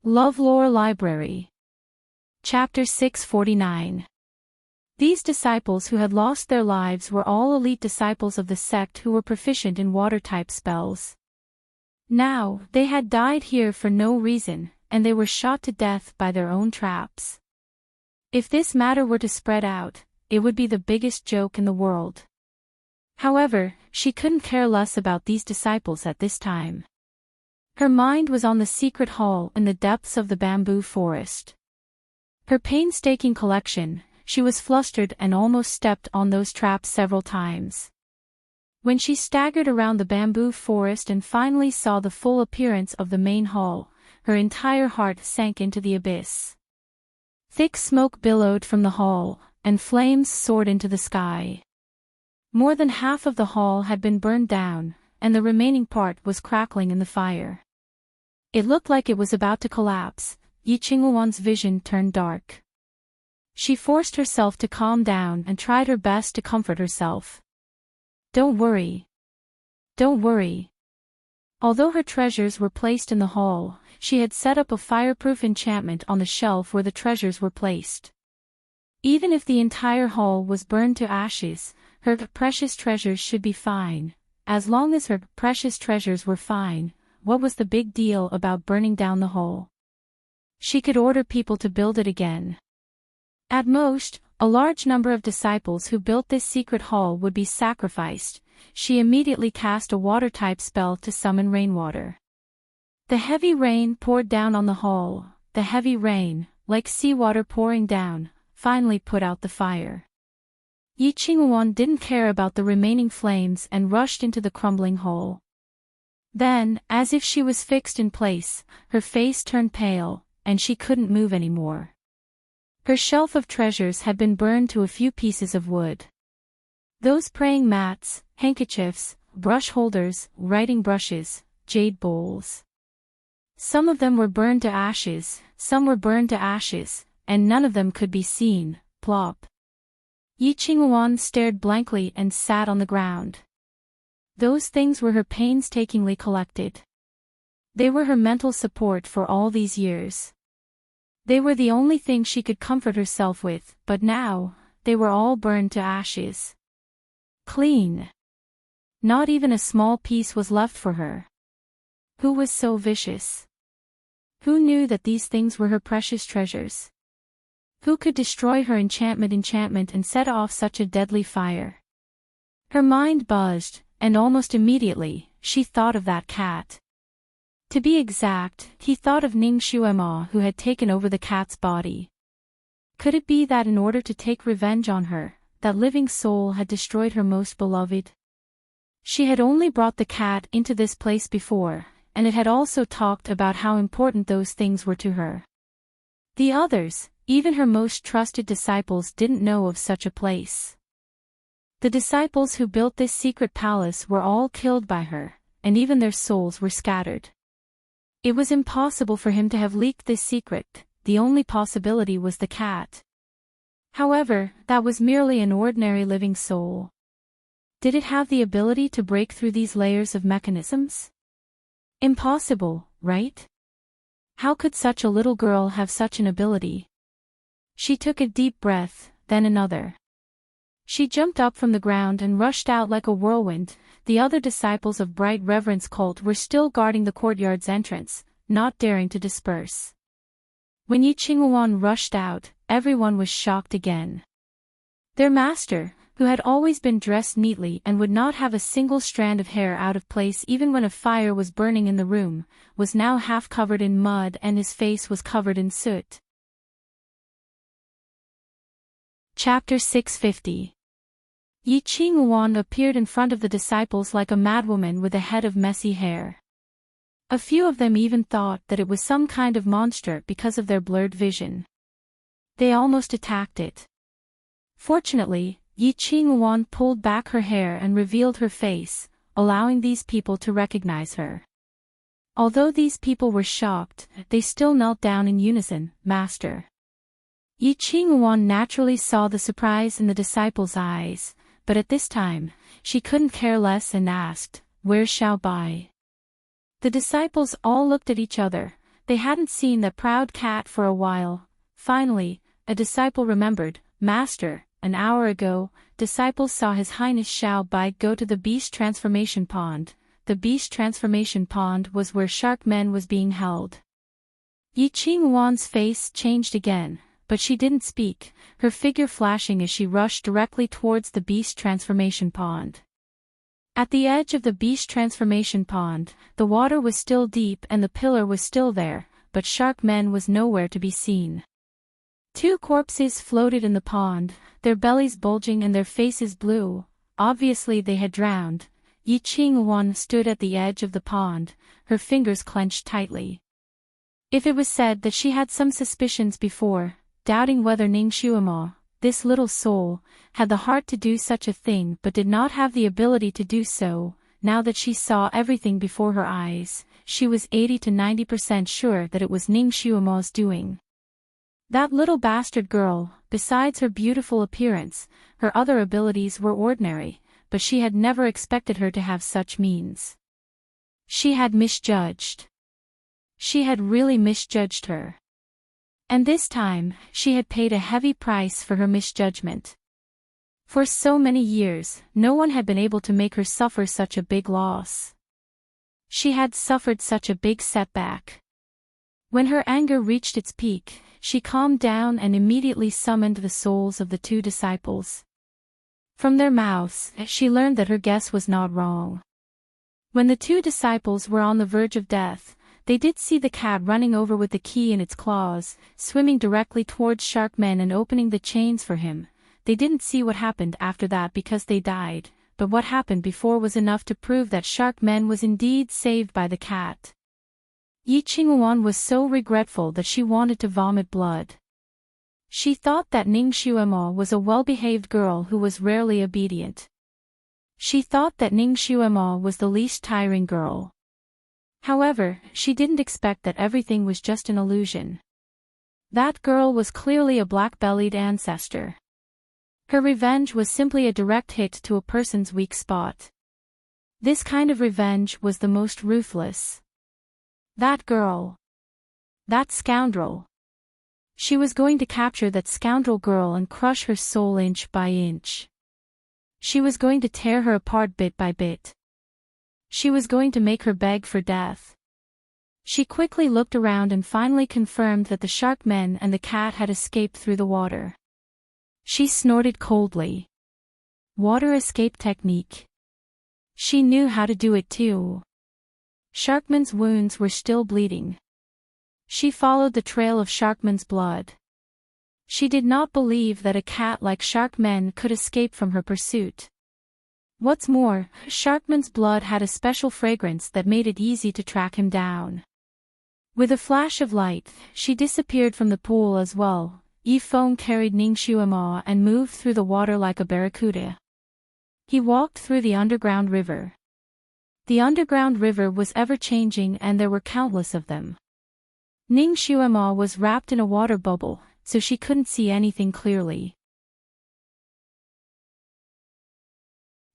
LoveLore Library. Chapter 649. These disciples who had lost their lives were all elite disciples of the sect who were proficient in water-type spells. Now, they had died here for no reason, and they were shot to death by their own traps. If this matter were to spread out, it would be the biggest joke in the world. However, she couldn't care less about these disciples at this time. Her mind was on the secret hall in the depths of the bamboo forest. Her painstaking collection, she was flustered and almost stepped on those traps several times. When she staggered around the bamboo forest and finally saw the full appearance of the main hall, her entire heart sank into the abyss. Thick smoke billowed from the hall, and flames soared into the sky. More than half of the hall had been burned down, and the remaining part was crackling in the fire. It looked like it was about to collapse. Yi Qinghuan's vision turned dark. She forced herself to calm down and tried her best to comfort herself. Don't worry. Don't worry. Although her treasures were placed in the hall, she had set up a fireproof enchantment on the shelf where the treasures were placed. Even if the entire hall was burned to ashes, her precious treasures should be fine. As long as her precious treasures were fine, what was the big deal about burning down the hall? She could order people to build it again. At most, a large number of disciples who built this secret hall would be sacrificed. She immediately cast a water-type spell to summon rainwater. The heavy rain poured down on the hall. The heavy rain, like seawater pouring down, finally put out the fire. Yi Qinghuan didn't care about the remaining flames and rushed into the crumbling hall. Then, as if she was fixed in place, her face turned pale, and she couldn't move anymore. Her shelf of treasures had been burned to a few pieces of wood. Those praying mats, handkerchiefs, brush holders, writing brushes, jade bowls. Some of them were burned to ashes, some were burned to ashes, and none of them could be seen. Plop. Yi Qinghuan stared blankly and sat on the ground. Those things were her painstakingly collected. They were her mental support for all these years. They were the only thing she could comfort herself with, but now, they were all burned to ashes. Clean. Not even a small piece was left for her. Who was so vicious? Who knew that these things were her precious treasures? Who could destroy her enchantment and set off such a deadly fire? Her mind buzzed, and almost immediately, she thought of that cat. To be exact, he thought of Ning Xuema who had taken over the cat's body. Could it be that in order to take revenge on her, that living soul had destroyed her most beloved? She had only brought the cat into this place before, and it had also talked about how important those things were to her. The others, even her most trusted disciples, didn't know of such a place. The disciples who built this secret palace were all killed by her, and even their souls were scattered. It was impossible for him to have leaked this secret. The only possibility was the cat. However, that was merely an ordinary living soul. Did it have the ability to break through these layers of mechanisms? Impossible, right? How could such a little girl have such an ability? She took a deep breath, then another. She jumped up from the ground and rushed out like a whirlwind. The other disciples of Bright Reverence cult were still guarding the courtyard's entrance, not daring to disperse. When Yi Qinghuan rushed out, everyone was shocked again. Their master, who had always been dressed neatly and would not have a single strand of hair out of place even when a fire was burning in the room, was now half covered in mud and his face was covered in soot. Chapter 650. Yi Qinghuan appeared in front of the disciples like a madwoman with a head of messy hair. A few of them even thought that it was some kind of monster because of their blurred vision. They almost attacked it. Fortunately, Yi Qinghuan pulled back her hair and revealed her face, allowing these people to recognize her. Although these people were shocked, they still knelt down in unison. Master. Yi Qinghuan naturally saw the surprise in the disciples' eyes, but at this time, she couldn't care less and asked, "Where's Xiao Bai?" The disciples all looked at each other, They hadn't seen that proud cat for a while. Finally, a disciple remembered, "Master, an hour ago, disciples saw His Highness Xiao Bai go to the beast transformation pond." The beast transformation pond was where Sharkman was being held. Yi Qinghuan's face changed again, but she didn't speak, her figure flashing as she rushed directly towards the beast transformation pond. At the edge of the beast transformation pond, the water was still deep and the pillar was still there, but Sharkman was nowhere to be seen. Two corpses floated in the pond, their bellies bulging and their faces blue. Obviously they had drowned. Yi Qinghuan stood at the edge of the pond, her fingers clenched tightly. If it was said that she had some suspicions before, doubting whether Ning Xuemo, this little soul, had the heart to do such a thing but did not have the ability to do so, now that she saw everything before her eyes, she was 80 to 90% sure that it was Ning Xuemo's doing. That little bastard girl, besides her beautiful appearance, her other abilities were ordinary, but she had never expected her to have such means. She had misjudged. She had really misjudged her. And this time, she had paid a heavy price for her misjudgment. For so many years, no one had been able to make her suffer such a big loss. She had suffered such a big setback. When her anger reached its peak, she calmed down and immediately summoned the souls of the two disciples. From their mouths, she learned that her guess was not wrong. When the two disciples were on the verge of death, they did see the cat running over with the key in its claws, swimming directly towards Sharkman and opening the chains for him. They didn't see what happened after that because they died, but what happened before was enough to prove that Sharkman was indeed saved by the cat. Yi Qinghuan was so regretful that she wanted to vomit blood. She thought that Ning Xuemo was a well-behaved girl who was rarely obedient. She thought that Ning Xuemo was the least tiring girl. However, she didn't expect that everything was just an illusion. That girl was clearly a black-bellied ancestor. Her revenge was simply a direct hit to a person's weak spot. This kind of revenge was the most ruthless. That girl. That scoundrel. She was going to capture that scoundrel girl and crush her soul inch by inch. She was going to tear her apart bit by bit. She was going to make her beg for death. She quickly looked around and finally confirmed that the Sharkmen and the cat had escaped through the water. She snorted coldly. Water escape technique. She knew how to do it too. Sharkman's wounds were still bleeding. She followed the trail of Sharkman's blood. She did not believe that a cat like Sharkman could escape from her pursuit. What's more, Sharkman's blood had a special fragrance that made it easy to track him down. With a flash of light, she disappeared from the pool as well. Yi Feng carried Ning Xuemo and moved through the water like a barracuda. He walked through the underground river. The underground river was ever-changing and there were countless of them. Ning Xuemo was wrapped in a water bubble, so she couldn't see anything clearly.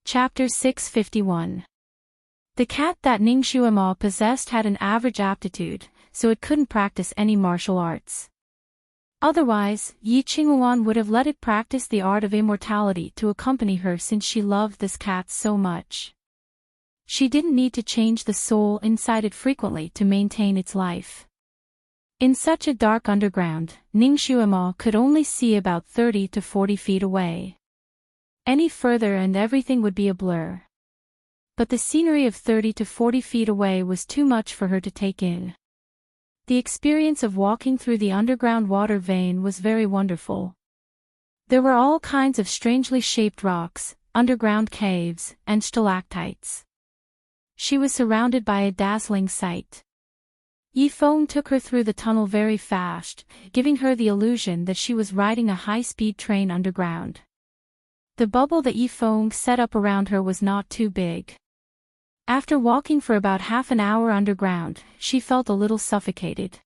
Chapter 651. The cat that Ning Xuemo possessed had an average aptitude, so it couldn't practice any martial arts. Otherwise, Yi Qinghuan would have let it practice the art of immortality to accompany her since she loved this cat so much. She didn't need to change the soul inside it frequently to maintain its life. In such a dark underground, Ning Xuemo could only see about 30 to 40 feet away. Any further and everything would be a blur. But the scenery of 30 to 40 feet away was too much for her to take in. The experience of walking through the underground water vein was very wonderful. There were all kinds of strangely shaped rocks, underground caves, and stalactites. She was surrounded by a dazzling sight. Yi Feng took her through the tunnel very fast, giving her the illusion that she was riding a high-speed train underground. The bubble that Yi Feng set up around her was not too big. After walking for about half an hour underground, she felt a little suffocated.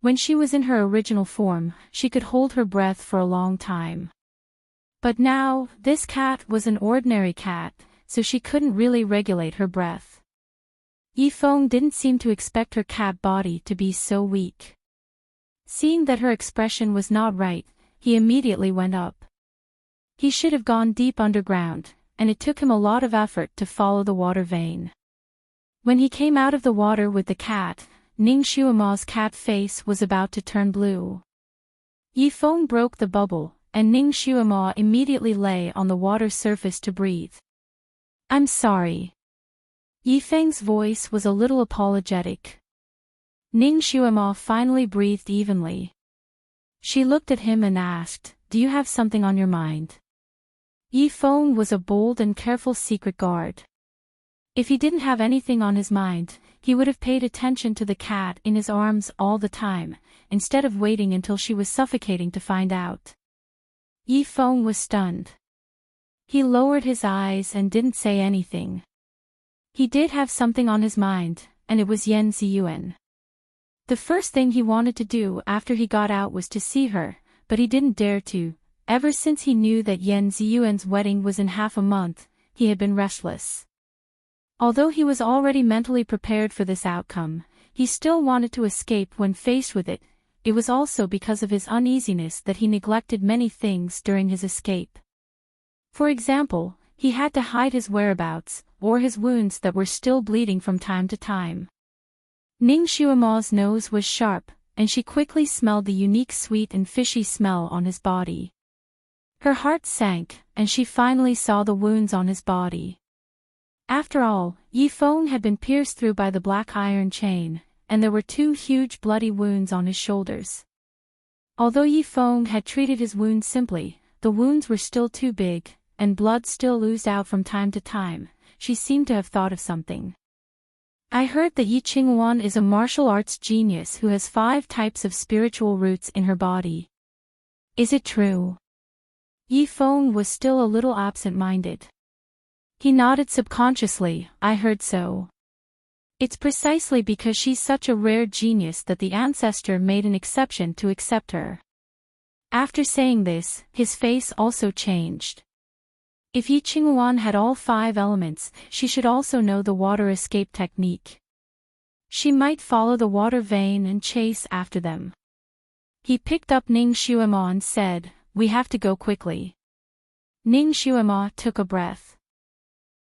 When she was in her original form, she could hold her breath for a long time. But now, this cat was an ordinary cat, so she couldn't really regulate her breath. Yifeng didn't seem to expect her cat body to be so weak. Seeing that her expression was not right, he immediately went up. He should have gone deep underground, and it took him a lot of effort to follow the water vein. When he came out of the water with the cat, Ning Xuema's cat face was about to turn blue. Yifeng broke the bubble, and Ning Xuema immediately lay on the water surface to breathe. "I'm sorry." Yifeng's voice was a little apologetic. Ning Xuema finally breathed evenly. She looked at him and asked, "Do you have something on your mind?" Yifeng was a bold and careful secret guard. If he didn't have anything on his mind, he would have paid attention to the cat in his arms all the time, instead of waiting until she was suffocating to find out. Yifeng was stunned. He lowered his eyes and didn't say anything. He did have something on his mind, and it was Yan Ziyuan. The first thing he wanted to do after he got out was to see her, but he didn't dare to. Ever since he knew that Yan Ziyuan's wedding was in half a month, he had been restless. Although he was already mentally prepared for this outcome, he still wanted to escape when faced with it. It was also because of his uneasiness that he neglected many things during his escape. For example, he had to hide his whereabouts, or his wounds that were still bleeding from time to time. Ning Xuema's nose was sharp, and she quickly smelled the unique sweet and fishy smell on his body. Her heart sank, and she finally saw the wounds on his body. After all, Yifeng had been pierced through by the black iron chain, and there were 2 huge bloody wounds on his shoulders. Although Yifeng had treated his wounds simply, the wounds were still too big, and blood still oozed out from time to time. She seemed to have thought of something. "I heard that Yi Qingwan is a martial arts genius who has 5 types of spiritual roots in her body. Is it true?" Yifeng was still a little absent-minded. He nodded subconsciously. "I heard so. It's precisely because she's such a rare genius that the ancestor made an exception to accept her." After saying this, his face also changed. If Yi Qingwan had all 5 elements, she should also know the water escape technique. She might follow the water vein and chase after them. He picked up Ning Xuema and said, "We have to go quickly." Ning Xuema took a breath.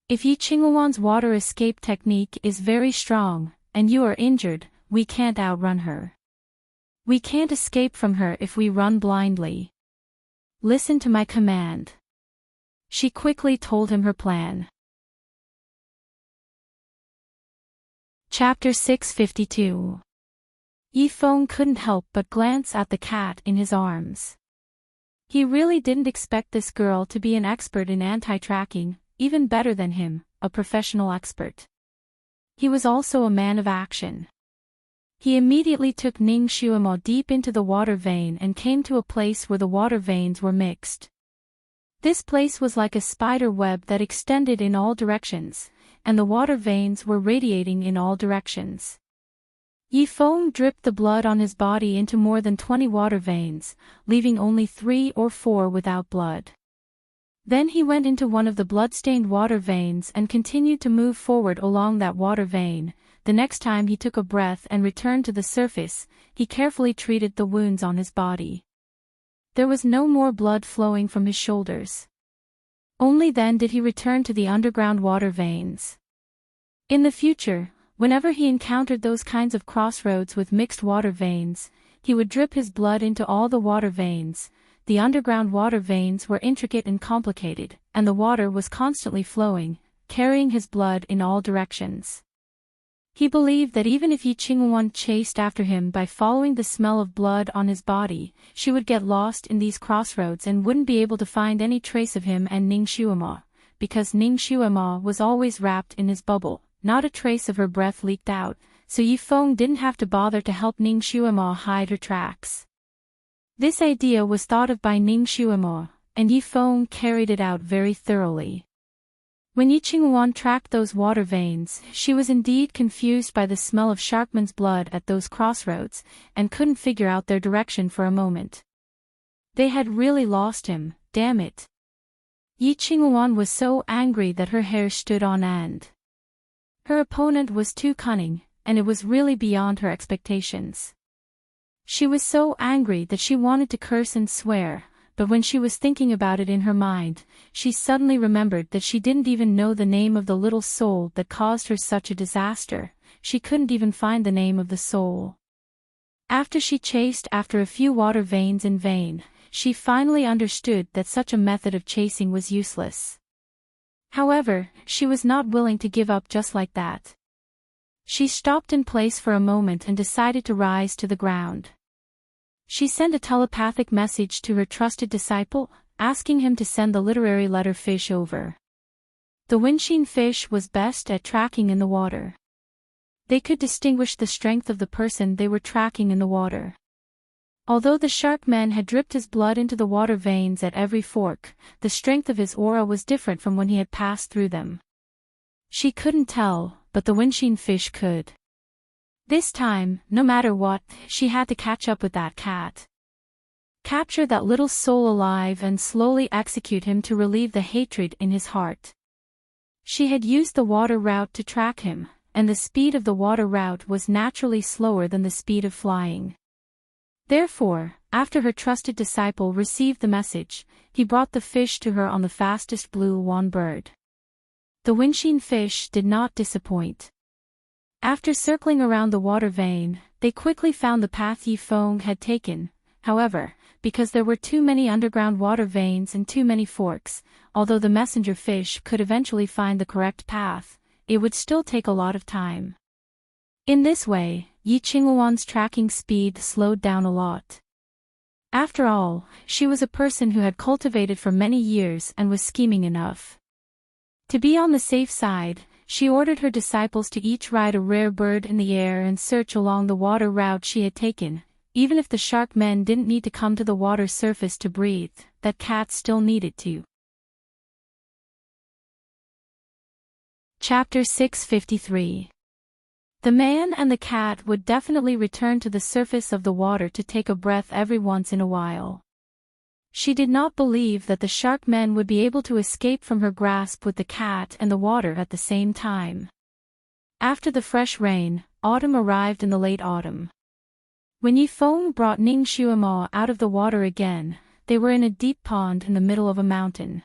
"If Yi Qingwan's water escape technique is very strong, and you are injured, we can't outrun her. We can't escape from her if we run blindly. Listen to my command." She quickly told him her plan. Chapter 652. Yifeng couldn't help but glance at the cat in his arms. He really didn't expect this girl to be an expert in anti-tracking, even better than him, a professional expert. He was also a man of action. He immediately took Ning Xuema deep into the water vein and came to a place where the water veins were mixed. This place was like a spider web that extended in all directions, and the water veins were radiating in all directions. Yifeng dripped the blood on his body into more than 20 water veins, leaving only 3 or 4 without blood. Then he went into one of the blood-stained water veins and continued to move forward along that water vein. The next time he took a breath and returned to the surface, he carefully treated the wounds on his body. There was no more blood flowing from his shoulders. Only then did he return to the underground water veins. In the future, whenever he encountered those kinds of crossroads with mixed water veins, he would drip his blood into all the water veins. The underground water veins were intricate and complicated, and the water was constantly flowing, carrying his blood in all directions. He believed that even if Yi Qingwan chased after him by following the smell of blood on his body, she would get lost in these crossroads and wouldn't be able to find any trace of him and Ning Xuema, because Ning Xuema was always wrapped in his bubble. Not a trace of her breath leaked out, so Yifeng didn't have to bother to help Ning Xuema hide her tracks. This idea was thought of by Ning Xuema, and Yifeng carried it out very thoroughly. When Yi Qingwan tracked those water veins, she was indeed confused by the smell of Sharkman's blood at those crossroads, and couldn't figure out their direction for a moment. They had really lost him, damn it. Yi Qingwan was so angry that her hair stood on end. Her opponent was too cunning, and it was really beyond her expectations. She was so angry that she wanted to curse and swear, but when she was thinking about it in her mind, she suddenly remembered that she didn't even know the name of the little soul that caused her such a disaster. She couldn't even find the name of the soul. After she chased after a few water veins in vain, she finally understood that such a method of chasing was useless. However, she was not willing to give up just like that. She stopped in place for a moment and decided to rise to the ground. She sent a telepathic message to her trusted disciple, asking him to send the literary letter fish over. The windshield fish was best at tracking in the water. They could distinguish the strength of the person they were tracking in the water. Although the shark man had dripped his blood into the water veins at every fork, the strength of his aura was different from when he had passed through them. She couldn't tell, but the windshield fish could. This time, no matter what, she had to catch up with that cat. Capture that little soul alive and slowly execute him to relieve the hatred in his heart. She had used the water route to track him, and the speed of the water route was naturally slower than the speed of flying. Therefore, after her trusted disciple received the message, he brought the fish to her on the fastest blue swan bird. The windshield fish did not disappoint. After circling around the water vein, they quickly found the path Yi Feng had taken. However, because there were too many underground water veins and too many forks, although the messenger fish could eventually find the correct path, it would still take a lot of time. In this way, Yi Qingluan's tracking speed slowed down a lot. After all, she was a person who had cultivated for many years and was scheming enough. To be on the safe side, she ordered her disciples to each ride a rare bird in the air and search along the water route she had taken. Even if the shark men didn't need to come to the water surface to breathe, that cat still needed to. Chapter 653. The man and the cat would definitely return to the surface of the water to take a breath every once in a while. She did not believe that the shark men would be able to escape from her grasp with the cat and the water at the same time. After the fresh rain, autumn arrived in the late autumn. When Yi Feng brought Ning Xuemo out of the water again, they were in a deep pond in the middle of a mountain.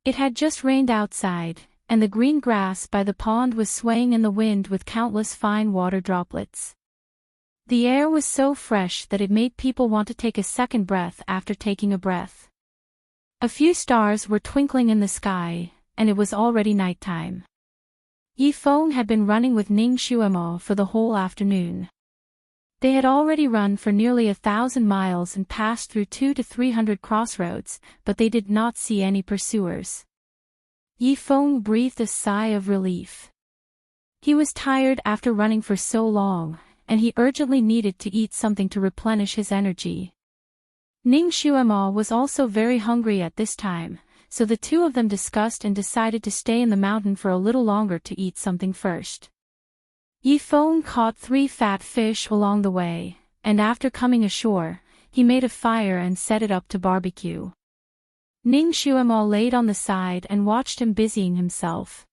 It had just rained outside, and the green grass by the pond was swaying in the wind with countless fine water droplets. The air was so fresh that it made people want to take a second breath after taking a breath. A few stars were twinkling in the sky, and it was already nighttime. Yi Feng had been running with Ning Xuemo for the whole afternoon. They had already run for nearly 1,000 miles and passed through 200 to 300 crossroads, but they did not see any pursuers. Yi Feng breathed a sigh of relief. He was tired after running for so long, and he urgently needed to eat something to replenish his energy. Ning Xuemo was also very hungry at this time, so the two of them discussed and decided to stay in the mountain for a little longer to eat something first. Yi Feng caught 3 fat fish along the way, and after coming ashore, he made a fire and set it up to barbecue. Ning Xuemo laid on the side and watched him busying himself.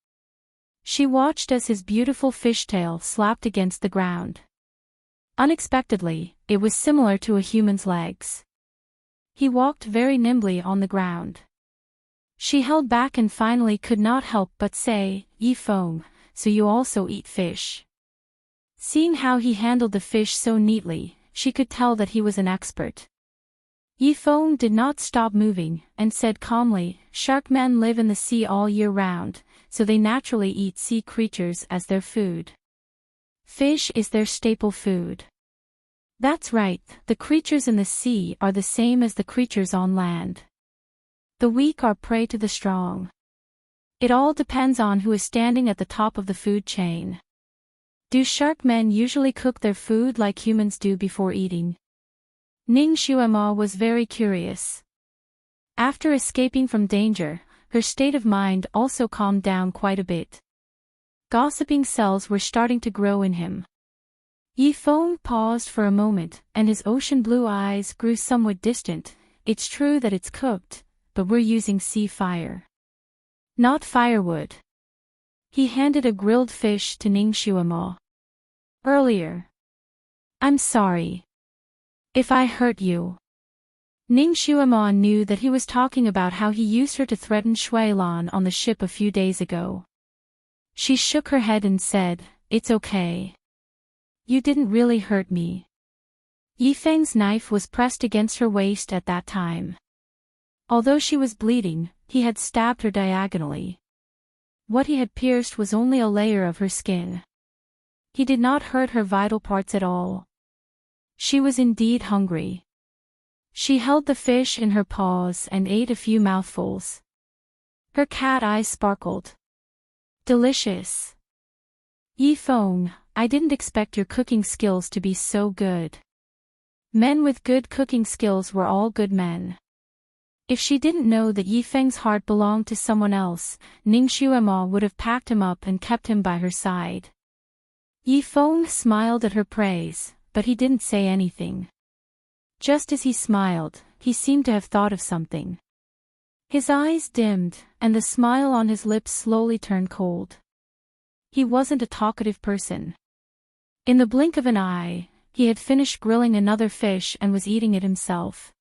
She watched as his beautiful fishtail slapped against the ground. Unexpectedly, it was similar to a human's legs. He walked very nimbly on the ground. She held back and finally could not help but say, "Yi Feng, so you also eat fish?" Seeing how he handled the fish so neatly, she could tell that he was an expert. Yi Feng did not stop moving, and said calmly, "Shark men live in the sea all year round, so they naturally eat sea creatures as their food. Fish is their staple food." That's right, the creatures in the sea are the same as the creatures on land. The weak are prey to the strong. It all depends on who is standing at the top of the food chain. Do shark men usually cook their food like humans do before eating? Ning Xuemo was very curious. After escaping from danger, her state of mind also calmed down quite a bit. Gossiping cells were starting to grow in him. Yi Feng paused for a moment, and his ocean blue eyes grew somewhat distant. "It's true that it's cooked, but we're using sea fire. Not firewood." He handed a grilled fish to Ning Xuemo. Earlier. I'm sorry. If I hurt you. Ning Xuemo knew that he was talking about how he used her to threaten Shuilan on the ship a few days ago. She shook her head and said, "It's okay. You didn't really hurt me." Yifeng's knife was pressed against her waist at that time. Although she was bleeding, he had stabbed her diagonally. What he had pierced was only a layer of her skin. He did not hurt her vital parts at all. She was indeed hungry. She held the fish in her paws and ate a few mouthfuls. Her cat eyes sparkled. Delicious. Yifeng, I didn't expect your cooking skills to be so good. Men with good cooking skills were all good men. If she didn't know that Yifeng's heart belonged to someone else, Ning Xuemo would have packed him up and kept him by her side. Yifeng smiled at her praise, but he didn't say anything. Just as he smiled, he seemed to have thought of something. His eyes dimmed, and the smile on his lips slowly turned cold. He wasn't a talkative person. In the blink of an eye, he had finished grilling another fish and was eating it himself.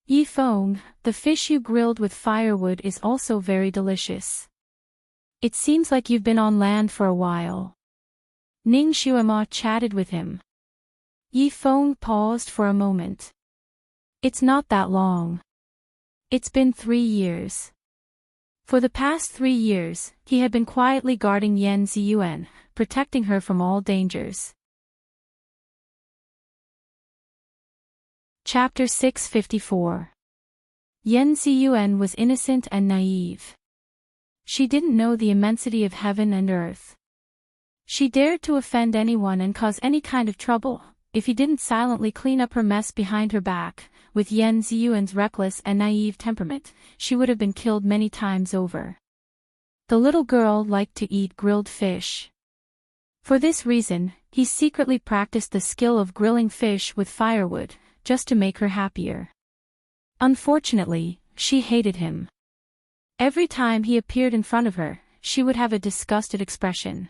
Yifeng, the fish you grilled with firewood is also very delicious. It seems like you've been on land for a while. Ning Xuemo chatted with him. Yifeng paused for a moment. It's not that long. It's been 3 years. For the past 3 years, he had been quietly guarding Yan Ziyuan, protecting her from all dangers. Chapter 654. Yan Ziyuan was innocent and naive. She didn't know the immensity of heaven and earth. She dared to offend anyone and cause any kind of trouble, if he didn't silently clean up her mess behind her back. With Yan Ziyuan's reckless and naive temperament, she would have been killed many times over. The little girl liked to eat grilled fish. For this reason, he secretly practiced the skill of grilling fish with firewood, just to make her happier. Unfortunately, she hated him. Every time he appeared in front of her, she would have a disgusted expression.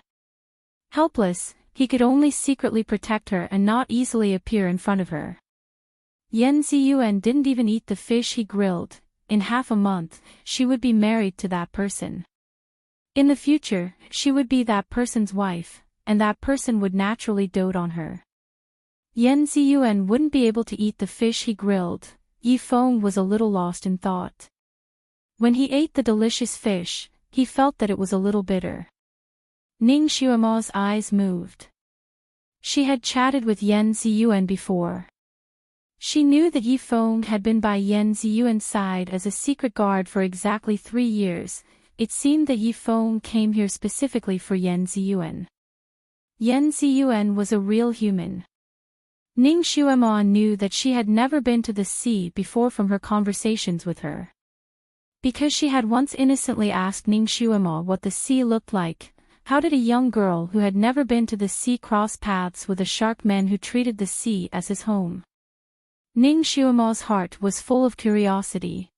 Helpless, he could only secretly protect her and not easily appear in front of her. Yan Ziyuan didn't even eat the fish he grilled. In half a month, she would be married to that person. In the future, she would be that person's wife, and that person would naturally dote on her. Yan Ziyuan wouldn't be able to eat the fish he grilled. Yifeng was a little lost in thought. When he ate the delicious fish, he felt that it was a little bitter. Ning Xuemo's eyes moved. She had chatted with Yan Ziyuan before. She knew that Yifeng had been by Yan Ziyuan's side as a secret guard for exactly 3 years. It seemed that Yifeng came here specifically for Yan Ziyuan. Yan Ziyuan was a real human. Ning Xuemo knew that she had never been to the sea before from her conversations with her. Because she had once innocently asked Ning Xuemo what the sea looked like, how did a young girl who had never been to the sea cross paths with a shark man who treated the sea as his home? Ning Xuemo's heart was full of curiosity.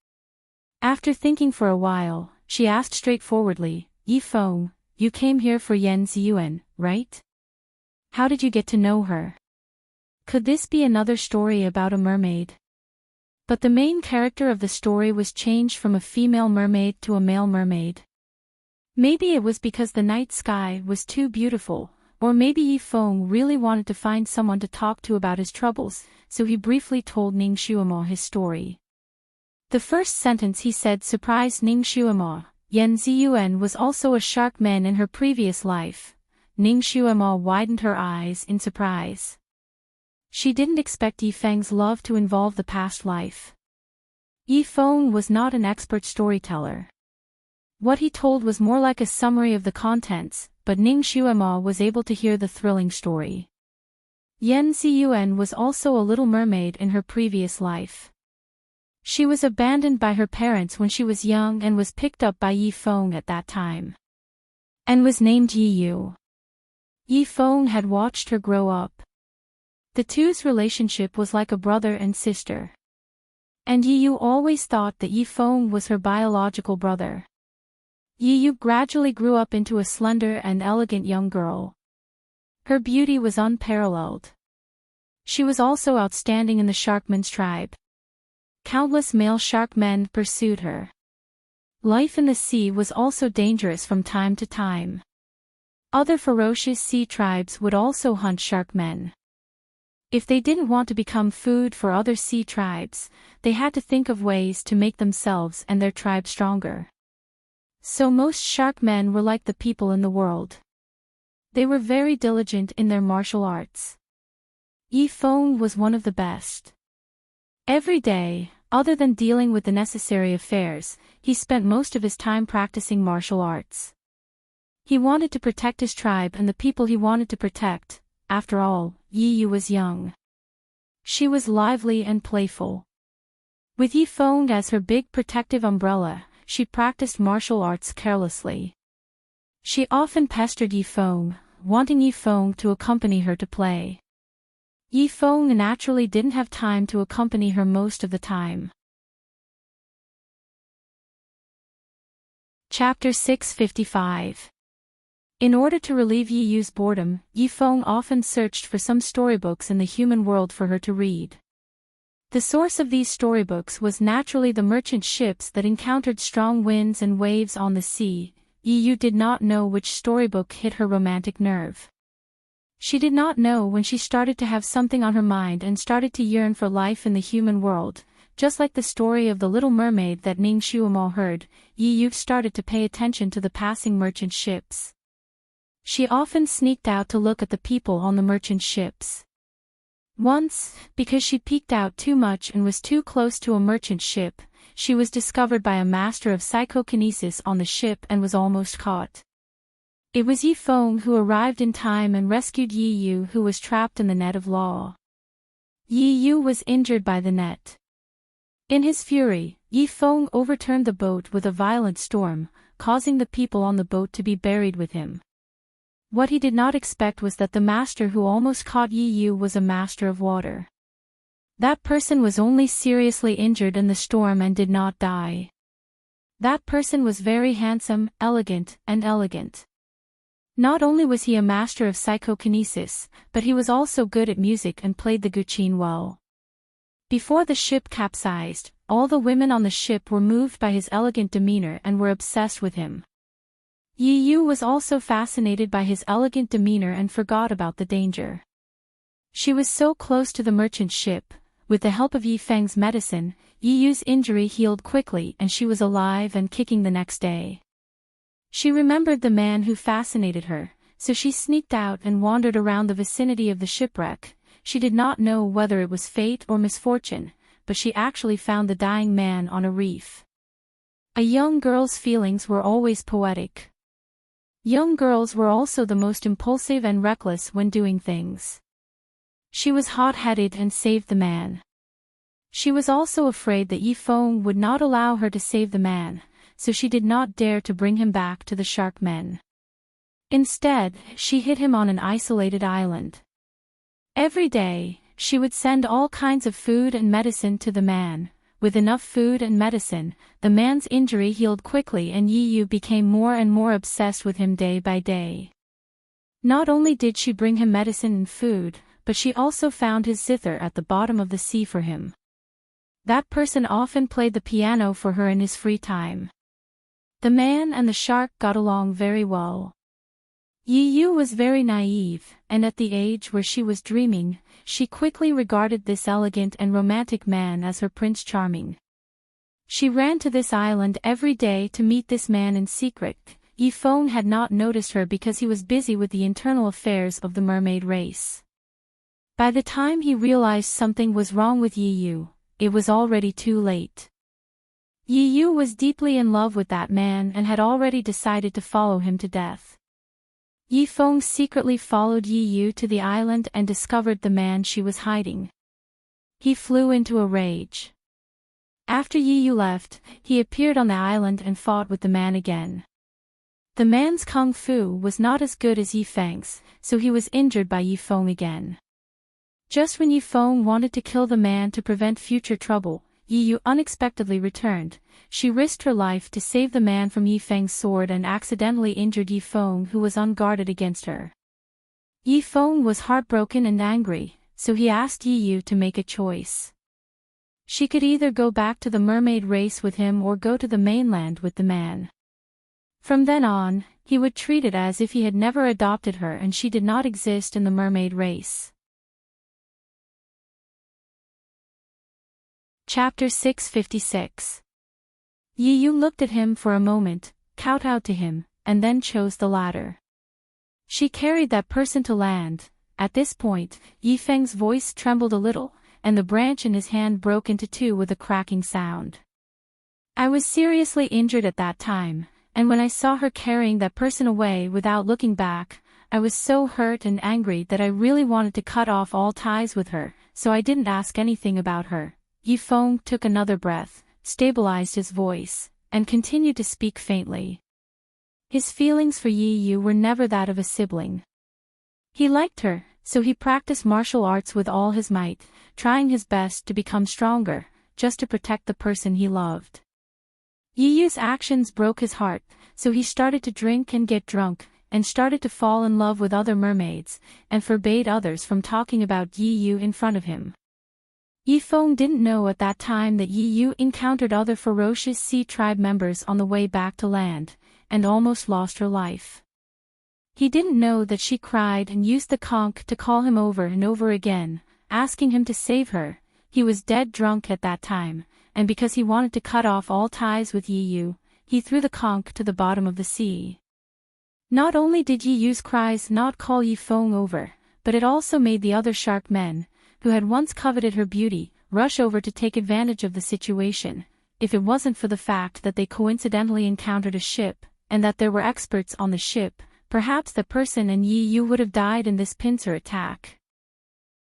After thinking for a while, she asked straightforwardly, Yifeng, you came here for Yan Ziyuan, right? How did you get to know her? Could this be another story about a mermaid? But the main character of the story was changed from a female mermaid to a male mermaid. Maybe it was because the night sky was too beautiful, or maybe Yifeng really wanted to find someone to talk to about his troubles, so he briefly told Ning Xuemo his story. The first sentence he said surprised Ning Xuemo. Yan Ziyuan was also a shark man in her previous life. Ning Xuemo widened her eyes in surprise. She didn't expect Yifeng's love to involve the past life. Yifeng was not an expert storyteller. What he told was more like a summary of the contents, but Ning Xuemo was able to hear the thrilling story. Yan Ziyuan was also a little mermaid in her previous life. She was abandoned by her parents when she was young and was picked up by Yifeng at that time. And was named Yiyu. Yifeng had watched her grow up. The two's relationship was like a brother and sister. And Yiyu always thought that Yifeng was her biological brother. Yi Yu gradually grew up into a slender and elegant young girl. Her beauty was unparalleled. She was also outstanding in the Sharkmen's tribe. Countless male shark men pursued her. Life in the sea was also dangerous from time to time. Other ferocious sea tribes would also hunt shark men. If they didn't want to become food for other sea tribes, they had to think of ways to make themselves and their tribe stronger. So most shark men were like the people in the world. They were very diligent in their martial arts. Yi Feng was one of the best. Every day, other than dealing with the necessary affairs, he spent most of his time practicing martial arts. He wanted to protect his tribe and the people he wanted to protect. After all, Yi Yu was young. She was lively and playful. With Yi Feng as her big protective umbrella, she practiced martial arts carelessly. She often pestered Yi Feng, wanting Yi Feng to accompany her to play. Yi Feng naturally didn't have time to accompany her most of the time. Chapter 655. In order to relieve Yi Yu's boredom, Yi Feng often searched for some storybooks in the human world for her to read. The source of these storybooks was naturally the merchant ships that encountered strong winds and waves on the sea. Yi Yu did not know which storybook hit her romantic nerve. She did not know when she started to have something on her mind and started to yearn for life in the human world. Just like the story of the Little Mermaid that Ning Xuemo heard, Yi Yu started to pay attention to the passing merchant ships. She often sneaked out to look at the people on the merchant ships. Once, because she peeked out too much and was too close to a merchant ship, she was discovered by a master of psychokinesis on the ship and was almost caught. It was Yi Feng who arrived in time and rescued Yi Yu, who was trapped in the net of law. Yi Yu was injured by the net. In his fury, Yi Feng overturned the boat with a violent storm, causing the people on the boat to be buried with him. What he did not expect was that the master who almost caught Yi Yu was a master of water. That person was only seriously injured in the storm and did not die. That person was very handsome, elegant. Not only was he a master of psychokinesis, but he was also good at music and played the guqin well. Before the ship capsized, all the women on the ship were moved by his elegant demeanor and were obsessed with him. Yi Yu was also fascinated by his elegant demeanor and forgot about the danger. She was so close to the merchant ship. With the help of Yi Feng's medicine, Yi Yu's injury healed quickly and she was alive and kicking the next day. She remembered the man who fascinated her, so she sneaked out and wandered around the vicinity of the shipwreck. She did not know whether it was fate or misfortune, but she actually found the dying man on a reef. A young girl's feelings were always poetic. Young girls were also the most impulsive and reckless when doing things. She was hot-headed and saved the man. She was also afraid that Yi Feng would not allow her to save the man, so she did not dare to bring him back to the shark men. Instead, she hid him on an isolated island. Every day, she would send all kinds of food and medicine to the man. With enough food and medicine, the man's injury healed quickly and Yi Yu became more and more obsessed with him day by day. Not only did she bring him medicine and food, but she also found his zither at the bottom of the sea for him. That person often played the piano for her in his free time. The man and the shark got along very well. Yi Yu was very naive, and at the age where she was dreaming, she quickly regarded this elegant and romantic man as her Prince Charming. She ran to this island every day to meet this man in secret. Yi Feng had not noticed her because he was busy with the internal affairs of the mermaid race. By the time he realized something was wrong with Yi Yu, it was already too late. Yi Yu was deeply in love with that man and had already decided to follow him to death. Yi Feng secretly followed Yi Yu to the island and discovered the man she was hiding. He flew into a rage. After Yi Yu left, he appeared on the island and fought with the man again. The man's kung fu was not as good as Yi Feng's, so he was injured by Yi Feng again. Just when Yi Feng wanted to kill the man to prevent future trouble, Yu unexpectedly returned. She risked her life to save the man from Yifeng's sword and accidentally injured Yifeng, who was unguarded against her. Yifeng was heartbroken and angry, so he asked Yu to make a choice. She could either go back to the mermaid race with him or go to the mainland with the man. From then on, he would treat it as if he had never adopted her and she did not exist in the mermaid race. Chapter 656. Yu looked at him for a moment, kowtowed to him, and then chose the latter. She carried that person to land. At this point, Yifeng's voice trembled a little, and the branch in his hand broke into two with a cracking sound. I was seriously injured at that time, and when I saw her carrying that person away without looking back, I was so hurt and angry that I really wanted to cut off all ties with her, so I didn't ask anything about her. Yifeng took another breath, stabilized his voice, and continued to speak faintly. His feelings for Yu were never that of a sibling. He liked her, so he practiced martial arts with all his might, trying his best to become stronger, just to protect the person he loved. Yu's actions broke his heart, so he started to drink and get drunk, and started to fall in love with other mermaids, and forbade others from talking about Yu in front of him. Yifeng didn't know at that time that Yu encountered other ferocious sea tribe members on the way back to land, and almost lost her life. He didn't know that she cried and used the conch to call him over and over again, asking him to save her. He was dead drunk at that time, and because he wanted to cut off all ties with Yu, he threw the conch to the bottom of the sea. Not only did Yu's cries not call Yifeng over, but it also made the other shark men, who had once coveted her beauty, rush over to take advantage of the situation. If it wasn't for the fact that they coincidentally encountered a ship, and that there were experts on the ship, perhaps the person and Yu would have died in this pincer attack.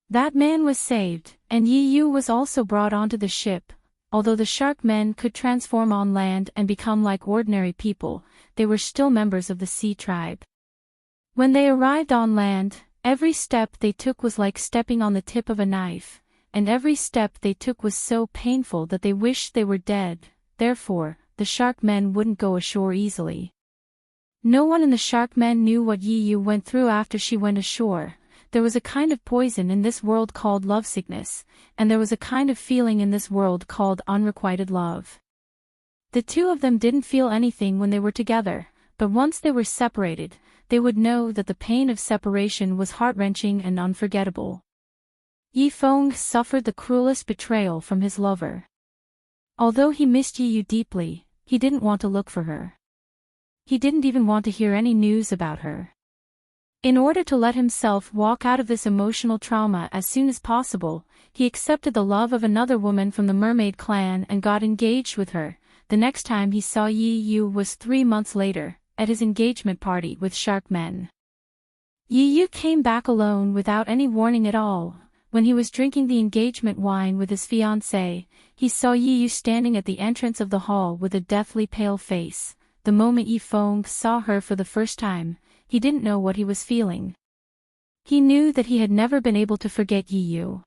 That man was saved, and Yu was also brought onto the ship. Although the shark men could transform on land and become like ordinary people, they were still members of the sea tribe. When they arrived on land, every step they took was like stepping on the tip of a knife, and every step they took was so painful that they wished they were dead. Therefore, the shark men wouldn't go ashore easily. No one in the shark men knew what Yu went through after she went ashore. There was a kind of poison in this world called lovesickness, and there was a kind of feeling in this world called unrequited love. The two of them didn't feel anything when they were together, but once they were separated, they would know that the pain of separation was heart-wrenching and unforgettable. Yifeng suffered the cruelest betrayal from his lover. Although he missed Yu deeply, he didn't want to look for her. He didn't even want to hear any news about her. In order to let himself walk out of this emotional trauma as soon as possible, he accepted the love of another woman from the mermaid clan and got engaged with her. The next time he saw Yu was 3 months later, at his engagement party with shark men. Yu came back alone without any warning at all. When he was drinking the engagement wine with his fiancée, he saw Yu standing at the entrance of the hall with a deathly pale face. The moment Yifeng saw her for the first time, he didn't know what he was feeling. He knew that he had never been able to forget Yu.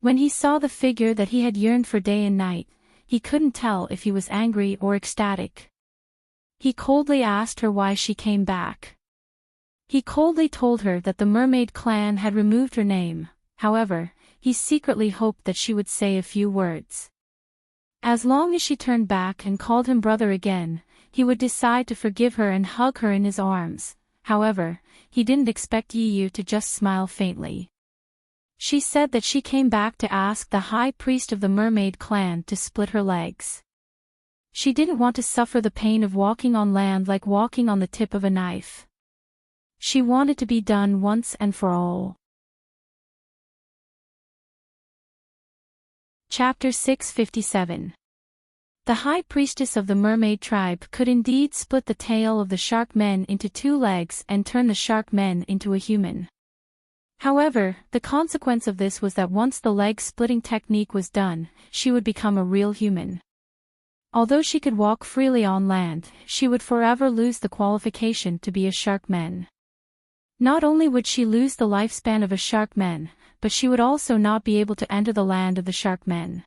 When he saw the figure that he had yearned for day and night, he couldn't tell if he was angry or ecstatic. He coldly asked her why she came back. He coldly told her that the mermaid clan had removed her name. However, he secretly hoped that she would say a few words. As long as she turned back and called him brother again, he would decide to forgive her and hug her in his arms. However, he didn't expect Yu to just smile faintly. She said that she came back to ask the high priest of the mermaid clan to split her legs. She didn't want to suffer the pain of walking on land like walking on the tip of a knife. She wanted to be done once and for all. Chapter 657. The high priestess of the mermaid tribe could indeed split the tail of the shark men into 2 legs and turn the shark men into a human. However, the consequence of this was that once the leg-splitting technique was done, she would become a real human. Although she could walk freely on land, she would forever lose the qualification to be a shark man. Not only would she lose the lifespan of a shark man, but she would also not be able to enter the land of the shark men.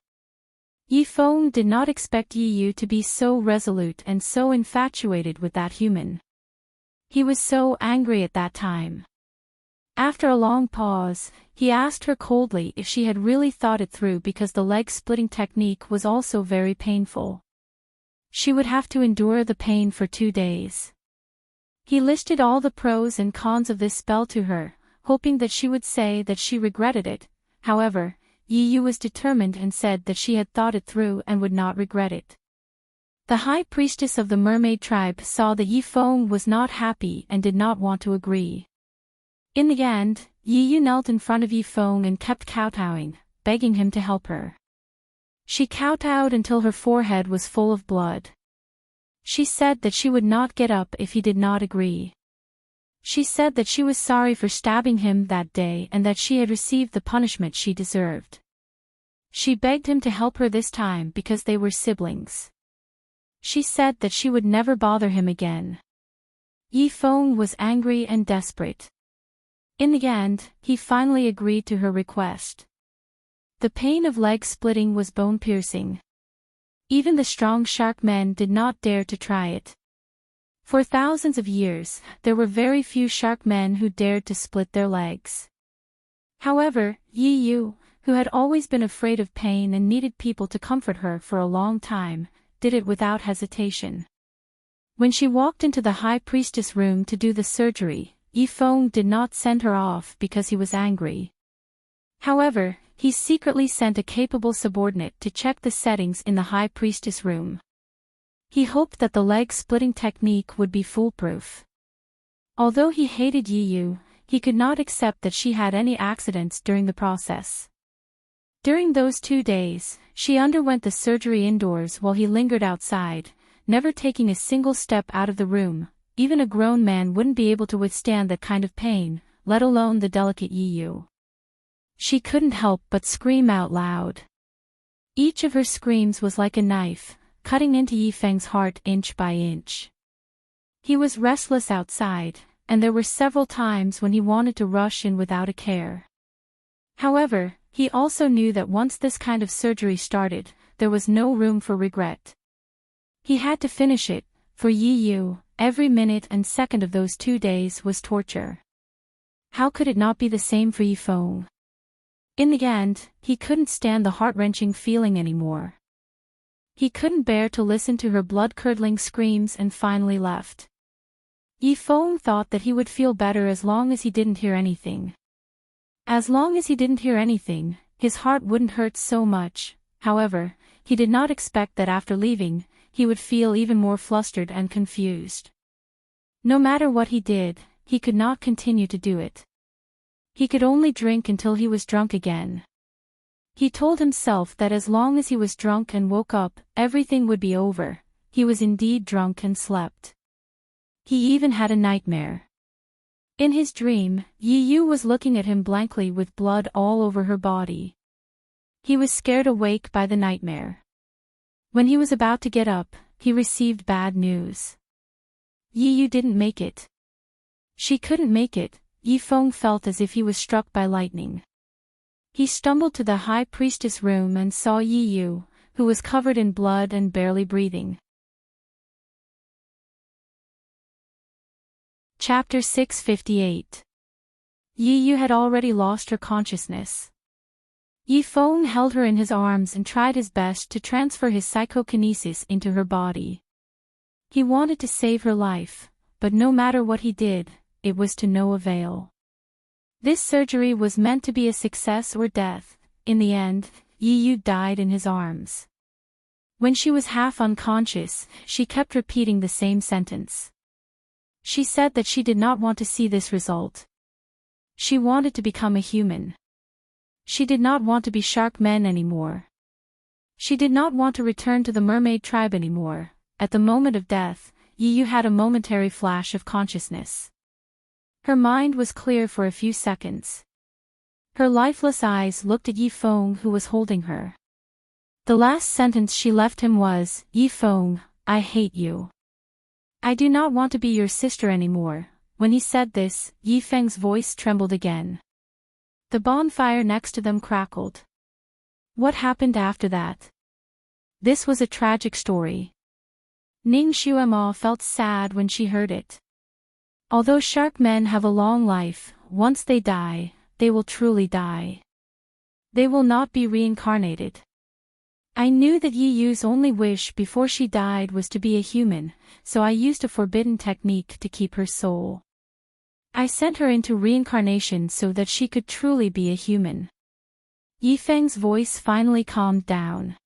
Yifeng did not expect Yi Yu to be so resolute and so infatuated with that human. He was so angry at that time. After a long pause, he asked her coldly if she had really thought it through because the leg-splitting technique was also very painful. She would have to endure the pain for 2 days. He listed all the pros and cons of this spell to her, hoping that she would say that she regretted it. However, Yi Yu was determined and said that she had thought it through and would not regret it. The high priestess of the mermaid tribe saw that Yifeng was not happy and did not want to agree. In the end, Yi Yu knelt in front of Yifeng and kept kowtowing, begging him to help her. She kowtowed until her forehead was full of blood. She said that she would not get up if he did not agree. She said that she was sorry for stabbing him that day and that she had received the punishment she deserved. She begged him to help her this time because they were siblings. She said that she would never bother him again. Yifeng was angry and desperate. In the end, he finally agreed to her request. The pain of leg splitting was bone-piercing. Even the strong shark men did not dare to try it. For thousands of years, there were very few shark men who dared to split their legs. However, Yi Yu, who had always been afraid of pain and needed people to comfort her for a long time, did it without hesitation. When she walked into the high priestess room to do the surgery, Yifeng did not send her off because he was angry. However, he secretly sent a capable subordinate to check the settings in the high priestess room. He hoped that the leg-splitting technique would be foolproof. Although he hated Yi Yu, he could not accept that she had any accidents during the process. During those 2 days, she underwent the surgery indoors while he lingered outside, never taking a single step out of the room. Even a grown man wouldn't be able to withstand that kind of pain, let alone the delicate Yi Yu. She couldn't help but scream out loud. Each of her screams was like a knife, cutting into Yifeng's heart inch by inch. He was restless outside, and there were several times when he wanted to rush in without a care. However, he also knew that once this kind of surgery started, there was no room for regret. He had to finish it. For Yi Yu, every minute and second of those 2 days was torture. How could it not be the same for Yifeng? In the end, he couldn't stand the heart-wrenching feeling anymore. He couldn't bear to listen to her blood-curdling screams and finally left. Yifeng thought that he would feel better as long as he didn't hear anything. As long as he didn't hear anything, his heart wouldn't hurt so much. However, he did not expect that after leaving, he would feel even more flustered and confused. No matter what he did, he could not continue to do it. He could only drink until he was drunk again. He told himself that as long as he was drunk and woke up, everything would be over. He was indeed drunk and slept. He even had a nightmare. In his dream, Yi Yu was looking at him blankly with blood all over her body. He was scared awake by the nightmare. When he was about to get up, he received bad news. Yi Yu didn't make it. She couldn't make it. Yifeng felt as if he was struck by lightning. He stumbled to the high priestess room and saw Yi Yu, who was covered in blood and barely breathing. Chapter 658. Yi Yu had already lost her consciousness. Yifeng held her in his arms and tried his best to transfer his psychokinesis into her body. He wanted to save her life, but no matter what he did, it was to no avail. This surgery was meant to be a success or death. In the end, Yi Yu died in his arms. When she was half unconscious, she kept repeating the same sentence. She said that she did not want to see this result. She wanted to become a human. She did not want to be shark men anymore. She did not want to return to the mermaid tribe anymore. At the moment of death, Yi Yu had a momentary flash of consciousness. Her mind was clear for a few seconds. Her lifeless eyes looked at Yifeng, who was holding her. The last sentence she left him was, "Yifeng, I hate you. I do not want to be your sister anymore." When he said this, Yifeng's voice trembled again. The bonfire next to them crackled. What happened after that? This was a tragic story. Ning Xuema felt sad when she heard it. Although shark men have a long life, once they die, they will truly die. They will not be reincarnated. I knew that Yi Yu's only wish before she died was to be a human, so I used a forbidden technique to keep her soul. I sent her into reincarnation so that she could truly be a human. Yi Feng's voice finally calmed down.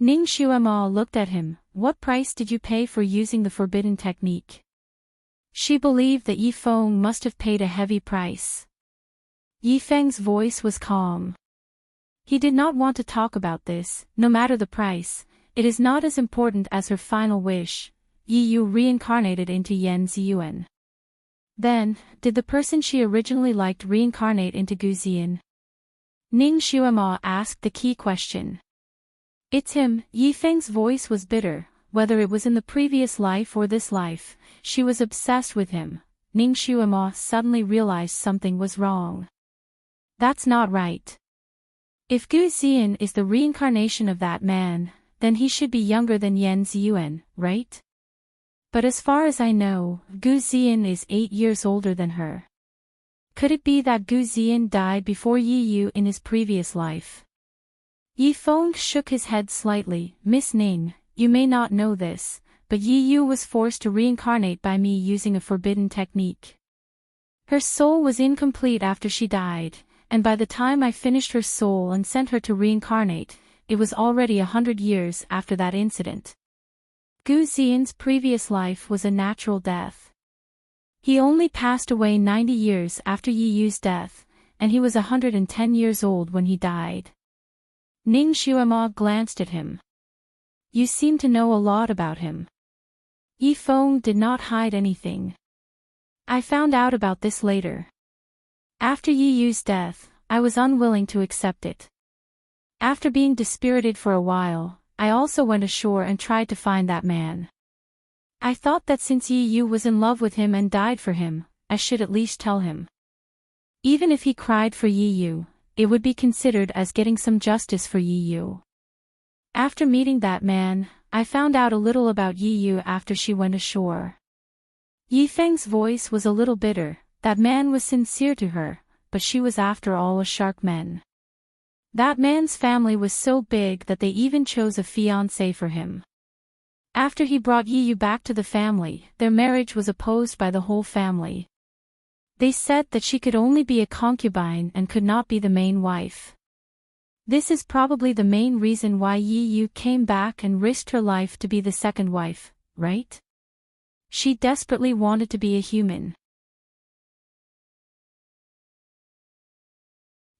Ning Xuema looked at him. What price did you pay for using the forbidden technique? She believed that Yi Feng must have paid a heavy price. Yi Feng's voice was calm. He did not want to talk about this, no matter the price. It is not as important as her final wish. Yi Yu reincarnated into Yan Ziyuan. Then, did the person she originally liked reincarnate into Gu Ziyan? Ning Xuema asked the key question. It's him. Yi Feng's voice was bitter. Whether it was in the previous life or this life, she was obsessed with him. Ning Xuema suddenly realized something was wrong. That's not right. If Gu Ziyan is the reincarnation of that man, then he should be younger than Yan Ziyuan, right? But as far as I know, Gu Ziyan is 8 years older than her. Could it be that Gu Ziyan died before Yi Yu in his previous life? Yi Feng shook his head slightly. Miss Ning, you may not know this, but Yi Yu was forced to reincarnate by me using a forbidden technique. Her soul was incomplete after she died, and by the time I finished her soul and sent her to reincarnate, it was already 100 years after that incident. Gu Ziyan's previous life was a natural death. He only passed away 90 years after Yi Yu's death, and he was 110 years old when he died. Ning Xuema glanced at him. You seem to know a lot about him. Yi Feng did not hide anything. I found out about this later. After Yi Yu's death, I was unwilling to accept it. After being dispirited for a while, I also went ashore and tried to find that man. I thought that since Yi Yu was in love with him and died for him, I should at least tell him. Even if he cried for Yi Yu, it would be considered as getting some justice for Yi Yu. After meeting that man, I found out a little about Yi Yu after she went ashore. Yi Feng's voice was a little bitter. That man was sincere to her, but she was after all a shark man. That man's family was so big that they even chose a fiancé for him. After he brought Yi Yu back to the family, their marriage was opposed by the whole family. They said that she could only be a concubine and could not be the main wife. This is probably the main reason why Yi Yu came back and risked her life to be the second wife, right? She desperately wanted to be a human.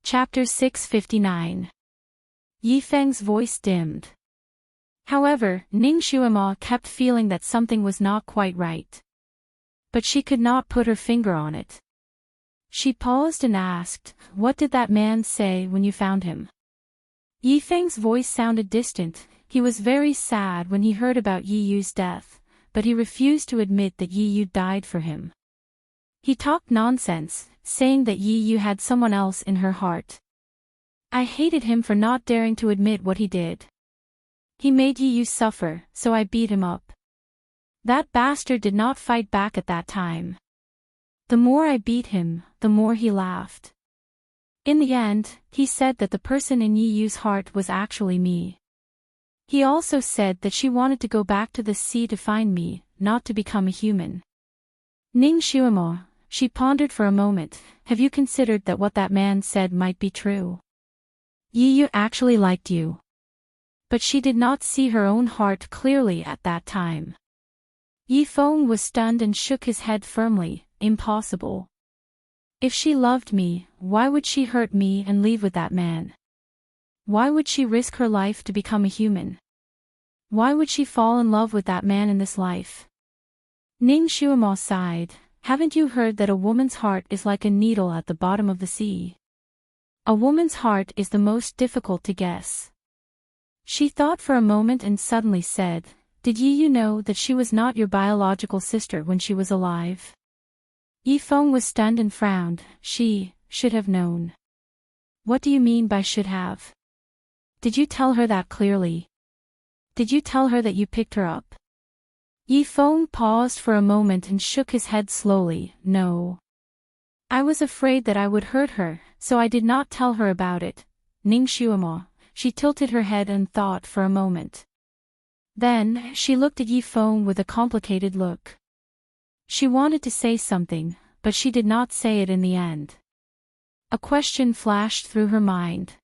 Chapter 659. Yi Feng's voice dimmed. However, Ning Xuema kept feeling that something was not quite right. But she could not put her finger on it. She paused and asked, "What did that man say when you found him?" Yi Feng's voice sounded distant. He was very sad when he heard about Yi Yu's death, but he refused to admit that Yi Yu died for him. He talked nonsense, saying that Yi Yu had someone else in her heart. I hated him for not daring to admit what he did. He made Yi Yu suffer, so I beat him up. That bastard did not fight back at that time. The more I beat him, the more he laughed. In the end, he said that the person in Yi Yu's heart was actually me. He also said that she wanted to go back to the sea to find me, not to become a human. Ning Xuema, she pondered for a moment. Have you considered that what that man said might be true? Yi Yu actually liked you. But she did not see her own heart clearly at that time. Yi Feng was stunned and shook his head firmly. Impossible. If she loved me, why would she hurt me and leave with that man? Why would she risk her life to become a human? Why would she fall in love with that man in this life? Ning Xuema sighed. Haven't you heard that a woman's heart is like a needle at the bottom of the sea? A woman's heart is the most difficult to guess. She thought for a moment and suddenly said, Did Yi know that she was not your biological sister when she was alive? Yi Feng was stunned and frowned. She should have known. What do you mean by should have? Did you tell her that clearly? Did you tell her that you picked her up? Yi Feng paused for a moment and shook his head slowly. No. I was afraid that I would hurt her, so I did not tell her about it. Ning Xuemo. She tilted her head and thought for a moment. Then, she looked at Yi Feng with a complicated look. She wanted to say something, but she did not say it in the end. A question flashed through her mind.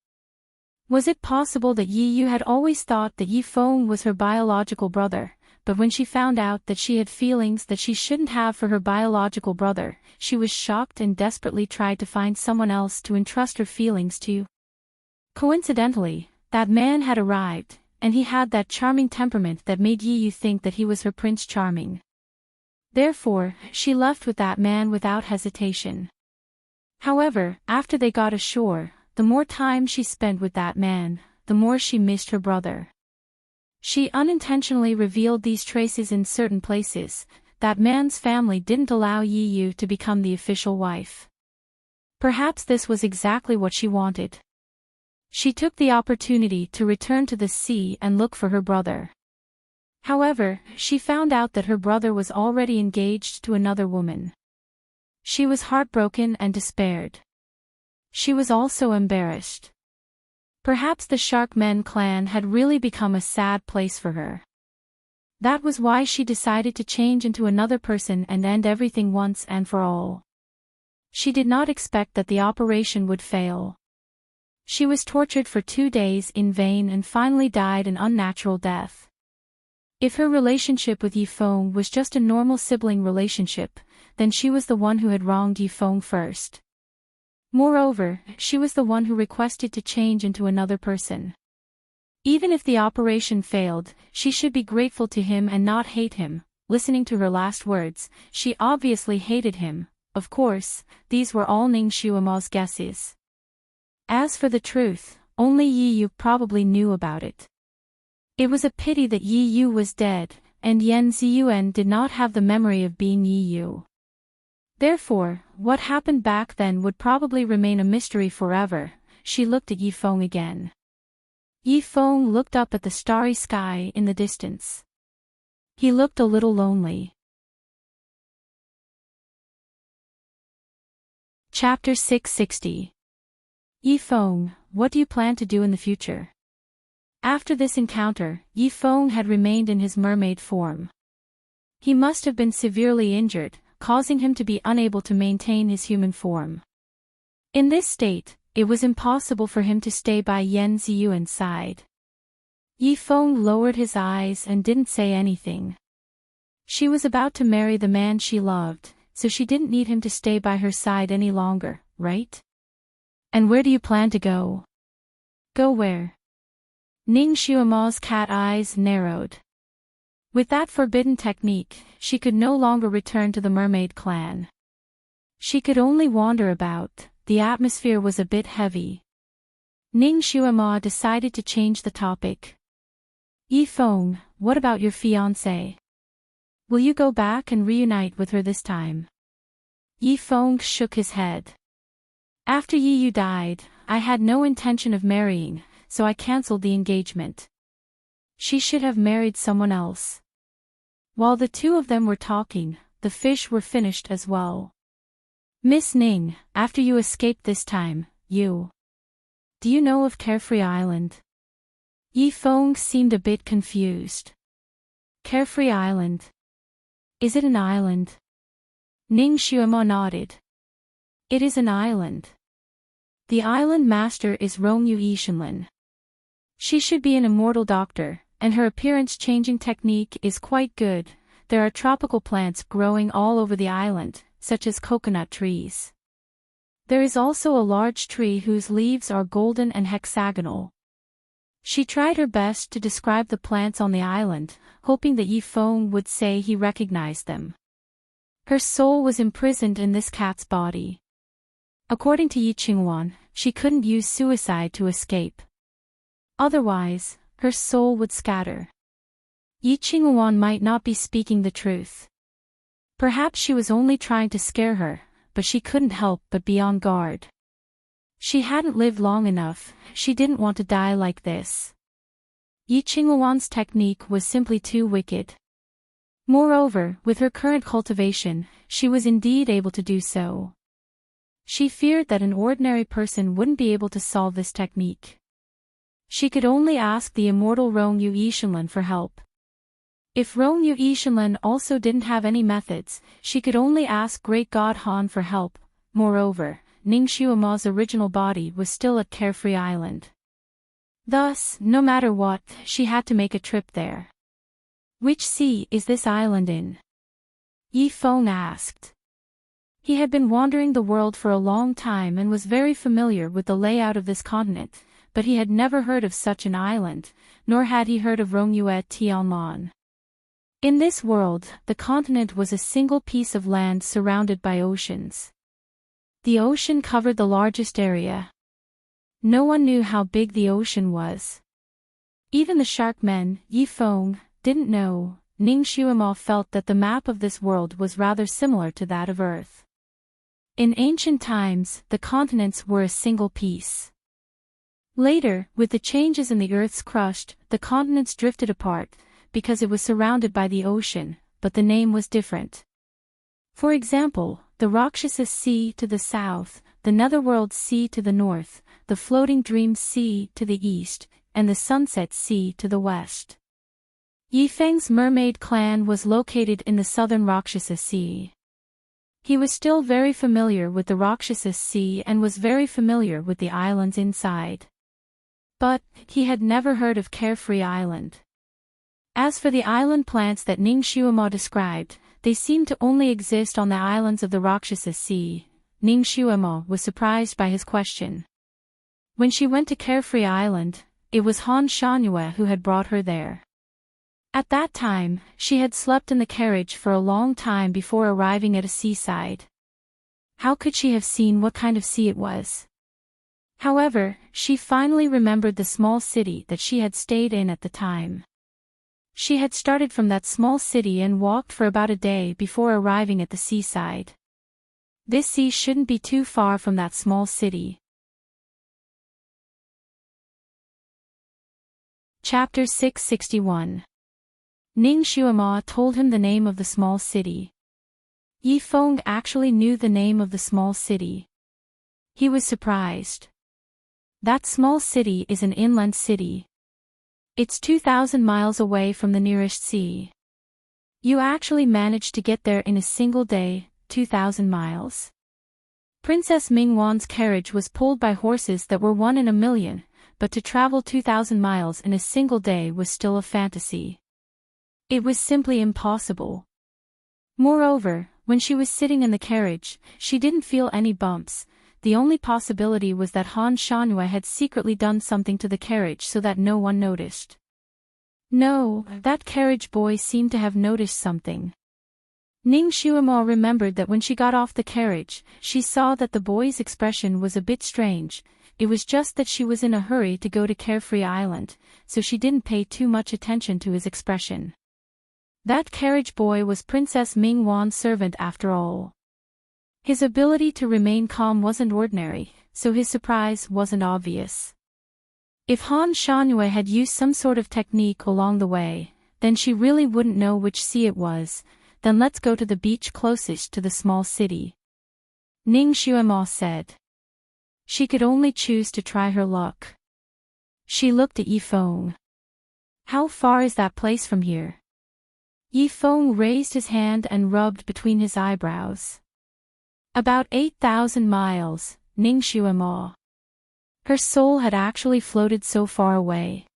Was it possible that Yi Yu had always thought that Yi Feng was her biological brother, but when she found out that she had feelings that she shouldn't have for her biological brother, she was shocked and desperately tried to find someone else to entrust her feelings to? Coincidentally, that man had arrived, and he had that charming temperament that made Yi Yu think that he was her Prince Charming. Therefore, she left with that man without hesitation. However, after they got ashore, the more time she spent with that man, the more she missed her brother. She unintentionally revealed these traces in certain places. That man's family didn't allow Yi Yu to become the official wife. Perhaps this was exactly what she wanted. She took the opportunity to return to the sea and look for her brother. However, she found out that her brother was already engaged to another woman. She was heartbroken and despaired. She was also embarrassed. Perhaps the Sharkmen clan had really become a sad place for her. That was why she decided to change into another person and end everything once and for all. She did not expect that the operation would fail. She was tortured for 2 days in vain and finally died an unnatural death. If her relationship with Yi Feng was just a normal sibling relationship, then she was the one who had wronged Yi Feng first. Moreover, she was the one who requested to change into another person. Even if the operation failed, she should be grateful to him and not hate him. Listening to her last words, she obviously hated him. Of course, these were all Ning Xuemo's guesses. As for the truth, only Yi Yu probably knew about it. It was a pity that Yi Yu was dead, and Yan Ziyuan did not have the memory of being Yi Yu. Therefore, what happened back then would probably remain a mystery forever. She looked at Yi Feng again. Yi Feng looked up at the starry sky in the distance. He looked a little lonely. Chapter 660. Yi Feng, what do you plan to do in the future? After this encounter, Yi Feng had remained in his mermaid form. He must have been severely injured, causing him to be unable to maintain his human form. In this state, it was impossible for him to stay by Yan Ziyuan's side. Yi Feng lowered his eyes and didn't say anything. She was about to marry the man she loved, so she didn't need him to stay by her side any longer, right? And where do you plan to go? Go where? Ning Xuemo's cat eyes narrowed. With that forbidden technique, she could no longer return to the mermaid clan. She could only wander about. The atmosphere was a bit heavy. Ning Xuemo decided to change the topic. Yi Feng, what about your fiancée? Will you go back and reunite with her this time? Yi Feng shook his head. After Yi Yu died, I had no intention of marrying, so I cancelled the engagement. She should have married someone else. While the two of them were talking, the fish were finished as well. Miss Ning, after you escaped this time, do you know of Carefree Island? Yi Feng seemed a bit confused. Carefree Island? Is it an island? Ning Xuemo nodded. It is an island. The island master is Rongyu Yishenlin. She should be an immortal doctor, and her appearance-changing technique is quite good. There are tropical plants growing all over the island, such as coconut trees. There is also a large tree whose leaves are golden and hexagonal. She tried her best to describe the plants on the island, hoping that Yi Feng would say he recognized them. Her soul was imprisoned in this cat's body. According to Yi Qingwan, she couldn't use suicide to escape. Otherwise, her soul would scatter. Yi Qingwan might not be speaking the truth. Perhaps she was only trying to scare her, but she couldn't help but be on guard. She hadn't lived long enough, she didn't want to die like this. Yi Qinghuan's technique was simply too wicked. Moreover, with her current cultivation, she was indeed able to do so. She feared that an ordinary person wouldn't be able to solve this technique. She could only ask the immortal Rongyu Yishanlin for help. If Rongyu Yishanlin also didn't have any methods, she could only ask Great God Han for help. Moreover, Ning Xuema's original body was still at Carefree Island. Thus, no matter what, she had to make a trip there. Which sea is this island in? Yi Feng asked. He had been wandering the world for a long time and was very familiar with the layout of this continent, but he had never heard of such an island, nor had he heard of Rongyue Tianlan. In this world, the continent was a single piece of land surrounded by oceans. The ocean covered the largest area. No one knew how big the ocean was. Even the shark men, Yi Feng, didn't know. Ning Xuema felt that the map of this world was rather similar to that of Earth. In ancient times, the continents were a single piece. Later, with the changes in the Earth's crust, the continents drifted apart, because it was surrounded by the ocean, but the name was different. For example, the Rakshasa Sea to the south, the Netherworld Sea to the north, the Floating Dream Sea to the east, and the Sunset Sea to the west. Yi Feng's mermaid clan was located in the southern Rakshasa Sea. He was still very familiar with the Rakshasa Sea and was very familiar with the islands inside. But, he had never heard of Carefree Island. As for the island plants that Ning Xuema described, they seemed to only exist on the islands of the Rakshasa Sea. Ning Xuema was surprised by his question. When she went to Carefree Island, it was Han Shangyue who had brought her there. At that time, she had slept in the carriage for a long time before arriving at a seaside. How could she have seen what kind of sea it was? However, she finally remembered the small city that she had stayed in at the time. She had started from that small city and walked for about a day before arriving at the seaside. This sea shouldn't be too far from that small city. Chapter 661. Ning Xuema told him the name of the small city. Yi Feng actually knew the name of the small city. He was surprised. That small city is an inland city. It's 2,000 miles away from the nearest sea. You actually managed to get there in a single day, 2,000 miles. Princess Mingwan's carriage was pulled by horses that were 1 in a million, but to travel 2,000 miles in a single day was still a fantasy. It was simply impossible. Moreover, when she was sitting in the carriage, she didn't feel any bumps. The only possibility was that Han Shangyue had secretly done something to the carriage so that no one noticed. No, that carriage boy seemed to have noticed something. Ning Xuema remembered that when she got off the carriage, she saw that the boy's expression was a bit strange. It was just that she was in a hurry to go to Carefree Island, so she didn't pay too much attention to his expression. That carriage boy was Princess Mingwan's servant after all. His ability to remain calm wasn't ordinary, so his surprise wasn't obvious. If Han Shangyue had used some sort of technique along the way, then she really wouldn't know which sea it was. Then let's go to the beach closest to the small city. Ning Xuema said. She could only choose to try her luck. She looked at Yi Feng. How far is that place from here? Yi Feng raised his hand and rubbed between his eyebrows. About 8,000 miles, Ning Xuema. Her soul had actually floated so far away.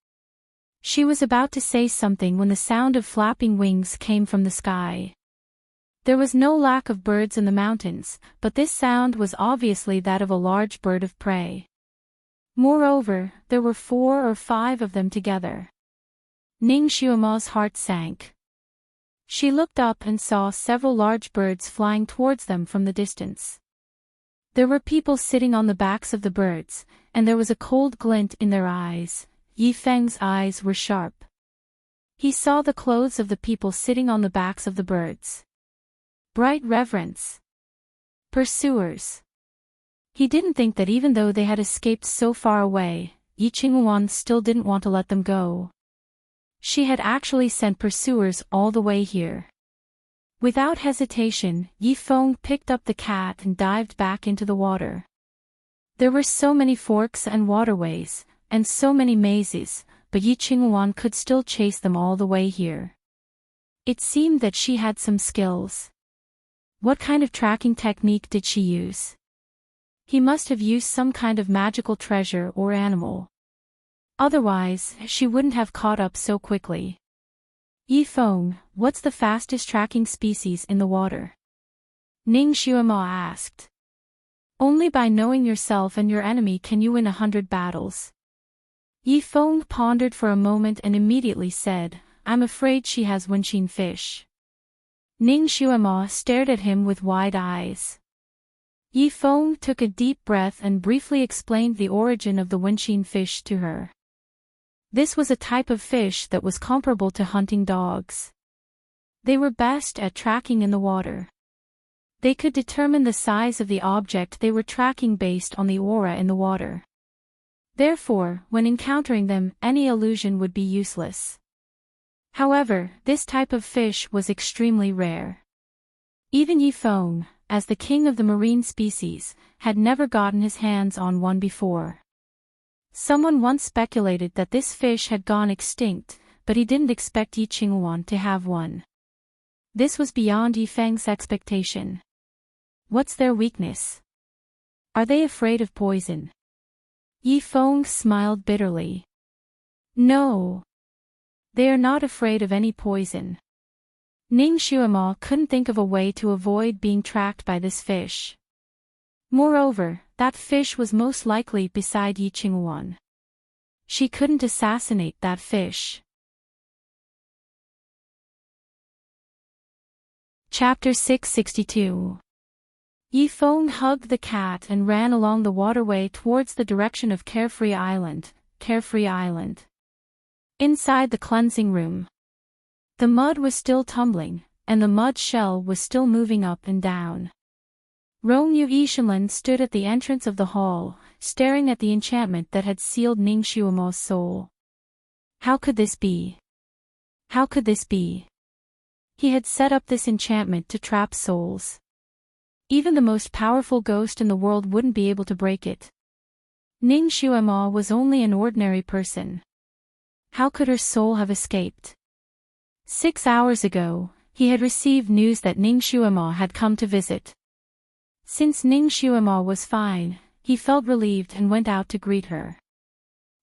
She was about to say something when the sound of flapping wings came from the sky. There was no lack of birds in the mountains, but this sound was obviously that of a large bird of prey. Moreover, there were 4 or 5 of them together. Ning Xuema's heart sank. She looked up and saw several large birds flying towards them from the distance. There were people sitting on the backs of the birds, and there was a cold glint in their eyes. Yi Feng's eyes were sharp. He saw the clothes of the people sitting on the backs of the birds. Bright reverence. Pursuers. He didn't think that even though they had escaped so far away, Yi Qinghuan still didn't want to let them go. She had actually sent pursuers all the way here. Without hesitation, Yi Feng picked up the cat and dived back into the water. There were so many forks and waterways, and so many mazes, but Yi Qinghuan could still chase them all the way here. It seemed that she had some skills. What kind of tracking technique did she use? He must have used some kind of magical treasure or animal. Otherwise, she wouldn't have caught up so quickly. Yi Feng, what's the fastest tracking species in the water? Ning Xuemo asked. Only by knowing yourself and your enemy can you win 100 battles. Yi Feng pondered for a moment and immediately said, I'm afraid she has Wenqin fish. Ning Xuemo stared at him with wide eyes. Yi Feng took a deep breath and briefly explained the origin of the Wenqin fish to her. This was a type of fish that was comparable to hunting dogs. They were best at tracking in the water. They could determine the size of the object they were tracking based on the aura in the water. Therefore, when encountering them, any illusion would be useless. However, this type of fish was extremely rare. Even Yi Feng, as the king of the marine species, had never gotten his hands on one before. Someone once speculated that this fish had gone extinct, but he didn't expect Yi Qinghuan to have one. This was beyond Yi Feng's expectation. What's their weakness? Are they afraid of poison? Yi Feng smiled bitterly. No. They are not afraid of any poison. Ning Xuemo couldn't think of a way to avoid being tracked by this fish. Moreover, that fish was most likely beside Yi Qinghuan. She couldn't assassinate that fish. Chapter 662. Yi Feng hugged the cat and ran along the waterway towards the direction of Carefree Island. Inside the cleansing room, the mud was still tumbling, and the mud shell was still moving up and down. Rongyu Yishanlin stood at the entrance of the hall, staring at the enchantment that had sealed Ning Xuemo's soul. How could this be? How could this be? He had set up this enchantment to trap souls. Even the most powerful ghost in the world wouldn't be able to break it. Ning Xuemo was only an ordinary person. How could her soul have escaped? 6 hours ago, he had received news that Ning Xuemo had come to visit. Since Ning Xuemo was fine, he felt relieved and went out to greet her.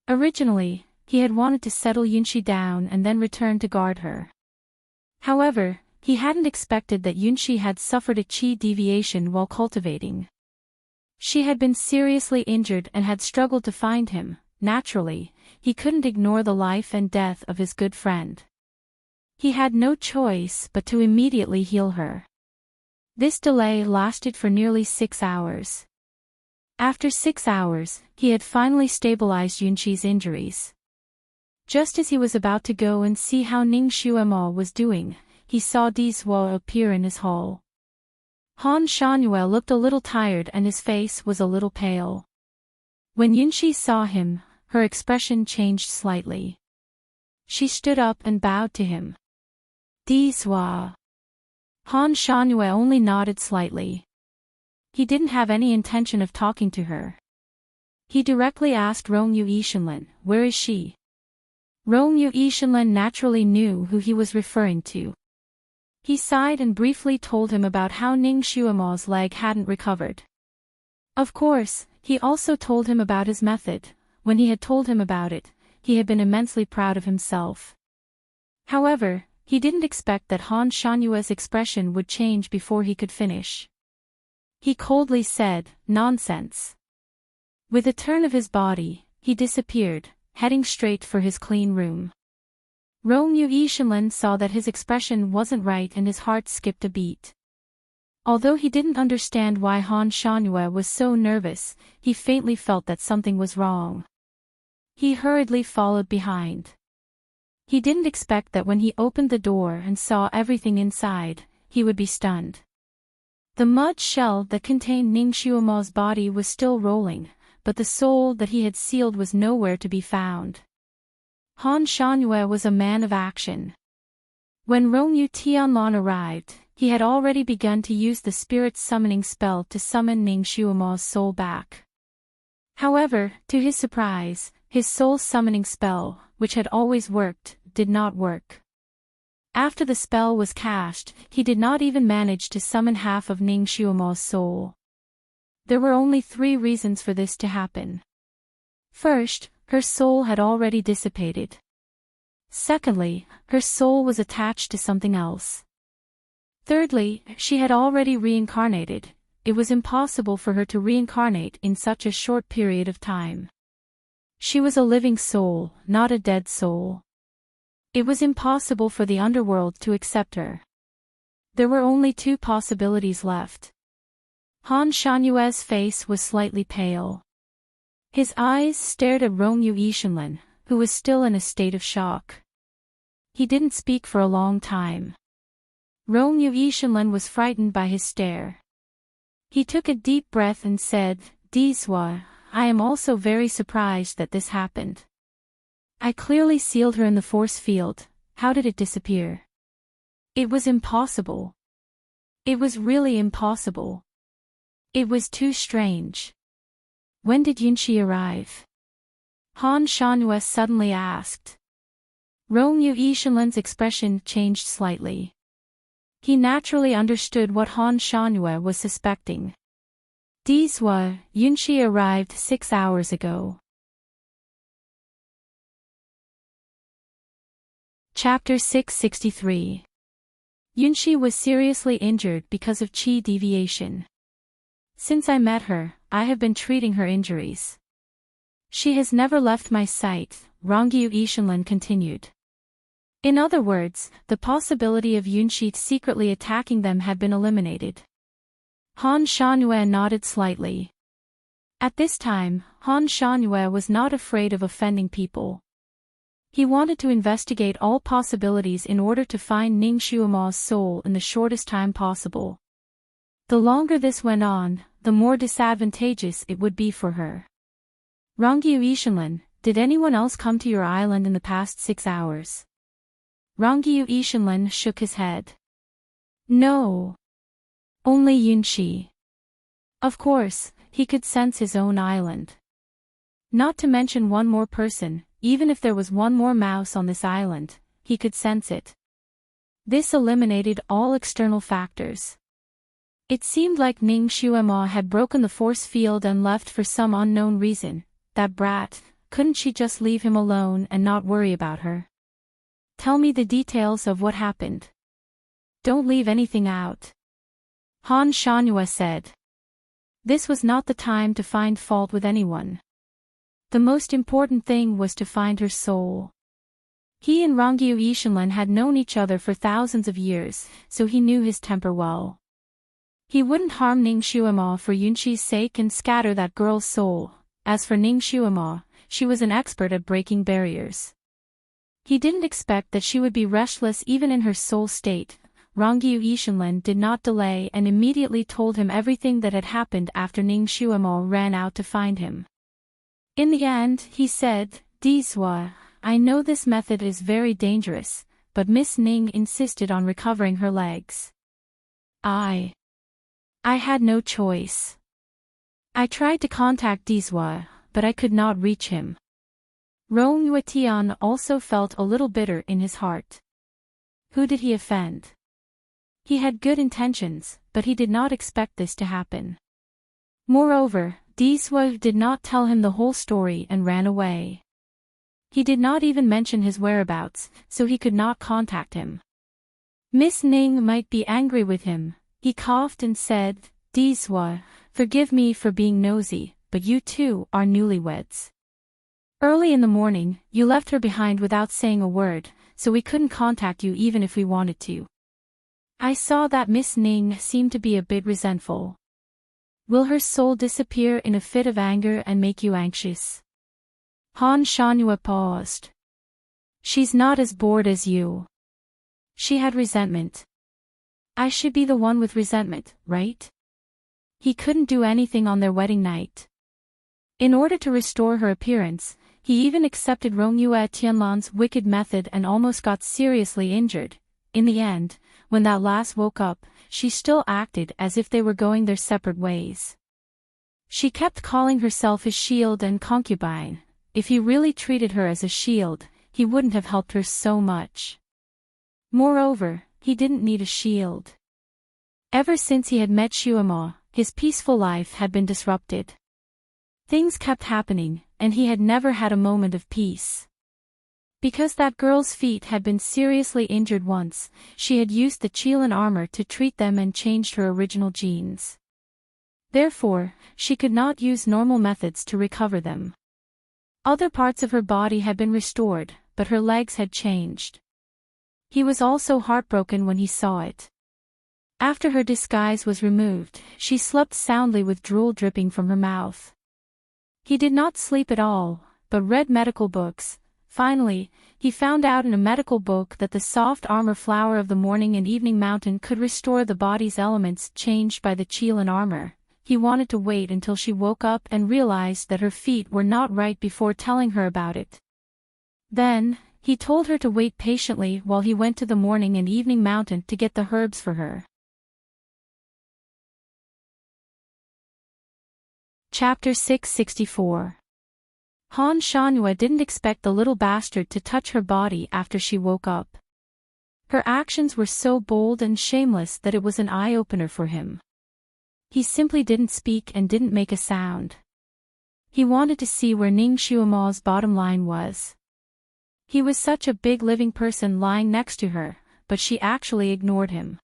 Originally, he had wanted to settle Yunxi down and then return to guard her. However, he hadn't expected that Yunxi had suffered a qi deviation while cultivating. She had been seriously injured and had struggled to find him. Naturally, he couldn't ignore the life and death of his good friend. He had no choice but to immediately heal her. This delay lasted for nearly 6 hours. After 6 hours, he had finally stabilized Yunxi's injuries. Just as he was about to go and see how Ning Xuemo was doing, he saw Di Zuo appear in his hall. Han Shangyue looked a little tired and his face was a little pale. When Yunxi saw him, her expression changed slightly. She stood up and bowed to him. Di Zuo. Han Shangyue only nodded slightly. He didn't have any intention of talking to her. He directly asked Rongyu Yishanlin, where is she? Rongyu Yishanlin naturally knew who he was referring to. He sighed and briefly told him about how Ning Xuemo's leg hadn't recovered. Of course, he also told him about his method. When he had told him about it, he had been immensely proud of himself. However, he didn't expect that Han Shanyue's expression would change before he could finish. He coldly said, nonsense. With a turn of his body, he disappeared, heading straight for his clean room. Rongyu Yishanlin saw that his expression wasn't right and his heart skipped a beat. Although he didn't understand why Han Shanyue was so nervous, he faintly felt that something was wrong. He hurriedly followed behind. He didn't expect that when he opened the door and saw everything inside, he would be stunned. The mud shell that contained Ning Xuemo's body was still rolling, but the soul that he had sealed was nowhere to be found. Han Shanyue was a man of action. When Rongyu Tianlong arrived, he had already begun to use the spirit summoning spell to summon Ning Xuema's soul back. However, to his surprise, his soul summoning spell, which had always worked, did not work. After the spell was cast, he did not even manage to summon half of Ning Xuema's soul. There were only 3 reasons for this to happen. First, her soul had already dissipated. Secondly, her soul was attached to something else. Thirdly, she had already reincarnated. It was impossible for her to reincarnate in such a short period of time. She was a living soul, not a dead soul. It was impossible for the underworld to accept her. There were only 2 possibilities left. Han Shanyue's face was slightly pale. His eyes stared at Rongyu Yishanlin, who was still in a state of shock. He didn't speak for a long time. Rongyu Yishanlin was frightened by his stare. He took a deep breath and said, "Diswa, I am also very surprised that this happened. I clearly sealed her in the force field. How did it disappear? It was impossible. It was really impossible. It was too strange. When did Yunxi arrive?" Han Shanyue suddenly asked. Rongyu Yishanlin's expression changed slightly. He naturally understood what Han Shanyue was suspecting. "Diswa, Yunxi arrived 6 hours ago." Chapter 663. Yunxi was seriously injured because of qi deviation. Since I met her, I have been treating her injuries. She has never left my sight, Rongyu Yishanlin continued. In other words, the possibility of Yunxi secretly attacking them had been eliminated. Han Shanyue nodded slightly. At this time, Han Shanyue was not afraid of offending people. He wanted to investigate all possibilities in order to find Ning Xuema's soul in the shortest time possible. The longer this went on, the more disadvantageous it would be for her. "Rongyu Yishanlin, did anyone else come to your island in the past 6 hours?" Rongyu Yishanlin shook his head. "No. Only Yunxi." Of course, he could sense his own island. Not to mention one more person, even if there was one more mouse on this island, he could sense it. This eliminated all external factors. It seemed like Ning Xuema had broken the force field and left for some unknown reason. That brat, couldn't she just leave him alone and not worry about her? "Tell me the details of what happened. Don't leave anything out," Han Shanyue said. This was not the time to find fault with anyone. The most important thing was to find her soul. He and Rongyu Yishanlin had known each other for thousands of years, so he knew his temper well. He wouldn't harm Ning Xuema for Yunxi's sake and scatter that girl's soul. As for Ning Xuema, she was an expert at breaking barriers. He didn't expect that she would be restless even in her soul state. Rongyu Yishanlin did not delay and immediately told him everything that had happened after Ning Xuema ran out to find him. In the end, he said, "Diswa, I know this method is very dangerous, but Miss Ning insisted on recovering her legs. I had no choice. I tried to contact Diswa, but I could not reach him." Rong Yuetian also felt a little bitter in his heart. Who did he offend? He had good intentions, but he did not expect this to happen. Moreover, Diswa did not tell him the whole story and ran away. He did not even mention his whereabouts, so he could not contact him. Miss Ning might be angry with him. He coughed and said, "Diswa, forgive me for being nosy, but you two are newlyweds. Early in the morning, you left her behind without saying a word, so we couldn't contact you even if we wanted to. I saw that Miss Ning seemed to be a bit resentful. Will her soul disappear in a fit of anger and make you anxious?" Han Shanyue paused. "She's not as bored as you. She had resentment. I should be the one with resentment, right?" He couldn't do anything on their wedding night. In order to restore her appearance, He even accepted Rongyue Tianlan's wicked method and almost got seriously injured. In the end, when that lass woke up, she still acted as if they were going their separate ways. She kept calling herself his shield and concubine. If he really treated her as a shield, he wouldn't have helped her so much. Moreover, he didn't need a shield. Ever since he had met Shuemo, his peaceful life had been disrupted. Things kept happening, and he had never had a moment of peace. Because that girl's feet had been seriously injured once, she had used the Qilin armor to treat them and changed her original genes. Therefore, she could not use normal methods to recover them. Other parts of her body had been restored, but her legs had changed. He was also heartbroken when he saw it. After her disguise was removed, she slept soundly with drool dripping from her mouth. He did not sleep at all, but read medical books. Finally, he found out in a medical book that the soft armor flower of the morning and evening mountain could restore the body's elements changed by the Qilin armor. He wanted to wait until she woke up and realized that her feet were not right before telling her about it. Then, he told her to wait patiently while he went to the morning and evening mountain to get the herbs for her. Chapter 664. Han Shanhua didn't expect the little bastard to touch her body after she woke up. Her actions were so bold and shameless that it was an eye-opener for him. He simply didn't speak and didn't make a sound. He wanted to see where Ning Shuoma's bottom line was. He was such a big living person lying next to her, but she actually ignored him.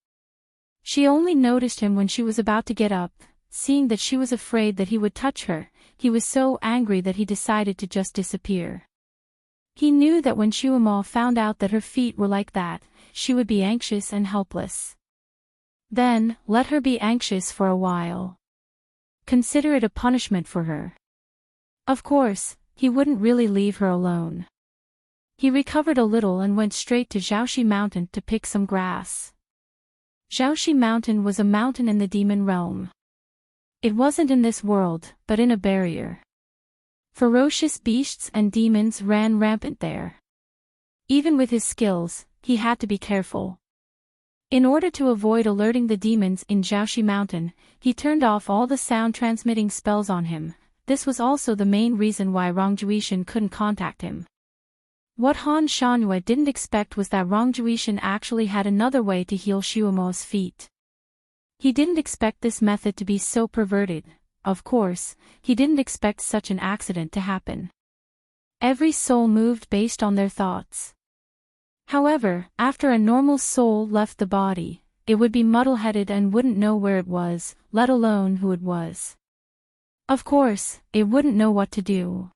She only noticed him when she was about to get up. Seeing that she was afraid that he would touch her, he was so angry that he decided to just disappear. He knew that when Shuemo found out that her feet were like that, she would be anxious and helpless. Then, let her be anxious for a while. Consider it a punishment for her. Of course, he wouldn't really leave her alone. He recovered a little and went straight to Zhaoxi Mountain to pick some grass. Zhaoxi Mountain was a mountain in the demon realm. It wasn't in this world, but in a barrier. Ferocious beasts and demons ran rampant there. Even with his skills, he had to be careful. In order to avoid alerting the demons in Zhaoxi Mountain, he turned off all the sound-transmitting spells on him. This was also the main reason why Rongjuishan couldn't contact him. What Han Shanhua didn't expect was that Rongjuishan actually had another way to heal Shuomo's feet. He didn't expect this method to be so perverted. Of course, he didn't expect such an accident to happen. Every soul moved based on their thoughts. However, after a normal soul left the body, it would be muddle-headed and wouldn't know where it was, let alone who it was. Of course, it wouldn't know what to do.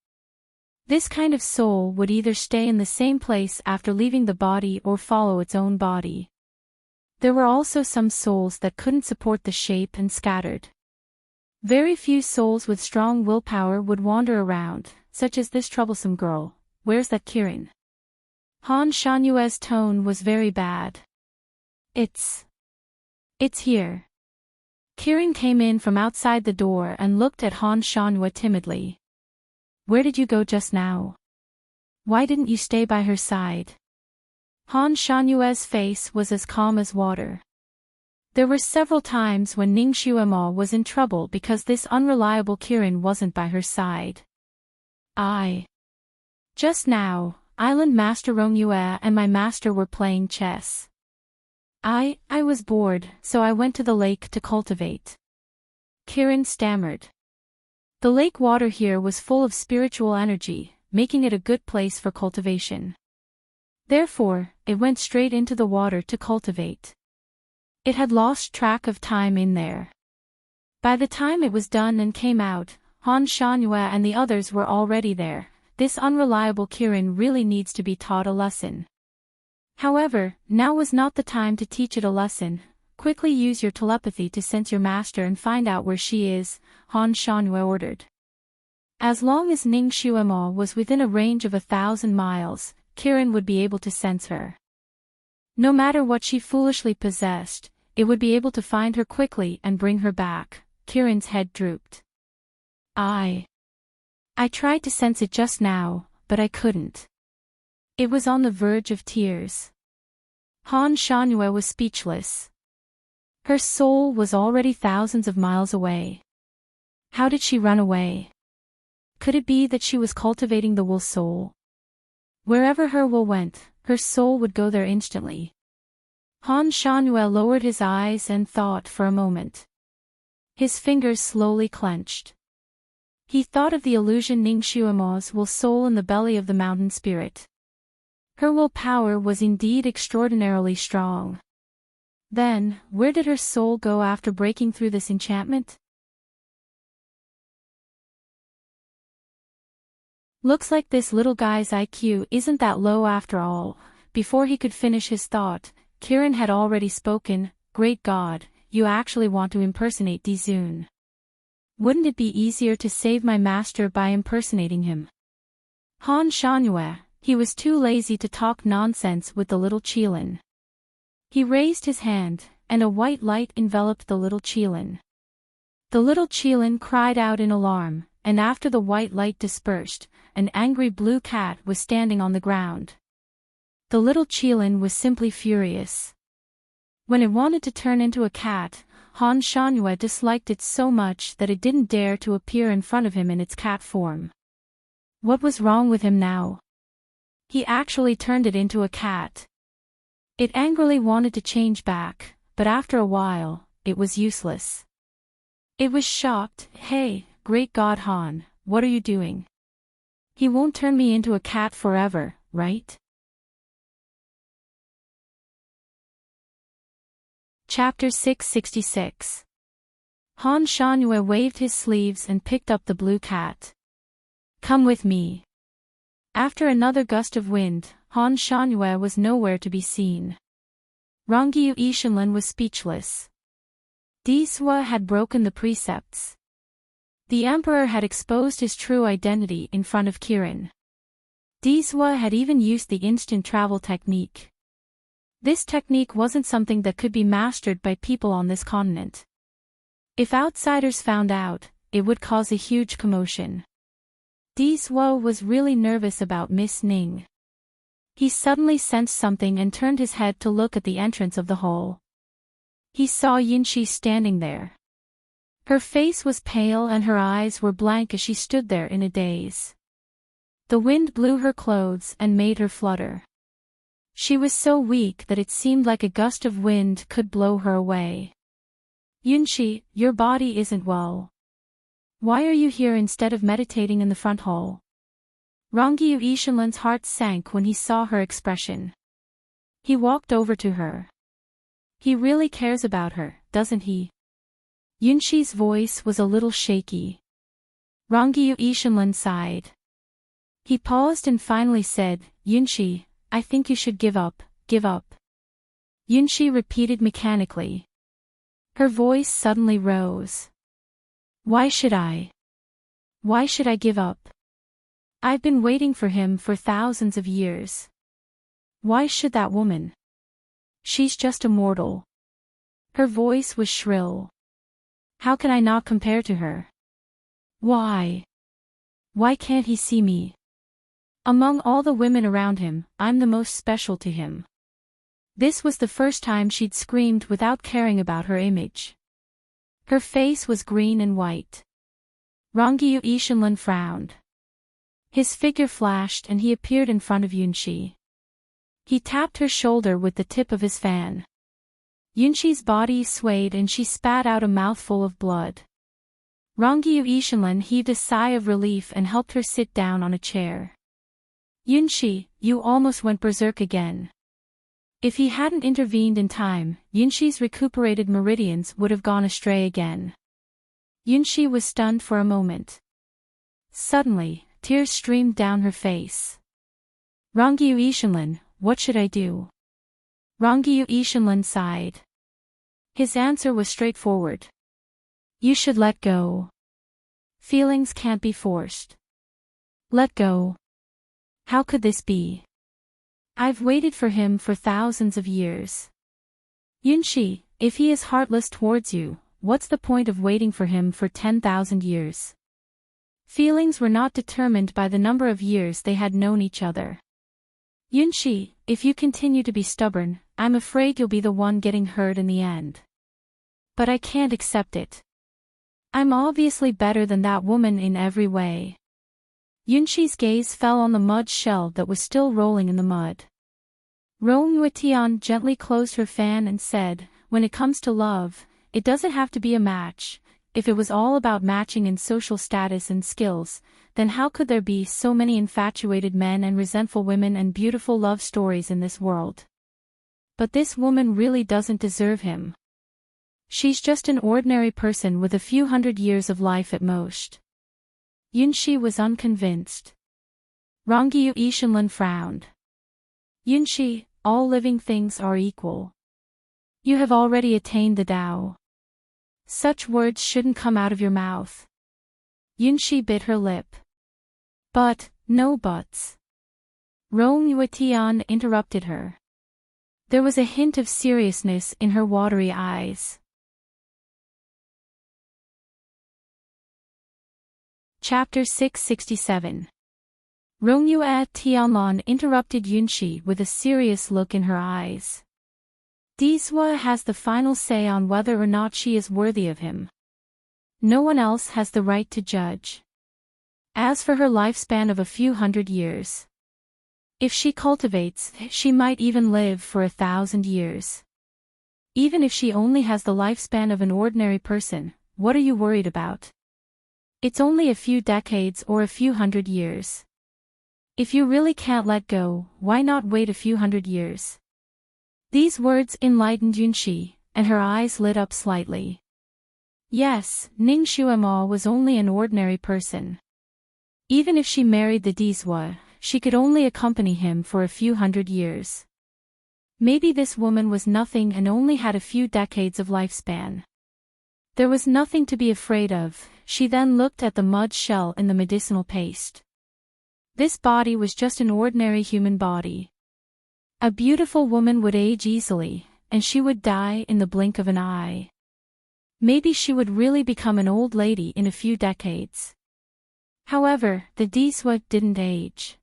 This kind of soul would either stay in the same place after leaving the body or follow its own body. There were also some souls that couldn't support the shape and scattered. Very few souls with strong willpower would wander around, such as this troublesome girl. Where's that Kirin? Han Shanhua's tone was very bad. It's here. Kirin came in from outside the door and looked at Han Shanhua timidly. Where did you go just now? Why didn't you stay by her side? Han Shanhua's face was as calm as water. There were several times when Ning Shuemo was in trouble because this unreliable Kirin wasn't by her side. Just now, Island Master Rongyue and my master were playing chess. I was bored, so I went to the lake to cultivate. Kirin stammered. The lake water here was full of spiritual energy, making it a good place for cultivation. Therefore, it went straight into the water to cultivate. It had lost track of time in there. By the time it was done and came out, Han Shanhua and the others were already there. This unreliable Kirin really needs to be taught a lesson. However, now was not the time to teach it a lesson. Quickly use your telepathy to sense your master and find out where she is, Han Shanhua ordered. As long as Ning Shuemo was within a range of 1,000 miles, Kirin would be able to sense her. No matter what she foolishly possessed, it would be able to find her quickly and bring her back. Kirin's head drooped. I tried to sense it just now, but I couldn't. It was on the verge of tears. Han Shanyue was speechless. Her soul was already thousands of miles away. How did she run away? Could it be that she was cultivating the wool soul? Wherever her wool went, her soul would go there instantly. Han Shanyue lowered his eyes and thought for a moment. His fingers slowly clenched. He thought of the illusion Ningxiumo's wool soul in the belly of the mountain spirit. Her will power was indeed extraordinarily strong. Then, where did her soul go after breaking through this enchantment? Looks like this little guy's IQ isn't that low after all. Before he could finish his thought, Kirin had already spoken. Great God, you actually want to impersonate Dizun. Wouldn't it be easier to save my master by impersonating him? Han Shanyue, he was too lazy to talk nonsense with the little Qilin. He raised his hand, and a white light enveloped the little Qilin. The little Qilin cried out in alarm, and after the white light dispersed, an angry blue cat was standing on the ground. The little Qilin was simply furious. When it wanted to turn into a cat, Han Shanyue disliked it so much that it didn't dare to appear in front of him in its cat form. What was wrong with him now? He actually turned it into a cat. It angrily wanted to change back, but after a while, it was useless. It was shocked. Hey, great God Han, what are you doing? He won't turn me into a cat forever, right? Chapter 666. Han Shanyue waved his sleeves and picked up the blue cat. Come with me. After another gust of wind, Han Shanyue was nowhere to be seen. Rongyu Ishinlin was speechless. Disua had broken the precepts. The emperor had exposed his true identity in front of Kirin. Disua had even used the instant travel technique. This technique wasn't something that could be mastered by people on this continent. If outsiders found out, it would cause a huge commotion. Disua was really nervous about Miss Ning. He suddenly sensed something and turned his head to look at the entrance of the hall. He saw Yunxi standing there. Her face was pale and her eyes were blank as she stood there in a daze. The wind blew her clothes and made her flutter. She was so weak that it seemed like a gust of wind could blow her away. Yunxi, your body isn't well. Why are you here instead of meditating in the front hall? Rongyu Ishinlin's heart sank when he saw her expression. He walked over to her. He really cares about her, doesn't he? Yunxi's voice was a little shaky. Rongyu Ishinlin sighed. He paused and finally said, Yunxi, I think you should give up, give up. Yunxi repeated mechanically. Her voice suddenly rose. Why should I? Why should I give up? I've been waiting for him for thousands of years. Why should that woman? She's just a mortal. Her voice was shrill. How can I not compare to her? Why? Why can't he see me? Among all the women around him, I'm the most special to him. This was the first time she'd screamed without caring about her image. Her face was green and white. Rongyu Ishinlin frowned. His figure flashed and he appeared in front of Yunxi. He tapped her shoulder with the tip of his fan. Yunxi's body swayed and she spat out a mouthful of blood. Rongyu Ishinlin heaved a sigh of relief and helped her sit down on a chair. Yunxi, you almost went berserk again. If he hadn't intervened in time, Yunxi's recuperated meridians would have gone astray again. Yunxi was stunned for a moment. Suddenly, tears streamed down her face. Rongyu Ishinlin, what should I do? Rongyu Ishinlin sighed. His answer was straightforward. You should let go. Feelings can't be forced. Let go. How could this be? I've waited for him for thousands of years. Yunxi, if he is heartless towards you, what's the point of waiting for him for 10,000 years? Feelings were not determined by the number of years they had known each other. Yunshi, if you continue to be stubborn, I'm afraid you'll be the one getting hurt in the end. But I can't accept it. I'm obviously better than that woman in every way. Yunshi's gaze fell on the mud shell that was still rolling in the mud. Rong Yuetian gently closed her fan and said, when it comes to love, it doesn't have to be a match. If it was all about matching in social status and skills, then how could there be so many infatuated men and resentful women and beautiful love stories in this world? But this woman really doesn't deserve him. She's just an ordinary person with a few hundred years of life at most. Yunshi was unconvinced. Rongyu Ishanlin frowned. Yunshi, all living things are equal. You have already attained the Tao. Such words shouldn't come out of your mouth. Yunshi bit her lip. But, no buts. Rong Yuetian interrupted her. There was a hint of seriousness in her watery eyes. Chapter 667. Rong Yuetian interrupted Yunshi with a serious look in her eyes. Diswa has the final say on whether or not she is worthy of him. No one else has the right to judge. As for her lifespan of a few hundred years, if she cultivates, she might even live for 1,000 years. Even if she only has the lifespan of an ordinary person, what are you worried about? It's only a few decades or a few hundred years. If you really can't let go, why not wait a few hundred years? These words enlightened Yunshi, and her eyes lit up slightly. Yes, Ning Xuema was only an ordinary person. Even if she married the Diswa, she could only accompany him for a few hundred years. Maybe this woman was nothing and only had a few decades of lifespan. There was nothing to be afraid of. She then looked at the mud shell in the medicinal paste. This body was just an ordinary human body. A beautiful woman would age easily, and she would die in the blink of an eye. Maybe she would really become an old lady in a few decades. However, the Diswa didn't age.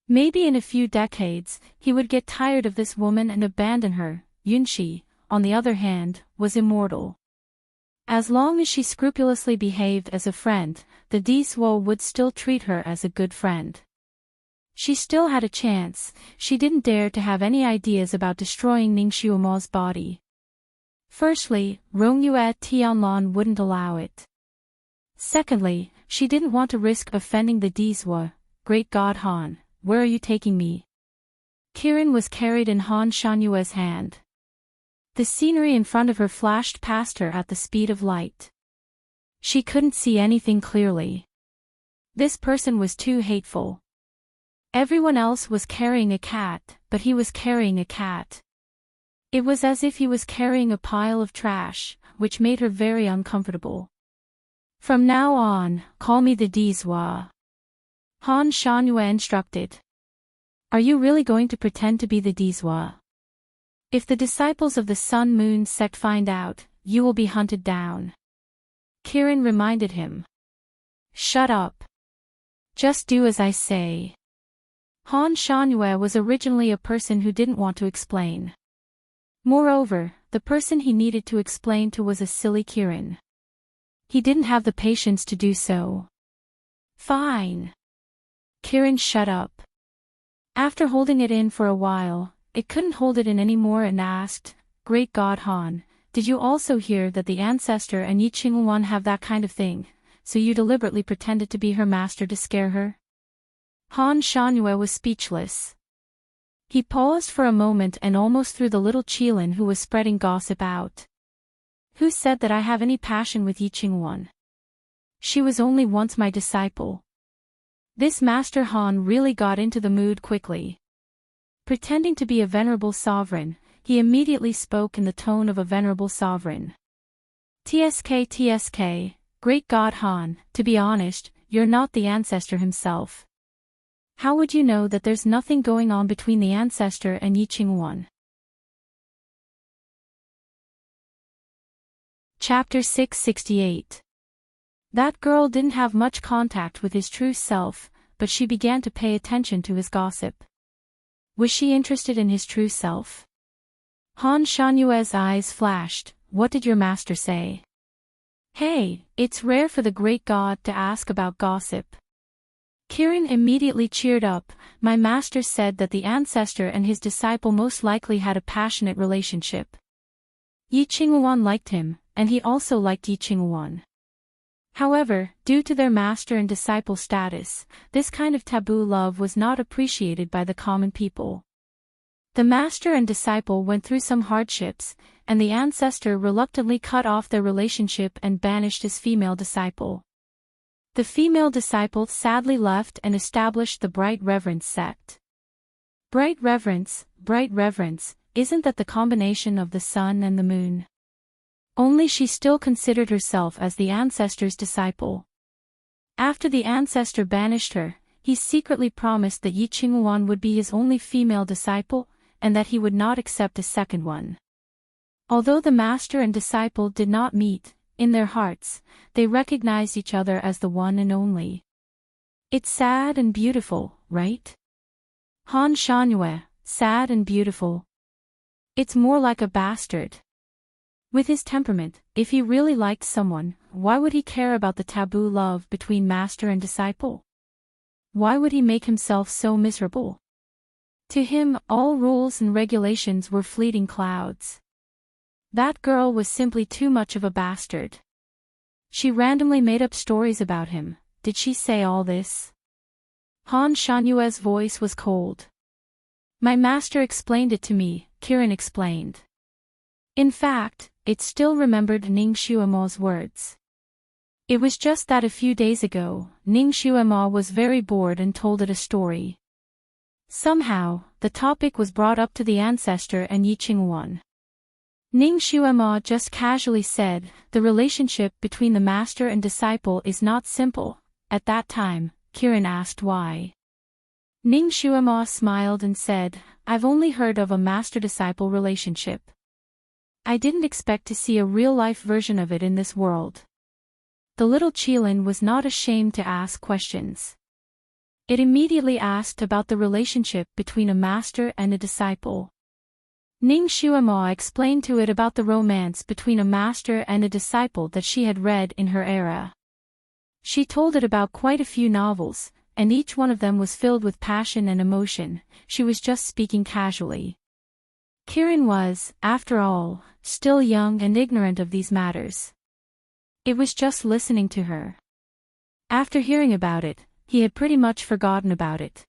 Maybe in a few decades, he would get tired of this woman and abandon her. Yunshi, on the other hand, was immortal. As long as she scrupulously behaved as a friend, the Diswa would still treat her as a good friend. She still had a chance. She didn't dare to have any ideas about destroying Ning Xuema's body. Firstly, Rong Yuetian wouldn't allow it. Secondly, she didn't want to risk offending the Diswa. Great God Han, where are you taking me? Kirin was carried in Han Shanyue's hand. The scenery in front of her flashed past her at the speed of light. She couldn't see anything clearly. This person was too hateful. Everyone else was carrying a cat, but he was carrying a cat. It was as if he was carrying a pile of trash, which made her very uncomfortable. From now on, call me the Diswa. Han Shanyue instructed. Are you really going to pretend to be the Diswa? If the disciples of the Sun Moon sect find out, you will be hunted down. Kirin reminded him. Shut up. Just do as I say. Han Shanyue was originally a person who didn't want to explain. Moreover, the person he needed to explain to was a silly Kirin. He didn't have the patience to do so. Fine. Kirin shut up. After holding it in for a while, it couldn't hold it in anymore and asked, Great God Han, did you also hear that the ancestor and Yi Qingwan have that kind of thing, so you deliberately pretended to be her master to scare her? Han Shanyue was speechless. He paused for a moment and almost threw the little Qilin who was spreading gossip out. Who said that I have any passion with Yi Qingwan? She was only once my disciple. This Master Han really got into the mood quickly. Pretending to be a venerable sovereign, he immediately spoke in the tone of a venerable sovereign. TSK, Great God Han, to be honest, you're not the ancestor himself. How would you know that there's nothing going on between the ancestor and Yi Qingwan? Chapter 668. That girl didn't have much contact with his true self, but she began to pay attention to his gossip. Was she interested in his true self? Han Shanyue's eyes flashed. What did your master say? Hey, it's rare for the great god to ask about gossip. Kirin immediately cheered up. My master said that the ancestor and his disciple most likely had a passionate relationship. Yi Qinghuan liked him, and he also liked Yi Qinghuan. However, due to their master and disciple status, this kind of taboo love was not appreciated by the common people. The master and disciple went through some hardships, and the ancestor reluctantly cut off their relationship and banished his female disciple. The female disciple sadly left and established the Bright Reverence sect. Bright Reverence, isn't that the combination of the sun and the moon? Only she still considered herself as the ancestor's disciple. After the ancestor banished her, he secretly promised that Yi Qinghuan would be his only female disciple, and that he would not accept a second one. Although the master and disciple did not meet, in their hearts, they recognized each other as the one and only. It's sad and beautiful, right? Han Shanyue, sad and beautiful. It's more like a bastard. With his temperament, if he really liked someone, why would he care about the taboo love between master and disciple? Why would he make himself so miserable? To him, all rules and regulations were fleeting clouds. That girl was simply too much of a bastard. She randomly made up stories about him. Did she say all this? Han Shanyue's voice was cold. My master explained it to me, Kirin explained. In fact, it still remembered Ning Xuemo's words. It was just that a few days ago, Ning Xuemo was very bored and told it a story. Somehow, the topic was brought up to the ancestor and Yi Qinghuan. Ning Xuemo just casually said, the relationship between the master and disciple is not simple. At that time, Kirin asked why. Ning Xuemo smiled and said, I've only heard of a master-disciple relationship. I didn't expect to see a real-life version of it in this world. The little Qilin was not ashamed to ask questions. It immediately asked about the relationship between a master and a disciple. Ning Xuemo explained to it about the romance between a master and a disciple that she had read in her era. She told it about quite a few novels, and each one of them was filled with passion and emotion. She was just speaking casually. Kirin was, after all, still young and ignorant of these matters. It was just listening to her. After hearing about it, he had pretty much forgotten about it.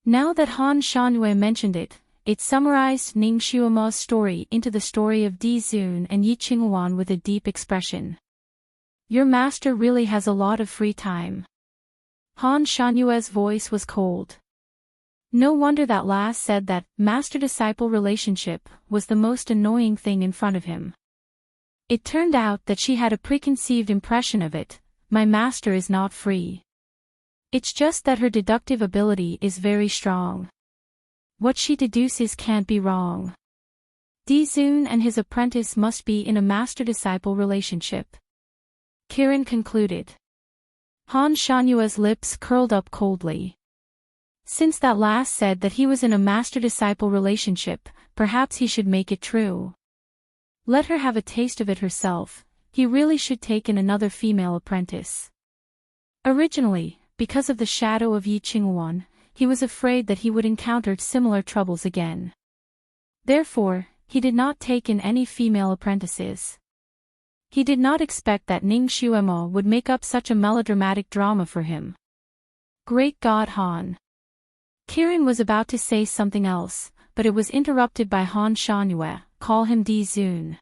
Now that Han Shanyue mentioned it, it summarized Ning Xuemo's story into the story of Di Zun and Yi Qinghuan with a deep expression. Your master really has a lot of free time. Han Shanyue's voice was cold. No wonder that last said that master-disciple relationship was the most annoying thing in front of him. It turned out that she had a preconceived impression of it. My master is not free. It's just that her deductive ability is very strong. What she deduces can't be wrong. Di Zun and his apprentice must be in a master-disciple relationship. Kirin concluded. Han Shanyue's lips curled up coldly. Since that last said that he was in a master-disciple relationship, perhaps he should make it true. Let her have a taste of it herself. He really should take in another female apprentice. Originally, because of the shadow of Yi Qinghuan, he was afraid that he would encounter similar troubles again. Therefore, he did not take in any female apprentices. He did not expect that Ning Xuemo would make up such a melodramatic drama for him. Great God Han! Kirin was about to say something else, but it was interrupted by Han Shanyue. Call him Di Zun.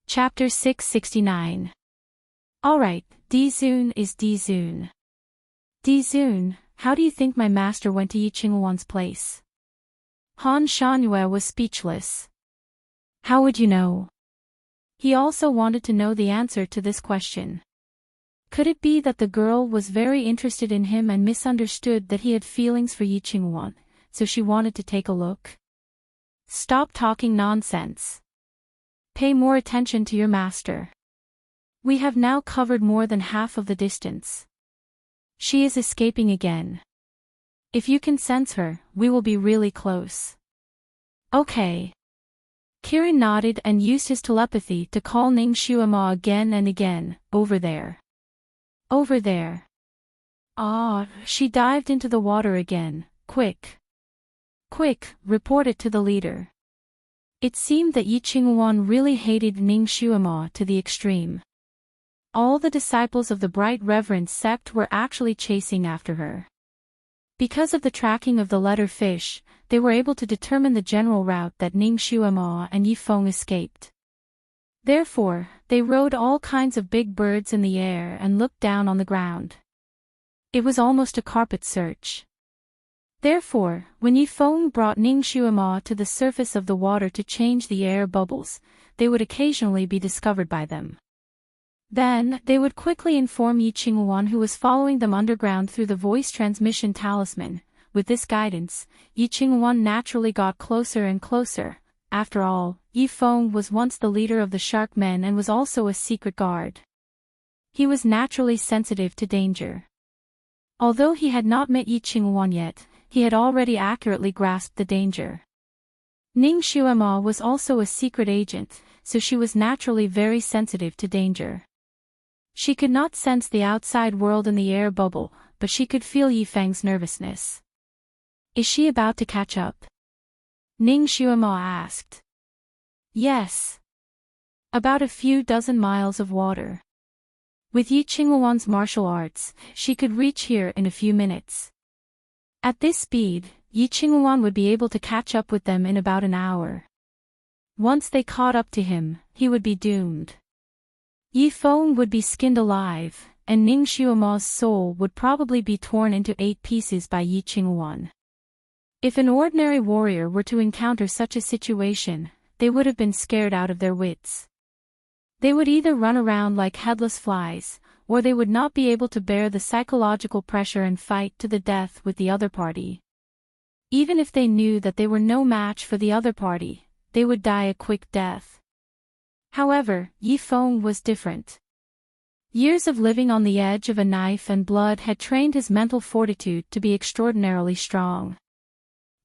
Chapter 669. Alright, Di Zun is Di Zun. Di Zun, how do you think my master went to Yi Qinghuan's place? Han Shanyue was speechless. How would you know? He also wanted to know the answer to this question. Could it be that the girl was very interested in him and misunderstood that he had feelings for Yi Qinghuan, so she wanted to take a look? Stop talking nonsense. Pay more attention to your master. We have now covered more than half of the distance. She is escaping again. If you can sense her, we will be really close. Okay. Kirin nodded and used his telepathy to call Ning Shuama again and again, over there. Over there. Ah, she dived into the water again, quick. Quick, report it to the leader. It seemed that Yi Qinghuan really hated Ning Shuama to the extreme. All the disciples of the Bright Reverence sect were actually chasing after her. Because of the tracking of the letter fish, they were able to determine the general route that Ning Shuama and Yi Feng escaped. Therefore, they rode all kinds of big birds in the air and looked down on the ground. It was almost a carpet search. Therefore, when Yi Feng brought Ning Shuama to the surface of the water to change the air bubbles, they would occasionally be discovered by them. Then, they would quickly inform Yi Qinghuan, who was following them underground through the voice transmission talisman. With this guidance, Yi Qinghuan naturally got closer and closer. After all, Yi Feng was once the leader of the Shark Men and was also a secret guard. He was naturally sensitive to danger. Although he had not met Yi Qinghuan yet, he had already accurately grasped the danger. Ning Shuama was also a secret agent, so she was naturally very sensitive to danger. She could not sense the outside world in the air bubble, but she could feel Yi Feng's nervousness. Is she about to catch up? Ning Shuama asked. Yes. About a few dozen miles of water. With Yi Qinghuan's martial arts, she could reach here in a few minutes. At this speed, Yi Qinghuan would be able to catch up with them in about an hour. Once they caught up to him, he would be doomed. Yi Feng would be skinned alive, and Ning Shuama's soul would probably be torn into 8 pieces by Yi Qinghuan. If an ordinary warrior were to encounter such a situation, they would have been scared out of their wits. They would either run around like headless flies, or they would not be able to bear the psychological pressure and fight to the death with the other party. Even if they knew that they were no match for the other party, they would die a quick death. However, Yi Feng was different. Years of living on the edge of a knife and blood had trained his mental fortitude to be extraordinarily strong.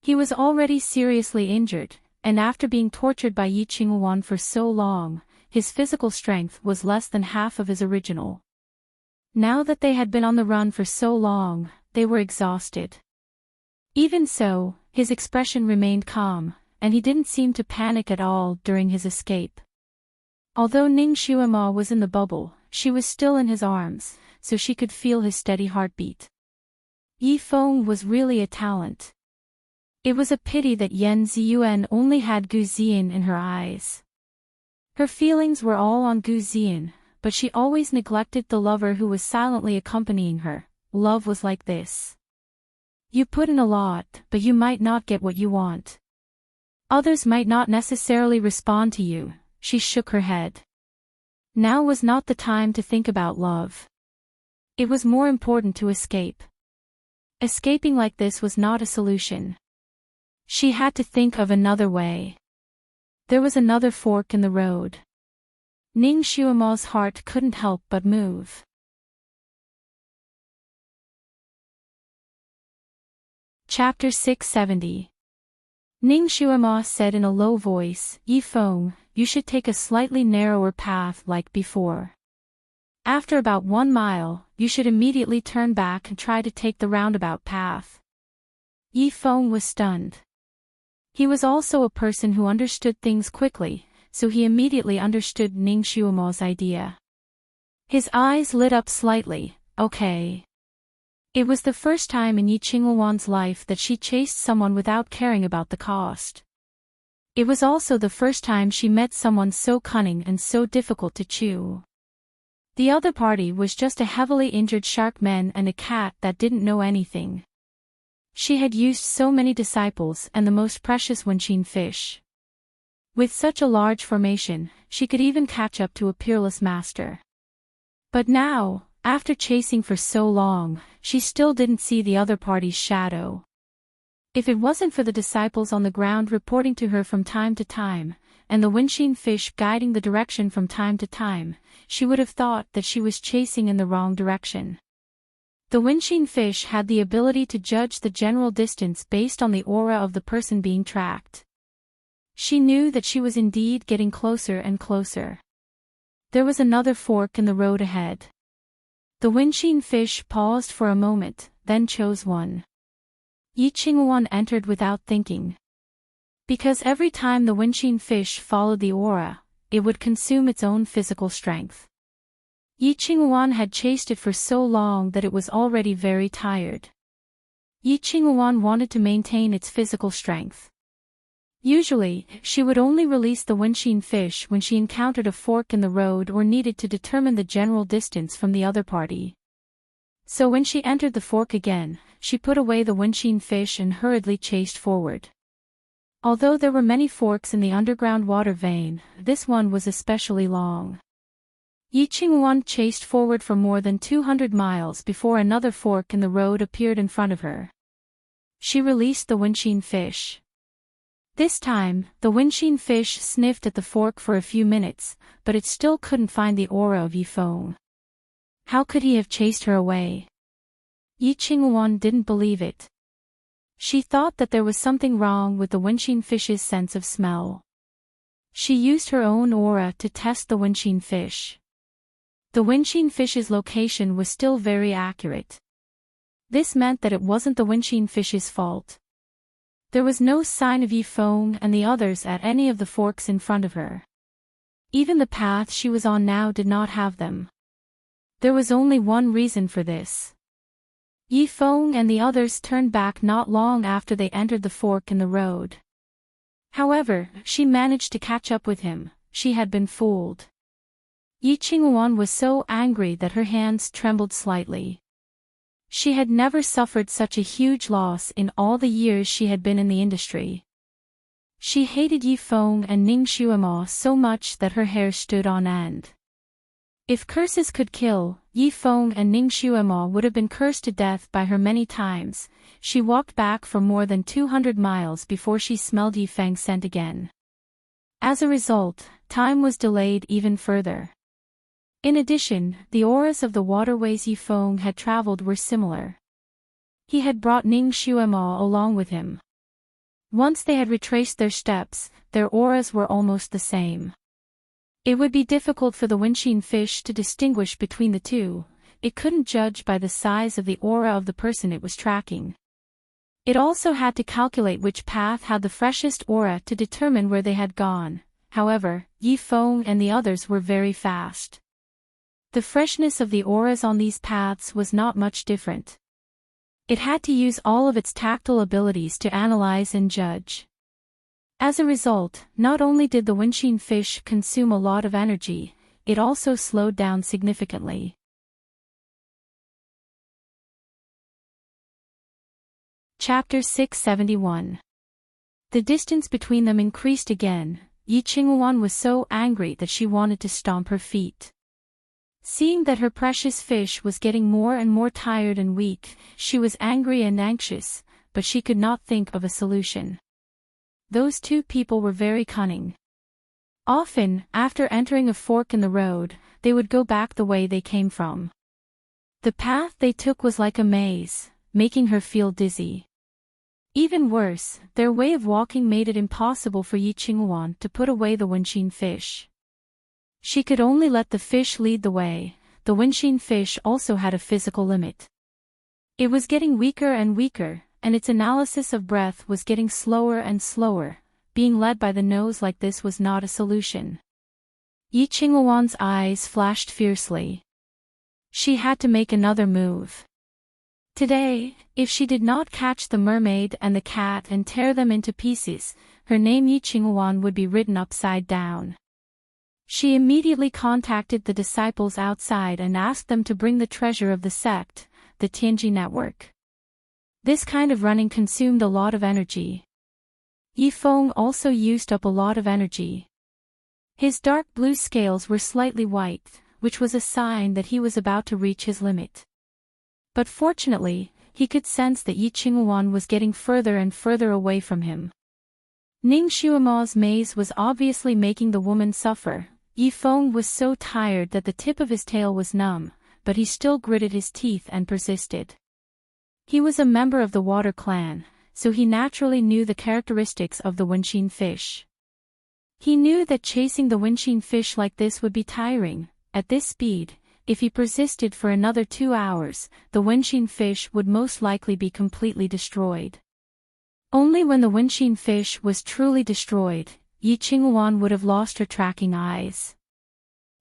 He was already seriously injured, and after being tortured by Yi Qinghuan for so long, his physical strength was less than half of his original. Now that they had been on the run for so long, they were exhausted. Even so, his expression remained calm, and he didn't seem to panic at all during his escape. Although Ning Shuama was in the bubble, she was still in his arms, so she could feel his steady heartbeat. Yi Feng was really a talent. It was a pity that Yan Ziyuan only had Gu Ziyan in her eyes. Her feelings were all on Gu Ziyan, but she always neglected the lover who was silently accompanying her. Love was like this. You put in a lot, but you might not get what you want. Others might not necessarily respond to you. She shook her head. Now was not the time to think about love. It was more important to escape. Escaping like this was not a solution. She had to think of another way. There was another fork in the road. Ning Shuama's heart couldn't help but move. Chapter 670. Ning Shuama said in a low voice, Yi Feng, you should take a slightly narrower path like before. After about 1 mile, you should immediately turn back and try to take the roundabout path. Yi Feng was stunned. He was also a person who understood things quickly, so he immediately understood Ning Shuama's idea. His eyes lit up slightly. Okay. It was the first time in Yi Qinghuan's life that she chased someone without caring about the cost. It was also the first time she met someone so cunning and so difficult to chew. The other party was just a heavily injured shark man and a cat that didn't know anything. She had used so many disciples and the most precious Wenqin fish. With such a large formation, she could even catch up to a peerless master. But now, after chasing for so long, she still didn't see the other party's shadow. If it wasn't for the disciples on the ground reporting to her from time to time, and the windshield fish guiding the direction from time to time, she would have thought that she was chasing in the wrong direction. The windshield fish had the ability to judge the general distance based on the aura of the person being tracked. She knew that she was indeed getting closer and closer. There was another fork in the road ahead. The windshield fish paused for a moment, then chose one. Yi Qinghuan entered without thinking. Because every time the windshield fish followed the aura, it would consume its own physical strength. Yi Qinghuan had chased it for so long that it was already very tired. Yi Qinghuan wanted to maintain its physical strength. Usually, she would only release the windshield fish when she encountered a fork in the road or needed to determine the general distance from the other party. So when she entered the fork again, she put away the windshield fish and hurriedly chased forward. Although there were many forks in the underground water vein, this one was especially long. Yi Qinghuan chased forward for more than 200 miles before another fork in the road appeared in front of her. She released the windshield fish. This time, the windshield fish sniffed at the fork for a few minutes, but it still couldn't find the aura of Yi Feng. How could he have chased her away? Yi Qinghuan didn't believe it. She thought that there was something wrong with the windshield fish's sense of smell. She used her own aura to test the windshield fish. The windshield fish's location was still very accurate. This meant that it wasn't the windshield fish's fault. There was no sign of Yi Feng and the others at any of the forks in front of her. Even the path she was on now did not have them. There was only one reason for this. Yi Feng and the others turned back not long after they entered the fork in the road. However, she managed to catch up with him. She had been fooled. Yi Qinghuan was so angry that her hands trembled slightly. She had never suffered such a huge loss in all the years she had been in the industry. She hated Yi Feng and Ning Xuemo so much that her hair stood on end. If curses could kill, Yi Feng and Ning Xuemo would have been cursed to death by her many times. She walked back for more than 200 miles before she smelled Yi Feng's scent again. As a result, time was delayed even further. In addition, the auras of the waterways Yi Feng had traveled were similar. He had brought Ning Xuemo along with him. Once they had retraced their steps, their auras were almost the same. It would be difficult for the windshield fish to distinguish between the two. It couldn't judge by the size of the aura of the person it was tracking. It also had to calculate which path had the freshest aura to determine where they had gone. However, Yi Feng and the others were very fast. The freshness of the auras on these paths was not much different. It had to use all of its tactile abilities to analyze and judge. As a result, not only did the windshield fish consume a lot of energy, it also slowed down significantly. Chapter 671. The distance between them increased again. Yi Qinghuan was so angry that she wanted to stomp her feet. Seeing that her precious fish was getting more and more tired and weak, she was angry and anxious, but she could not think of a solution. Those two people were very cunning. Often, after entering a fork in the road, they would go back the way they came from. The path they took was like a maze, making her feel dizzy. Even worse, their way of walking made it impossible for Yi Qinghuan to put away the windshield fish. She could only let the fish lead the way. The windshield fish also had a physical limit. It was getting weaker and weaker, and its analysis of breath was getting slower and slower. Being led by the nose like this was not a solution. Yi Qinghuan's eyes flashed fiercely. She had to make another move. Today, if she did not catch the mermaid and the cat and tear them into pieces, her name Yi Qinghuan would be written upside down. She immediately contacted the disciples outside and asked them to bring the treasure of the sect, the Tianji network. This kind of running consumed a lot of energy. Yi Feng also used up a lot of energy. His dark blue scales were slightly white, which was a sign that he was about to reach his limit. But fortunately, he could sense that Yi Qinghuan was getting further and further away from him. Ning Xuema's maze was obviously making the woman suffer. Yi Feng was so tired that the tip of his tail was numb, but he still gritted his teeth and persisted. He was a member of the water clan, so he naturally knew the characteristics of the Wenqin fish. He knew that chasing the Wenqin fish like this would be tiring. At this speed, if he persisted for another 2 hours, the Wenqin fish would most likely be completely destroyed. Only when the Wenqin fish was truly destroyed, Yi Qinghuan would have lost her tracking eyes.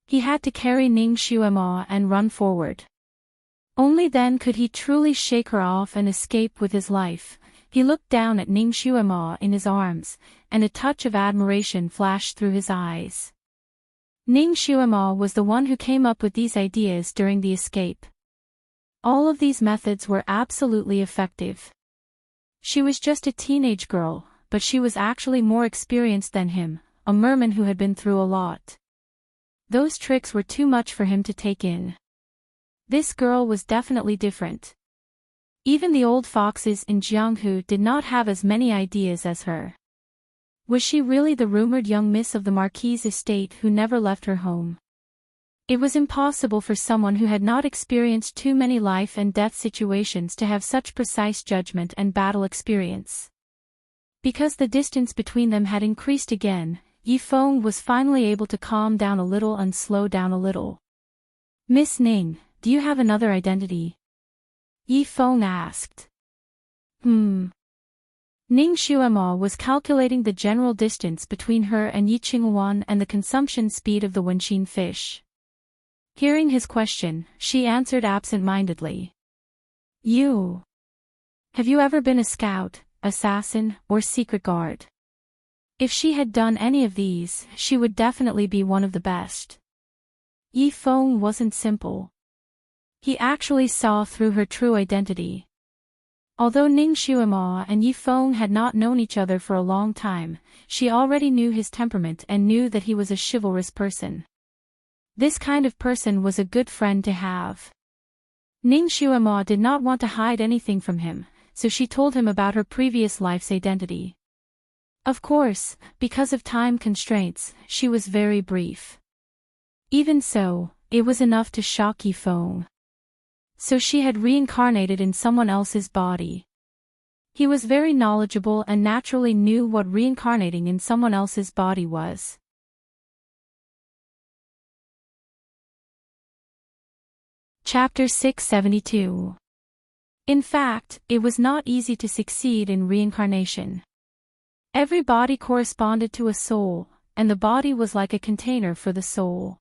He had to carry Ning Xuema and run forward. Only then could he truly shake her off and escape with his life. He looked down at Ning Xuema in his arms, and a touch of admiration flashed through his eyes. Ning Xuema was the one who came up with these ideas during the escape. All of these methods were absolutely effective. She was just a teenage girl, but she was actually more experienced than him, a merman who had been through a lot. Those tricks were too much for him to take in. This girl was definitely different. Even the old foxes in Jianghu did not have as many ideas as her. Was she really the rumored young miss of the Marquis' estate who never left her home? It was impossible for someone who had not experienced too many life and death situations to have such precise judgment and battle experience. Because the distance between them had increased again, Yi Feng was finally able to calm down a little and slow down a little. "Miss Ning, do you have another identity?" Yi Feng asked. Ning Xuema was calculating the general distance between her and Yi Qinghuan and the consumption speed of the Wenqin fish. Hearing his question, she answered absent-mindedly. "You. Have you ever been a scout, assassin, or secret guard?" If she had done any of these, she would definitely be one of the best. Yi Feng wasn't simple. He actually saw through her true identity. Although Ning Xuema and Yi Feng had not known each other for a long time, she already knew his temperament and knew that he was a chivalrous person. This kind of person was a good friend to have. Ning Xuema did not want to hide anything from him, so she told him about her previous life's identity. Of course, because of time constraints, she was very brief. Even so, it was enough to shock Yi Feng. So she had reincarnated in someone else's body. He was very knowledgeable and naturally knew what reincarnating in someone else's body was. Chapter 672. In fact, it was not easy to succeed in reincarnation. Every body corresponded to a soul, and the body was like a container for the soul.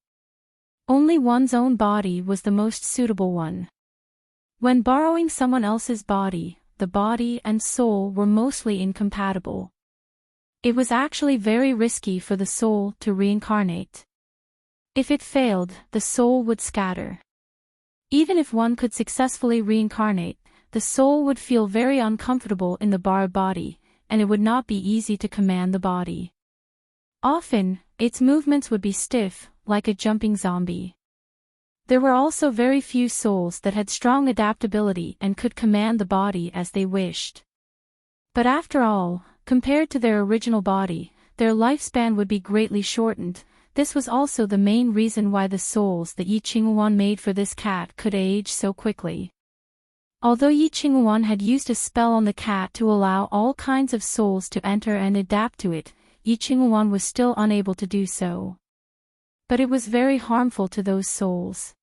Only one's own body was the most suitable one. When borrowing someone else's body, the body and soul were mostly incompatible. It was actually very risky for the soul to reincarnate. If it failed, the soul would scatter. Even if one could successfully reincarnate, the soul would feel very uncomfortable in the borrowed body, and it would not be easy to command the body. Often, its movements would be stiff, like a jumping zombie. There were also very few souls that had strong adaptability and could command the body as they wished. But after all, compared to their original body, their lifespan would be greatly shortened. This was also the main reason why the souls that Yi Qinghuan made for this cat could age so quickly. Although Yi Qinghuan had used a spell on the cat to allow all kinds of souls to enter and adapt to it, Yi Qinghuan was still unable to do so. But it was very harmful to those souls.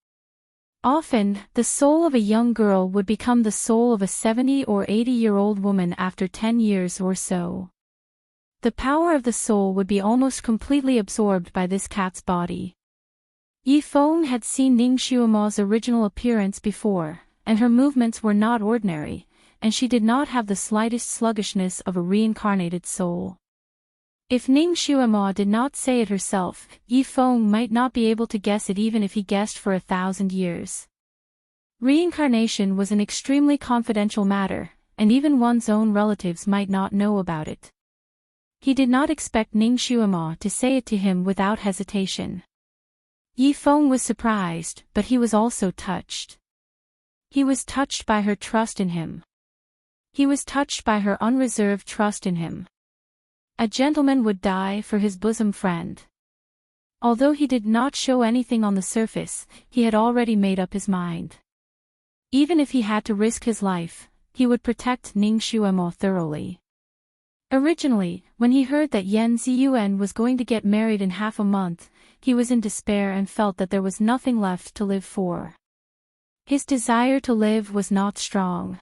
Often, the soul of a young girl would become the soul of a 70 or 80-year-old woman after 10 years or so. The power of the soul would be almost completely absorbed by this cat's body. Yi Feng had seen Ning Xuema's original appearance before, and her movements were not ordinary, and she did not have the slightest sluggishness of a reincarnated soul. If Ning Xuema did not say it herself, Yi Feng might not be able to guess it even if he guessed for 1,000 years. Reincarnation was an extremely confidential matter, and even one's own relatives might not know about it. He did not expect Ning Xuema to say it to him without hesitation. Yi Feng was surprised, but he was also touched. He was touched by her trust in him. He was touched by her unreserved trust in him. A gentleman would die for his bosom friend. Although he did not show anything on the surface, he had already made up his mind. Even if he had to risk his life, he would protect Ning Xuemo thoroughly. Originally, when he heard that Yan Ziyuan was going to get married in half a month, he was in despair and felt that there was nothing left to live for. His desire to live was not strong.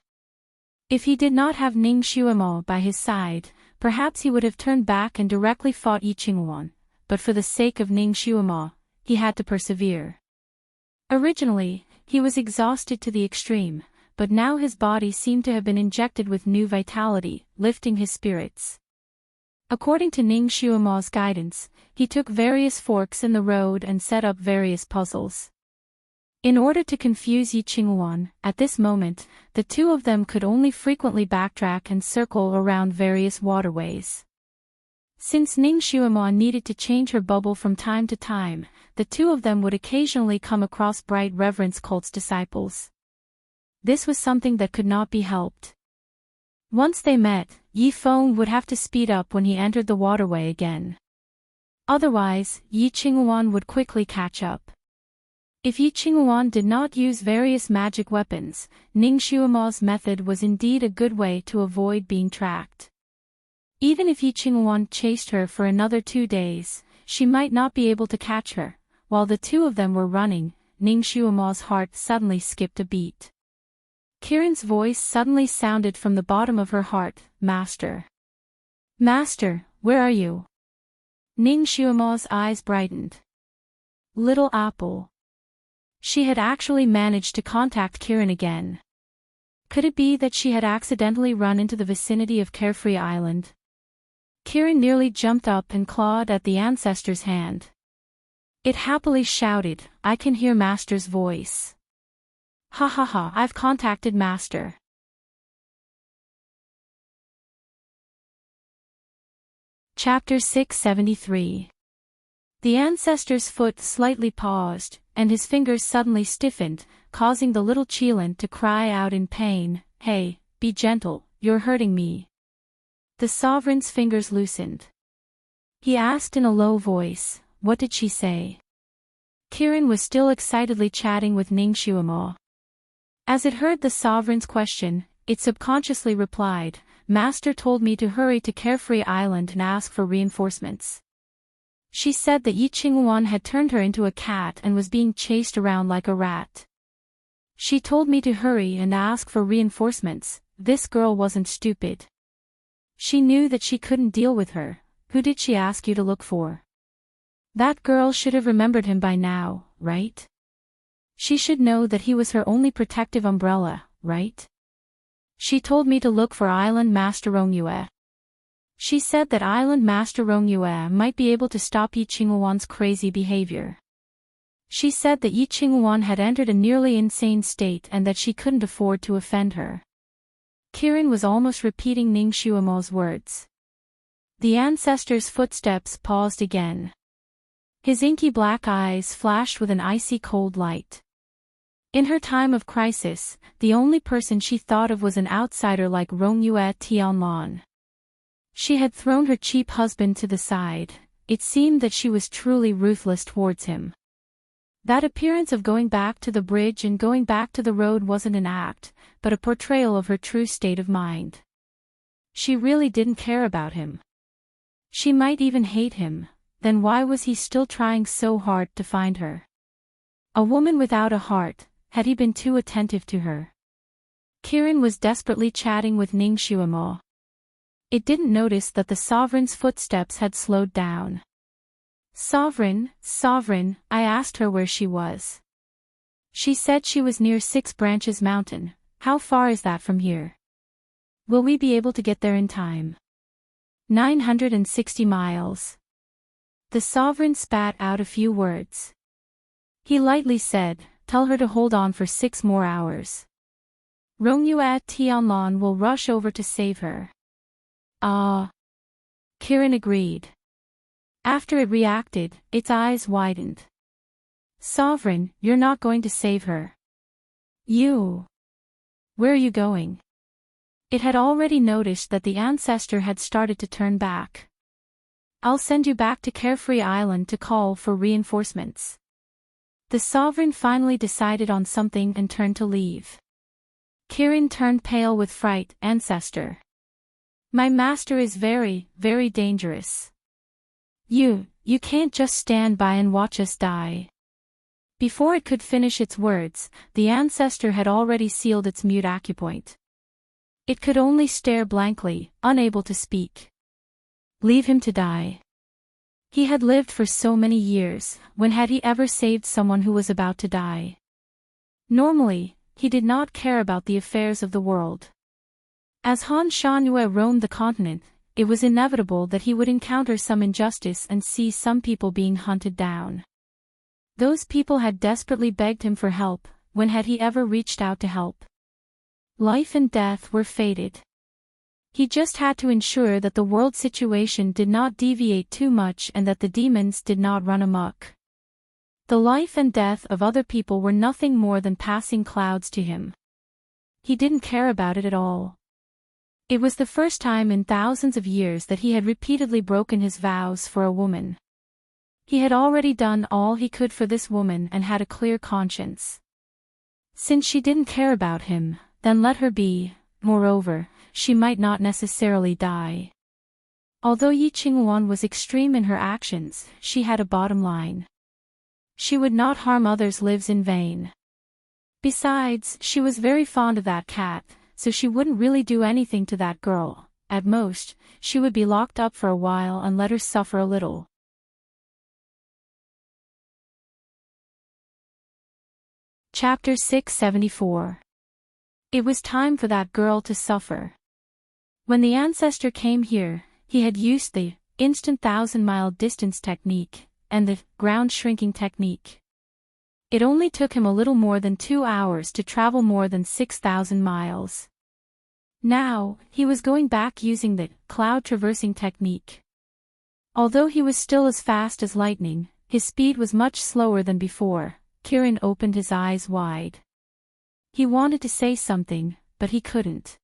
If he did not have Ning Xuemo by his side, perhaps he would have turned back and directly fought Yi Qingwan, but for the sake of Ning Xuemo, he had to persevere. Originally, he was exhausted to the extreme, but now his body seemed to have been injected with new vitality, lifting his spirits. According to Ning Xuemo's guidance, he took various forks in the road and set up various puzzles. In order to confuse Yi Qingwan, at this moment, the two of them could only frequently backtrack and circle around various waterways. Since Ning Xuemo needed to change her bubble from time to time, the two of them would occasionally come across Bright Reverence cult's disciples. This was something that could not be helped. Once they met, Yi Feng would have to speed up when he entered the waterway again. Otherwise, Yi Qingwan would quickly catch up. If Yi Qingwan did not use various magic weapons, Ning Xuemo's method was indeed a good way to avoid being tracked. Even if Yi Qingwan chased her for another 2 days, she might not be able to catch her. While the two of them were running, Ning Xuemo's heart suddenly skipped a beat. Kiran's voice suddenly sounded from the bottom of her heart, "Master. Master, where are you?" Ning Xuemo's eyes brightened. Little Apple. She had actually managed to contact Kiran again. Could it be that she had accidentally run into the vicinity of Carefree Island? Kiran nearly jumped up and clawed at the ancestor's hand. It happily shouted, "I can hear Master's voice. Ha ha ha, I've contacted Master." Chapter 673. The ancestor's foot slightly paused, and his fingers suddenly stiffened, causing the little Qilin to cry out in pain, "Hey, be gentle, you're hurting me." The sovereign's fingers loosened. He asked in a low voice, "What did she say?" Kiran was still excitedly chatting with Ning Xuemo. As it heard the sovereign's question, it subconsciously replied, "Master told me to hurry to Carefree Island and ask for reinforcements. She said that Yi Qingwan had turned her into a cat and was being chased around like a rat. She told me to hurry and ask for reinforcements." This girl wasn't stupid. She knew that she couldn't deal with her. Who did she ask you to look for? That girl should have remembered him by now, right? She should know that he was her only protective umbrella, right? She told me to look for Island Master Rongyue. She said that Island Master Rongyue might be able to stop Yi Qingwan's crazy behavior. She said that Yi Qingwan had entered a nearly insane state and that she couldn't afford to offend her. Kiran was almost repeating Ning Xuemo's words. The ancestor's footsteps paused again. His inky black eyes flashed with an icy cold light. In her time of crisis, the only person she thought of was an outsider like Rongyue Tianlan. She had thrown her cheap husband to the side. It seemed that she was truly ruthless towards him. That appearance of going back to the bridge and going back to the road wasn't an act, but a portrayal of her true state of mind. She really didn't care about him. She might even hate him. Then why was he still trying so hard to find her? A woman without a heart. Had he been too attentive to her? Kiran was desperately chatting with Ning Xuemo. It didn't notice that the sovereign's footsteps had slowed down. "Sovereign, sovereign," I asked her where she was. She said she was near 6 Branches Mountain. How far is that from here? Will we be able to get there in time? 960 miles. The sovereign spat out a few words. He lightly said, "Tell her to hold on for 6 more hours. Rongyue Tianlan will rush over to save her." Ah. Kiran agreed. After it reacted, its eyes widened. "Sovereign, you're not going to save her. You. Where are you going?" It had already noticed that the ancestor had started to turn back. I'll send you back to Carefree Island to call for reinforcements. The sovereign finally decided on something and turned to leave. Kirin turned pale with fright. Ancestor. My master is very, very dangerous. You can't just stand by and watch us die. Before it could finish its words, the ancestor had already sealed its mute acupoint. It could only stare blankly, unable to speak. Leave him to die. He had lived for so many years, when had he ever saved someone who was about to die? Normally, he did not care about the affairs of the world. As Han Shangyue roamed the continent, it was inevitable that he would encounter some injustice and see some people being hunted down. Those people had desperately begged him for help. When had he ever reached out to help? Life and death were fated. He just had to ensure that the world situation did not deviate too much and that the demons did not run amok. The life and death of other people were nothing more than passing clouds to him. He didn't care about it at all. It was the first time in thousands of years that he had repeatedly broken his vows for a woman. He had already done all he could for this woman and had a clear conscience. Since she didn't care about him, then let her be. Moreover, she might not necessarily die. Although Yi Qingwan was extreme in her actions, she had a bottom line. She would not harm others' lives in vain. Besides, she was very fond of that cat, so she wouldn't really do anything to that girl. At most, she would be locked up for a while and let her suffer a little. Chapter 674. It was time for that girl to suffer. When the ancestor came here, he had used the instant 1,000-mile distance technique and the ground shrinking technique. It only took him a little more than 2 hours to travel more than 6,000 miles. Now, he was going back using the cloud traversing technique. Although he was still as fast as lightning, his speed was much slower than before. Kirin opened his eyes wide. He wanted to say something, but he couldn't.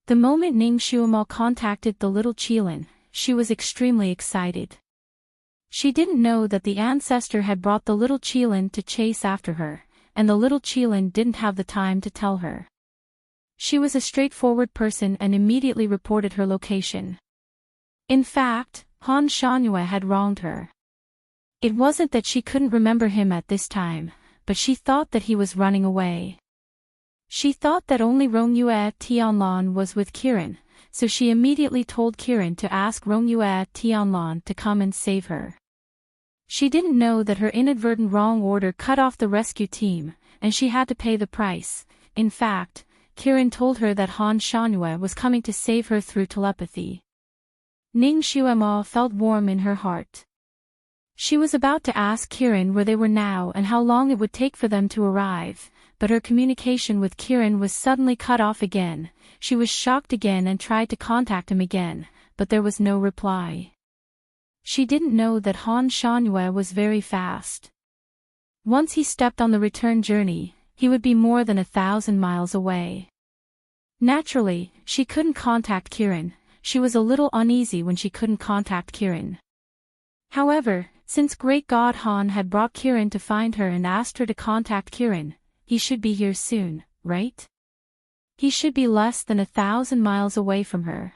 The moment Ning Xuemo contacted the little Qilin, she was extremely excited. She didn't know that the ancestor had brought the little Qilin to chase after her, and the little Qilin didn't have the time to tell her. She was a straightforward person and immediately reported her location. In fact, Han Shangyue had wronged her. It wasn't that she couldn't remember him at this time, but she thought that he was running away. She thought that only Rongyue Tianlan was with Kirin, so she immediately told Kirin to ask Rongyue Tianlan to come and save her. She didn't know that her inadvertent wrong order cut off the rescue team, and she had to pay the price. In fact, Kirin told her that Han Shangyue was coming to save her through telepathy. Ning Xuemo felt warm in her heart. She was about to ask Kirin where they were now and how long it would take for them to arrive, but her communication with Kirin was suddenly cut off again. She was shocked again and tried to contact him again, but there was no reply. She didn't know that Han Shangyue was very fast. Once he stepped on the return journey, he would be more than 1,000 miles away. Naturally, she couldn't contact Kirin. She was a little uneasy when she couldn't contact Kirin. However, since Great God Han had brought Kirin to find her and asked her to contact Kirin, he should be here soon, right? He should be less than 1,000 miles away from her.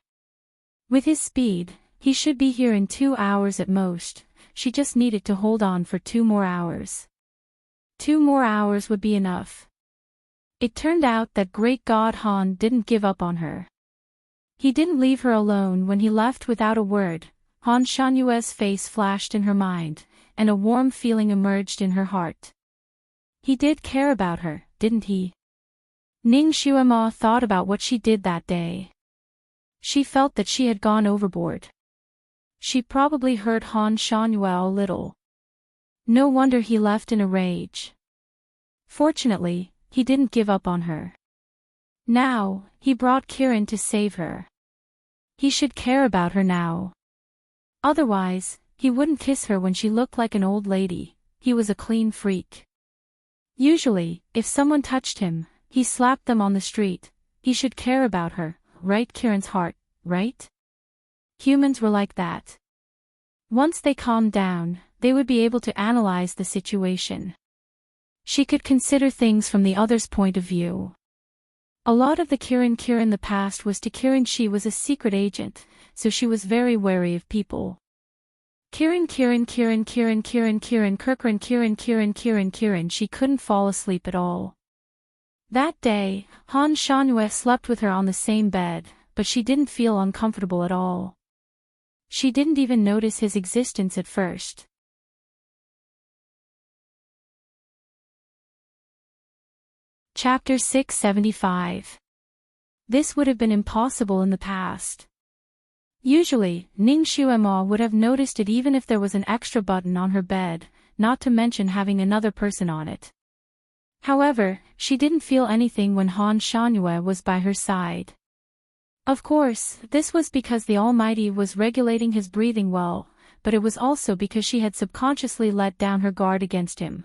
With his speed, he should be here in 2 hours at most. She just needed to hold on for 2 more hours. 2 more hours would be enough. It turned out that Great God Han didn't give up on her. He didn't leave her alone when he left without a word. Han Shanyue's face flashed in her mind, and a warm feeling emerged in her heart. He did care about her, didn't he? Ning Xuemo thought about what she did that day. She felt that she had gone overboard. She probably hurt Han Shanyue a little. No wonder he left in a rage. Fortunately, he didn't give up on her. Now, he brought Kirin to save her. He should care about her now. Otherwise, he wouldn't kiss her when she looked like an old lady. He was a clean freak. Usually, if someone touched him, he slapped them on the street. He should care about her, right? Kirin's heart, right? Humans were like that. Once they calmed down, they would be able to analyze the situation. She could consider things from the other's point of view. A lot of the Kirin the past was to Kirin. She was a secret agent, so she was very wary of people. Kirin, she couldn't fall asleep at all. That day, Han Shangyue slept with her on the same bed, but she didn't feel uncomfortable at all. She didn't even notice his existence at first. Chapter 675. This would have been impossible in the past. Usually, Ning Xuema would have noticed it even if there was an extra button on her bed, not to mention having another person on it. However, she didn't feel anything when Han Shangyue was by her side. Of course, this was because the Almighty was regulating his breathing well, but it was also because she had subconsciously let down her guard against him.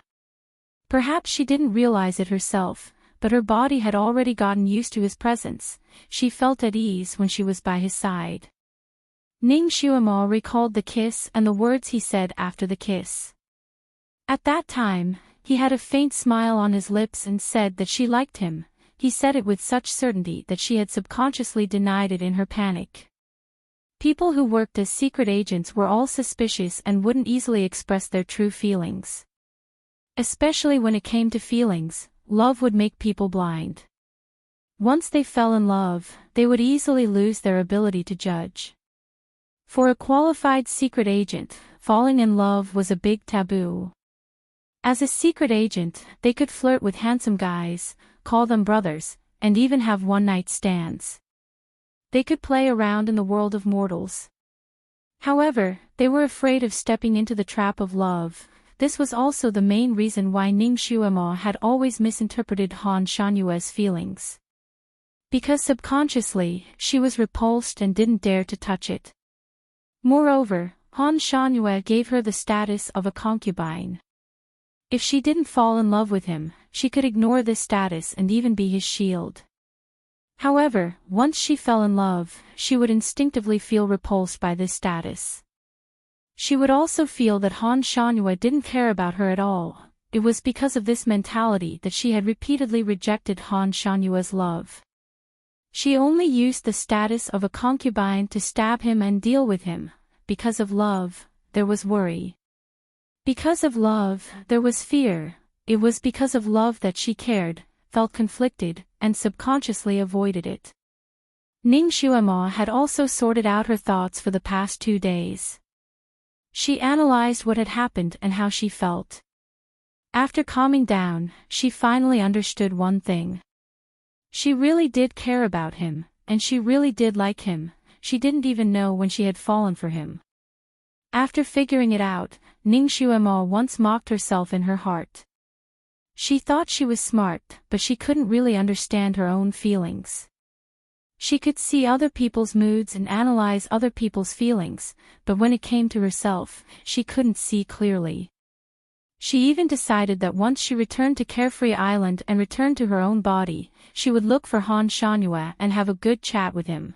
Perhaps she didn't realize it herself, but her body had already gotten used to his presence. She felt at ease when she was by his side. Ning Xuema recalled the kiss and the words he said after the kiss. At that time, he had a faint smile on his lips and said that she liked him. He said it with such certainty that she had subconsciously denied it in her panic. People who worked as secret agents were all suspicious and wouldn't easily express their true feelings. Especially when it came to feelings, love would make people blind. Once they fell in love, they would easily lose their ability to judge. For a qualified secret agent, falling in love was a big taboo. As a secret agent, they could flirt with handsome guys, call them brothers, and even have one-night stands. They could play around in the world of mortals. However, they were afraid of stepping into the trap of love. This was also the main reason why Ning Xuema had always misinterpreted Han Shanyue's feelings. Because subconsciously, she was repulsed and didn't dare to touch it. Moreover, Han Shanyue gave her the status of a concubine. If she didn't fall in love with him, she could ignore this status and even be his shield. However, once she fell in love, she would instinctively feel repulsed by this status. She would also feel that Han Shanyue didn't care about her at all. It was because of this mentality that she had repeatedly rejected Han Shanyue's love. She only used the status of a concubine to stab him and deal with him. Because of love, there was worry. Because of love, there was fear. It was because of love that she cared, felt conflicted, and subconsciously avoided it. Ning Xuema had also sorted out her thoughts for the past 2 days. She analyzed what had happened and how she felt. After calming down, she finally understood one thing. She really did care about him, and she really did like him. She didn't even know when she had fallen for him. After figuring it out, Ning Xuema once mocked herself in her heart. She thought she was smart, but she couldn't really understand her own feelings. She could see other people's moods and analyze other people's feelings, but when it came to herself, she couldn't see clearly. She even decided that once she returned to Carefree Island and returned to her own body, she would look for Han Shanyue and have a good chat with him.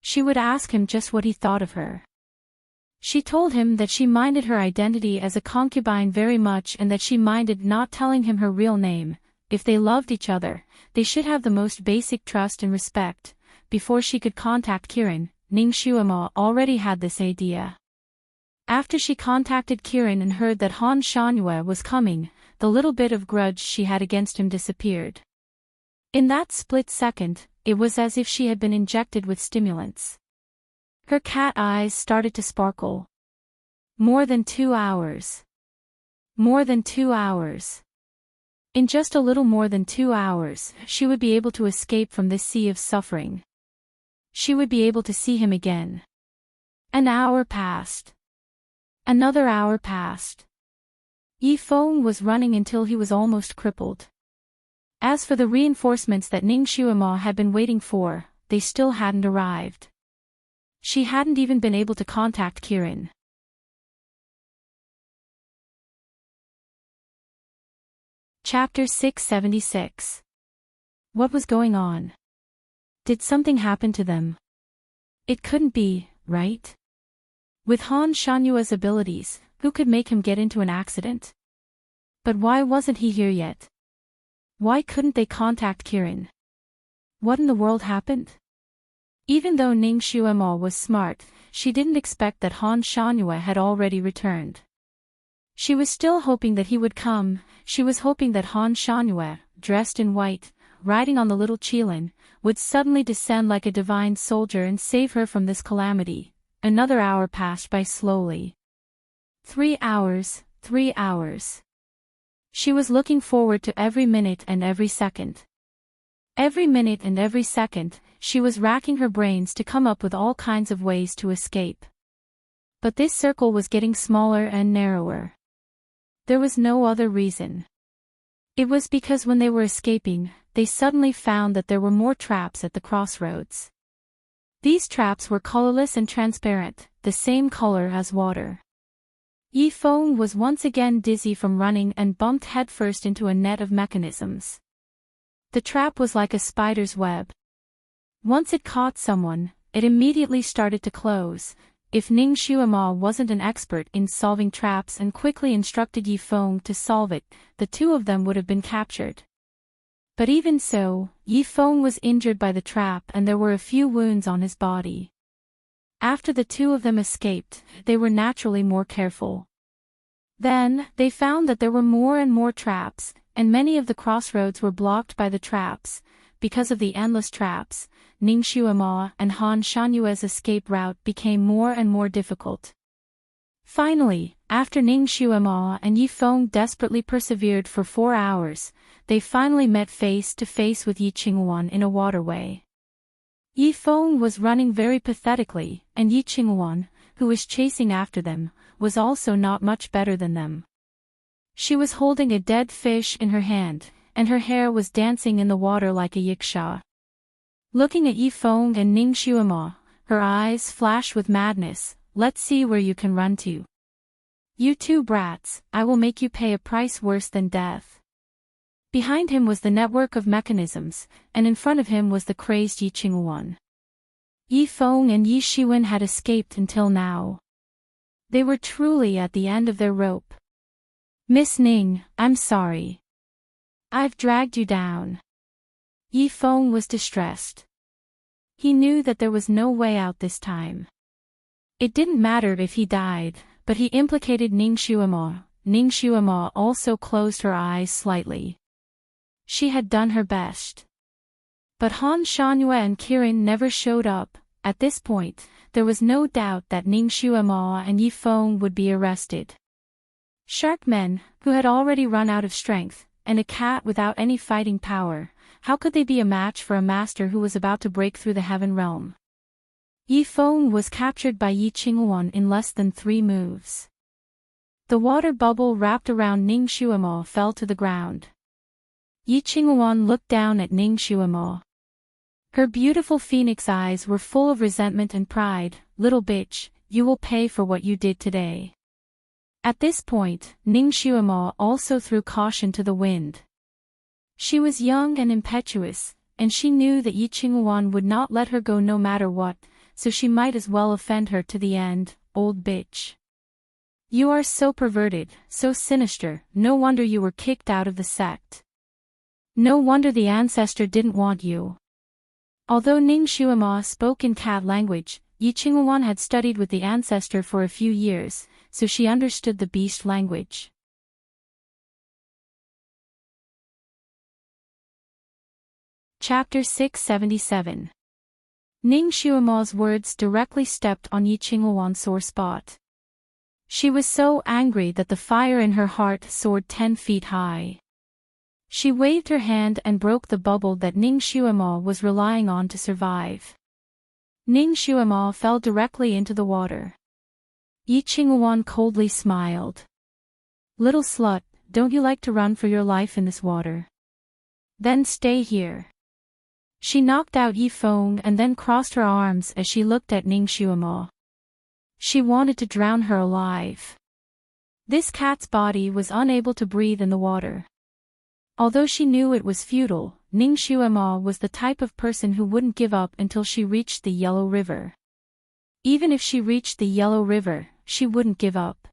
She would ask him just what he thought of her. She told him that she minded her identity as a concubine very much and that she minded not telling him her real name. If they loved each other, they should have the most basic trust and respect. Before she could contact Kirin, Ning Xuema already had this idea. After she contacted Kirin and heard that Han Shanyue was coming, the little bit of grudge she had against him disappeared. In that split second, it was as if she had been injected with stimulants. Her cat eyes started to sparkle. More than 2 hours. More than 2 hours. In just a little more than 2 hours, she would be able to escape from this sea of suffering. She would be able to see him again. An hour passed. Another hour passed. Yi Feng was running until he was almost crippled. As for the reinforcements that Ning Xuema had been waiting for, they still hadn't arrived. She hadn't even been able to contact Kirin. Chapter 676. What was going on? Did something happen to them? It couldn't be, right? With Han Shanyue's abilities, who could make him get into an accident? But why wasn't he here yet? Why couldn't they contact Kirin? What in the world happened? Even though Ning Xuemo was smart, she didn't expect that Han Shanyue had already returned. She was still hoping that he would come. She was hoping that Han Shanyue, dressed in white, riding on the little Qilin, would suddenly descend like a divine soldier and save her from this calamity. Another hour passed by slowly. 3 hours, 3 hours. She was looking forward to every minute and every second. Every minute and every second, she was racking her brains to come up with all kinds of ways to escape. But this circle was getting smaller and narrower. There was no other reason. It was because when they were escaping, they suddenly found that there were more traps at the crossroads. These traps were colorless and transparent, the same color as water. Yi Feng was once again dizzy from running and bumped headfirst into a net of mechanisms. The trap was like a spider's web. Once it caught someone, it immediately started to close. If Ning Xuemo wasn't an expert in solving traps and quickly instructed Yi Feng to solve it, the two of them would have been captured. But even so, Yi Feng was injured by the trap and there were a few wounds on his body. After the two of them escaped, they were naturally more careful. Then, they found that there were more and more traps, and many of the crossroads were blocked by the traps. Because of the endless traps, Ning Xuemo and Han Shanyue's escape route became more and more difficult. Finally, after Ning Xuemo and Yi Feng desperately persevered for 4 hours, they finally met face to face with Yi Qingwan in a waterway. Yi Feng was running very pathetically, and Yi Qingwan, who was chasing after them, was also not much better than them. She was holding a dead fish in her hand, and her hair was dancing in the water like a yiksha. Looking at Yi Feng and Ning Xuemo, her eyes flashed with madness. Let's see where you can run to. You two brats, I will make you pay a price worse than death. Behind him was the network of mechanisms, and in front of him was the crazed Yi Qingwan. Yi Feng and Yi Shiwen had escaped until now. They were truly at the end of their rope. Miss Ning, I'm sorry. I've dragged you down. Yi Feng was distressed. He knew that there was no way out this time. It didn't matter if he died, but he implicated Ning Xuemo. Ning Xuemo also closed her eyes slightly. She had done her best. But Han Shanyue and Kirin never showed up. At this point, there was no doubt that Ning Xuemo and Yi Feng would be arrested. Shark men, who had already run out of strength, and a cat without any fighting power, how could they be a match for a master who was about to break through the heaven realm? Yi Feng was captured by Yi Qingwan in less than 3 moves. The water bubble wrapped around Ning Xuemo fell to the ground. Yi Qingwan looked down at Ning Xuemo. Her beautiful phoenix eyes were full of resentment and pride. Little bitch, you will pay for what you did today. At this point, Ning Xuemo also threw caution to the wind. She was young and impetuous, and she knew that Yi Qingwan would not let her go no matter what, so she might as well offend her to the end. Old bitch. You are so perverted, so sinister, no wonder you were kicked out of the sect. No wonder the ancestor didn't want you. Although Ning Xuemo spoke in cat language, Yi Qingwan had studied with the ancestor for a few years, so she understood the beast language. Chapter 677. Ning Xuemo's words directly stepped on Yi Qingwan's sore spot. She was so angry that the fire in her heart soared 10 feet high. She waved her hand and broke the bubble that Ning Xuemo was relying on to survive. Ning Xuemo fell directly into the water. Yi Qingwan coldly smiled. Little slut, don't you like to run for your life in this water? Then stay here. She knocked out Yi Feng and then crossed her arms as she looked at Ning Xuemo. She wanted to drown her alive. This cat's body was unable to breathe in the water. Although she knew it was futile, Ning Xuemo was the type of person who wouldn't give up until she reached the Yellow River. Even if she reached the Yellow River, she wouldn't give up.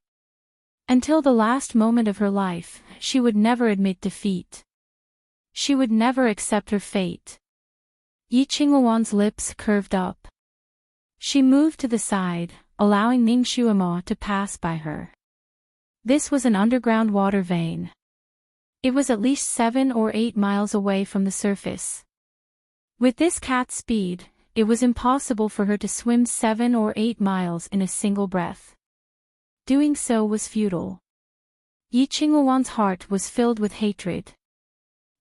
Until the last moment of her life, she would never admit defeat. She would never accept her fate. Yi Qinghuan's lips curved up. She moved to the side, allowing Ning Xuemo to pass by her. This was an underground water vein. It was at least 7 or 8 miles away from the surface. With this cat speed, it was impossible for her to swim 7 or 8 miles in a single breath. Doing so was futile. Yi Qinghuan's heart was filled with hatred.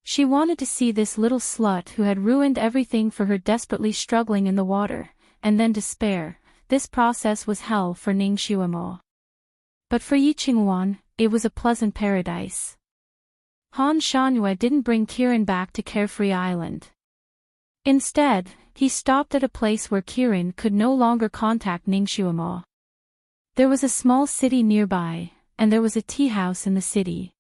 She wanted to see this little slut who had ruined everything for her desperately struggling in the water, and then despair. This process was hell for Ning Xuemo. But for Yi Qinghuan, it was a pleasant paradise. Han Shangyue didn't bring Kirin back to Carefree Island. Instead, he stopped at a place where Kirin could no longer contact Ning Xuemo. There was a small city nearby, and there was a tea house in the city.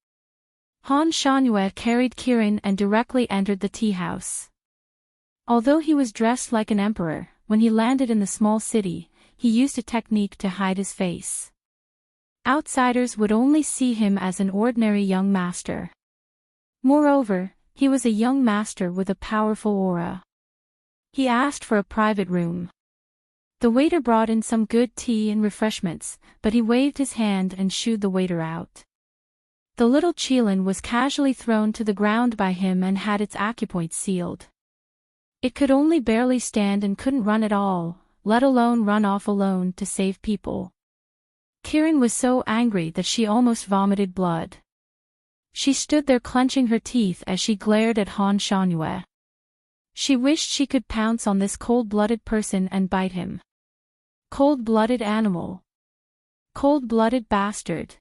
Han Shangyue carried Kirin and directly entered the tea house. Although he was dressed like an emperor, when he landed in the small city, he used a technique to hide his face. Outsiders would only see him as an ordinary young master. Moreover, he was a young master with a powerful aura. He asked for a private room. The waiter brought in some good tea and refreshments, but he waved his hand and shooed the waiter out. The little Qilin was casually thrown to the ground by him and had its acupoint sealed. It could only barely stand and couldn't run at all, let alone run off alone to save people. Kirin was so angry that she almost vomited blood. She stood there clenching her teeth as she glared at Han Shangyue. She wished she could pounce on this cold-blooded person and bite him. Cold-blooded animal. Cold-blooded bastard.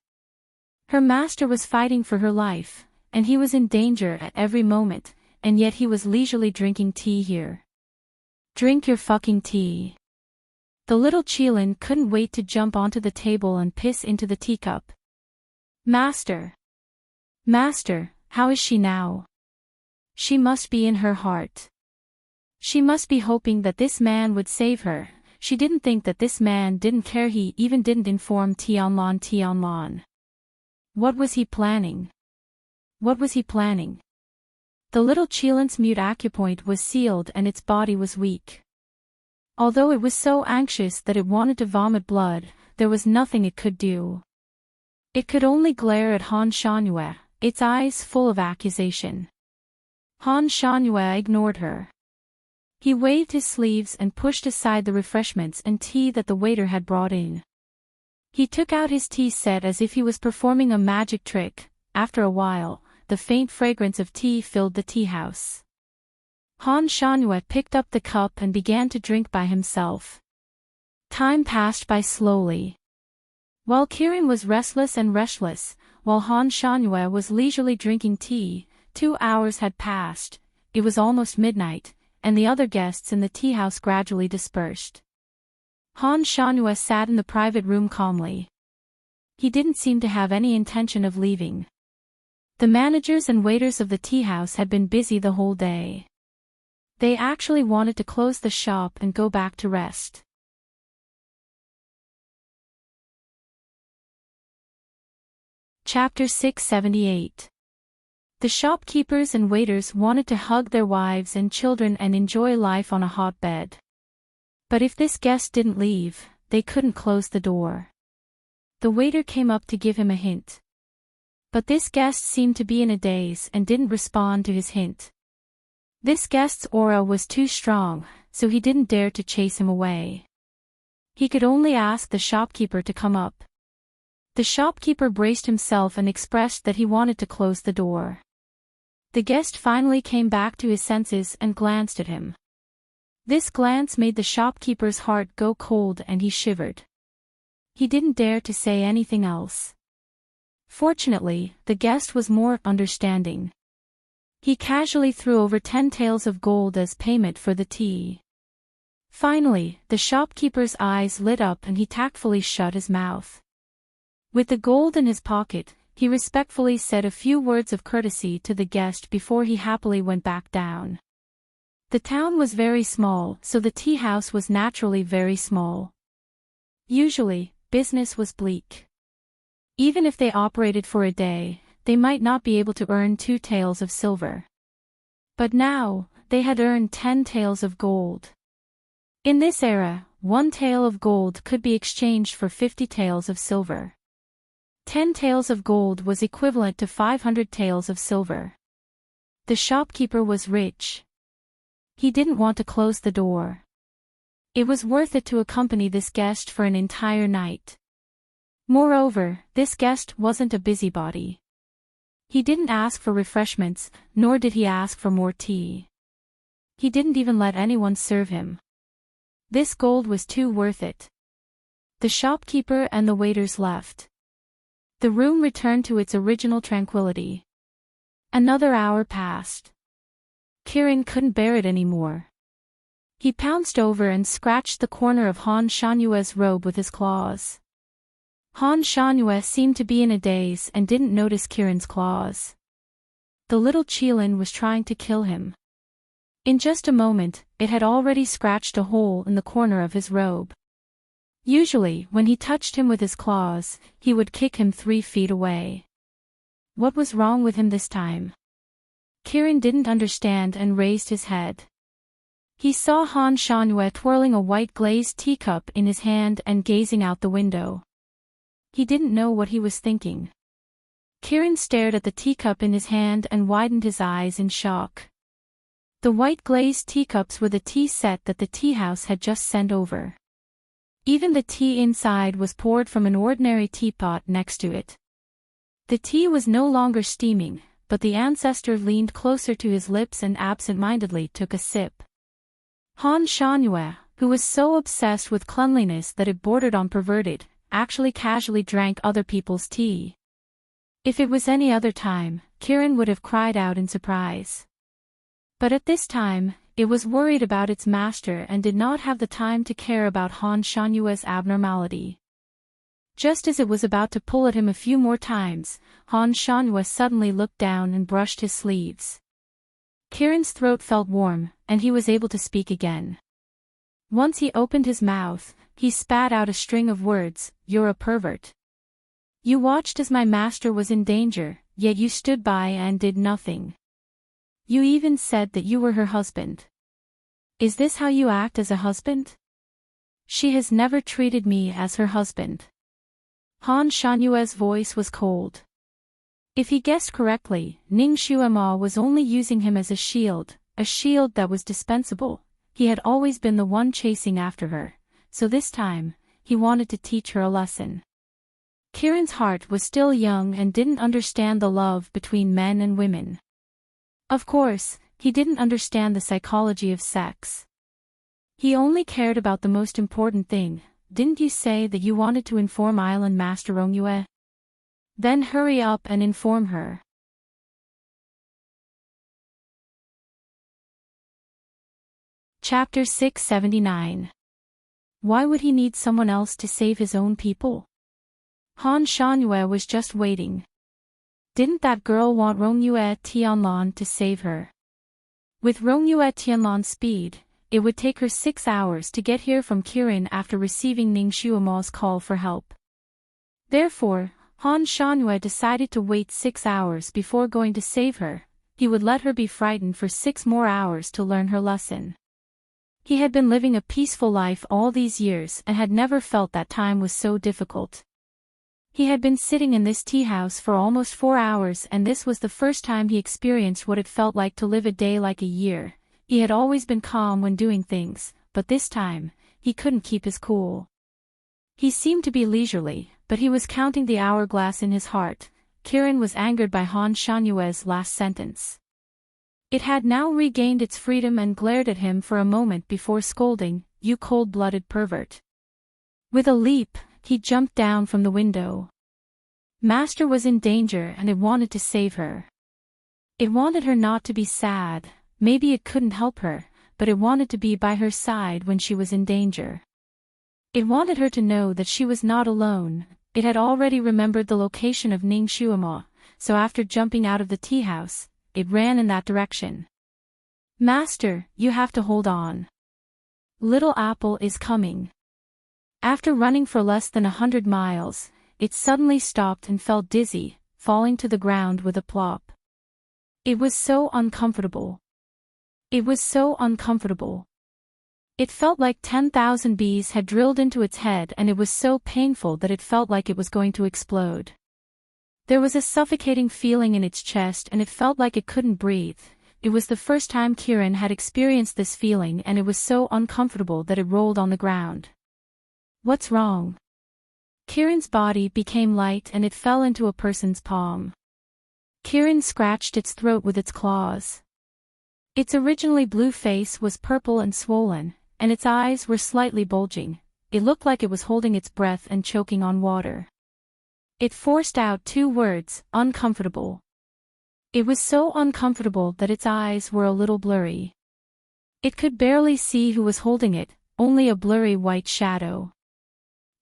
Her master was fighting for her life, and he was in danger at every moment, and yet he was leisurely drinking tea here. Drink your fucking tea. The little Qilin couldn't wait to jump onto the table and piss into the teacup. Master. Master, how is she now? She must be in her heart. She must be hoping that this man would save her. She didn't think that this man didn't care. He even didn't inform Tianlan. What was he planning? What was he planning? The little Qilin's mute acupoint was sealed and its body was weak. Although it was so anxious that it wanted to vomit blood, there was nothing it could do. It could only glare at Han Shangyue, its eyes full of accusation. Han Shangyue ignored her. He waved his sleeves and pushed aside the refreshments and tea that the waiter had brought in. He took out his tea set as if he was performing a magic trick. After a while, the faint fragrance of tea filled the tea house. Han Shangyue picked up the cup and began to drink by himself. Time passed by slowly. While Kirin was restless and restless, while Han Shangyue was leisurely drinking tea, 2 hours had passed. It was almost midnight, and the other guests in the tea house gradually dispersed. Han Shangyue sat in the private room calmly. He didn't seem to have any intention of leaving. The managers and waiters of the tea house had been busy the whole day. They actually wanted to close the shop and go back to rest. Chapter 678. The shopkeepers and waiters wanted to hug their wives and children and enjoy life on a hot bed. But if this guest didn't leave, they couldn't close the door. The waiter came up to give him a hint. But this guest seemed to be in a daze and didn't respond to his hint. This guest's aura was too strong, so he didn't dare to chase him away. He could only ask the shopkeeper to come up. The shopkeeper braced himself and expressed that he wanted to close the door. The guest finally came back to his senses and glanced at him. This glance made the shopkeeper's heart go cold and he shivered. He didn't dare to say anything else. Fortunately, the guest was more understanding. He casually threw over 10 taels of gold as payment for the tea. Finally, the shopkeeper's eyes lit up and he tactfully shut his mouth. With the gold in his pocket, he respectfully said a few words of courtesy to the guest before he happily went back down. The town was very small, so the tea house was naturally very small. Usually, business was bleak. Even if they operated for a day, they might not be able to earn 2 taels of silver. But now, they had earned 10 taels of gold. In this era, 1 tael of gold could be exchanged for 50 taels of silver. 10 taels of gold was equivalent to 500 taels of silver. The shopkeeper was rich. He didn't want to close the door. It was worth it to accompany this guest for an entire night. Moreover, this guest wasn't a busybody. He didn't ask for refreshments, nor did he ask for more tea. He didn't even let anyone serve him. This gold was too worth it. The shopkeeper and the waiters left. The room returned to its original tranquility. Another hour passed. Kirin couldn't bear it anymore. He pounced over and scratched the corner of Han Shanyue's robe with his claws. Han Shanyue seemed to be in a daze and didn't notice Kirin's claws. The little Qilin was trying to kill him. In just a moment, it had already scratched a hole in the corner of his robe. Usually, when he touched him with his claws, he would kick him 3 feet away. What was wrong with him this time? Kirin didn't understand and raised his head. He saw Han Shanyue twirling a white glazed teacup in his hand and gazing out the window. He didn't know what he was thinking. Kirin stared at the teacup in his hand and widened his eyes in shock. The white glazed teacups were the tea set that the tea house had just sent over. Even the tea inside was poured from an ordinary teapot next to it. The tea was no longer steaming, but the ancestor leaned closer to his lips and absent-mindedly took a sip. Han Shanyue, who was so obsessed with cleanliness that it bordered on perverted, actually casually drank other people's tea. If it was any other time, Kirin would have cried out in surprise. But at this time, it was worried about its master and did not have the time to care about Han Shanyue's abnormality. Just as it was about to pull at him a few more times, Han Shanyue suddenly looked down and brushed his sleeves. Kirin's throat felt warm, and he was able to speak again. Once he opened his mouth, he spat out a string of words, "You're a pervert. You watched as my master was in danger, yet you stood by and did nothing. You even said that you were her husband. Is this how you act as a husband? She has never treated me as her husband." Han Shanyue's voice was cold. If he guessed correctly, Ning Xuema was only using him as a shield that was dispensable. He had always been the one chasing after her, so this time, he wanted to teach her a lesson. Kirin's heart was still young and didn't understand the love between men and women. Of course, he didn't understand the psychology of sex. He only cared about the most important thing. Didn't you say that you wanted to inform Island Master Rongyue? Then hurry up and inform her. Chapter 679. Why would he need someone else to save his own people? Han Shanyue was just waiting. Didn't that girl want Rongyue Tianlan to save her? With Rongyue Tianlan's speed, it would take her 6 hours to get here from Kirin after receiving Ning Xuema's call for help. Therefore, Han Shanyue decided to wait 6 hours before going to save her. He would let her be frightened for 6 more hours to learn her lesson. He had been living a peaceful life all these years and had never felt that time was so difficult. He had been sitting in this tea house for almost 4 hours, and this was the first time he experienced what it felt like to live a day like a year. He had always been calm when doing things, but this time, he couldn't keep his cool. He seemed to be leisurely, but he was counting the hourglass in his heart. Kirin was angered by Han Shanyue's last sentence. It had now regained its freedom and glared at him for a moment before scolding, "You cold-blooded pervert." With a leap, he jumped down from the window. Master was in danger and it wanted to save her. It wanted her not to be sad. Maybe it couldn't help her, but it wanted to be by her side when she was in danger. It wanted her to know that she was not alone. It had already remembered the location of Ning Xuema, so after jumping out of the tea house, it ran in that direction. "Master, you have to hold on. Little Apple is coming." After running for less than 100 miles, it suddenly stopped and felt dizzy, falling to the ground with a plop. It was so uncomfortable. It was so uncomfortable. It felt like 10,000 bees had drilled into its head, and it was so painful that it felt like it was going to explode. There was a suffocating feeling in its chest and it felt like it couldn't breathe. It was the first time Kieran had experienced this feeling, and it was so uncomfortable that it rolled on the ground. What's wrong? Kieran's body became light and it fell into a person's palm. Kieran scratched its throat with its claws. Its originally blue face was purple and swollen, and its eyes were slightly bulging. It looked like it was holding its breath and choking on water. It forced out 2 words, uncomfortable. It was so uncomfortable that its eyes were a little blurry. It could barely see who was holding it, only a blurry white shadow.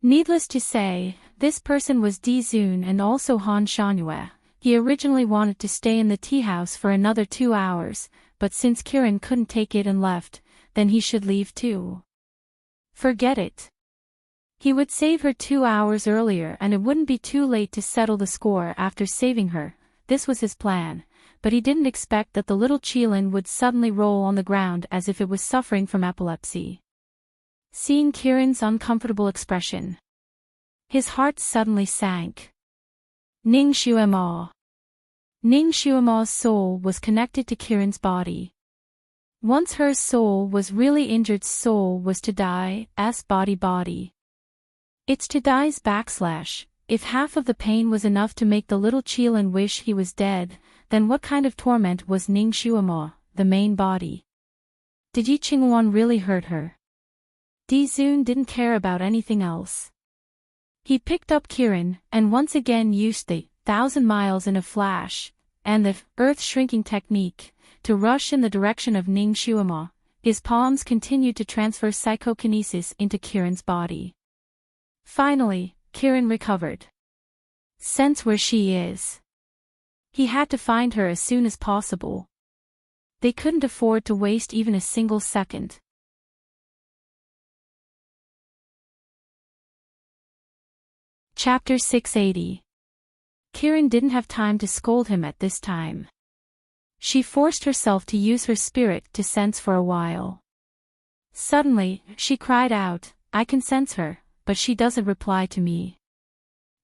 Needless to say, this person was Di-Zun and also Han Shanyue. He originally wanted to stay in the tea house for another 2 hours, but since Kieran couldn't take it and left, then he should leave too. Forget it. He would save her 2 hours earlier and it wouldn't be too late to settle the score after saving her. This was his plan, but he didn't expect that the little Qilin would suddenly roll on the ground as if it was suffering from epilepsy. Seeing Kieran's uncomfortable expression, his heart suddenly sank. Ning Xuema. Ning Xuema's soul was connected to Kieran's body. Once her soul was really injured, soul was to die, body. It's to die's / if half of the pain was enough to make the little Qilin wish he was dead, then what kind of torment was Ning Xuema, the main body? Did Yi Qinghuan really hurt her? Di-Zun didn't care about anything else. He picked up Kieran, and once again used the 1,000 miles in a flash, and the earth-shrinking technique, to rush in the direction of Ning Xuema. His palms continued to transfer psychokinesis into Kieran's body. Finally, Kieran recovered. Sense where she is. He had to find her as soon as possible. They couldn't afford to waste even a single second. Chapter 680. Kieran didn't have time to scold him at this time. She forced herself to use her spirit to sense for a while. Suddenly, she cried out, "I can sense her, but she doesn't reply to me.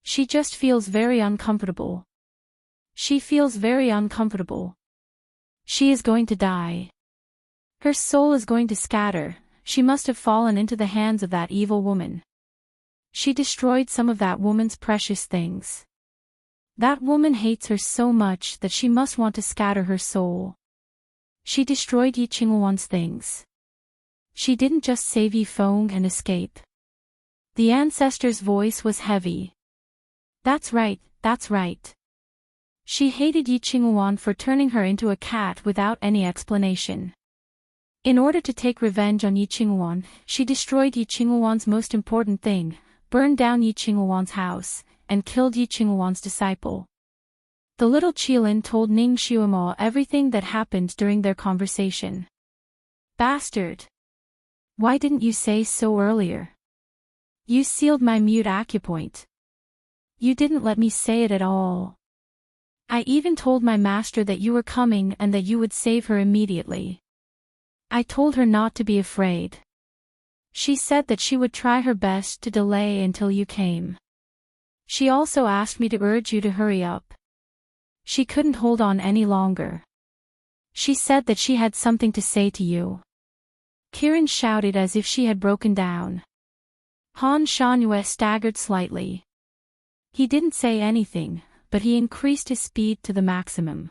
She just feels very uncomfortable. She feels very uncomfortable. She is going to die. Her soul is going to scatter. She must have fallen into the hands of that evil woman. She destroyed some of that woman's precious things. That woman hates her so much that she must want to scatter her soul. She destroyed Yi Qinghuan's things. She didn't just save Yi Feng and escape." The ancestor's voice was heavy. That's right, that's right. She hated Yi Qinghuan for turning her into a cat without any explanation. In order to take revenge on Yi Qinghuan, she destroyed Yi Qinghuan's most important thing, burned down Yi Qinghuan's house, and killed Yi Qinghuan's disciple. The little Qilin told Ning Xuema everything that happened during their conversation. Bastard! Why didn't you say so earlier? You sealed my mute acupoint. You didn't let me say it at all. I even told my master that you were coming and that you would save her immediately. I told her not to be afraid. She said that she would try her best to delay until you came. She also asked me to urge you to hurry up. She couldn't hold on any longer. She said that she had something to say to you." Kieran shouted as if she had broken down. Han Shanyue staggered slightly. He didn't say anything, but he increased his speed to the maximum.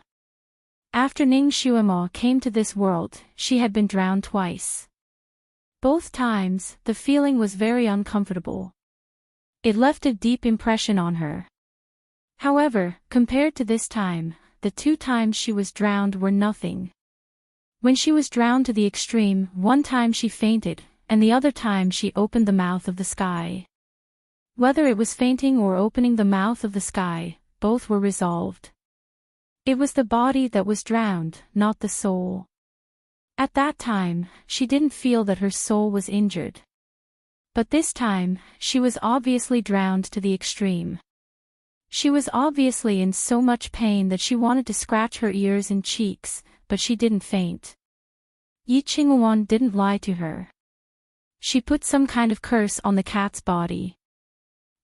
After Ning Xuema came to this world, she had been drowned twice. Both times, the feeling was very uncomfortable. It left a deep impression on her. However, compared to this time, the 2 times she was drowned were nothing. When she was drowned to the extreme, one time she fainted, and the other time she opened the mouth of the sky. Whether it was fainting or opening the mouth of the sky, both were resolved. It was the body that was drowned, not the soul. At that time, she didn't feel that her soul was injured. But this time, she was obviously drowned to the extreme. She was obviously in so much pain that she wanted to scratch her ears and cheeks, but she didn't faint. Yi Qinghuan didn't lie to her. She put some kind of curse on the cat's body.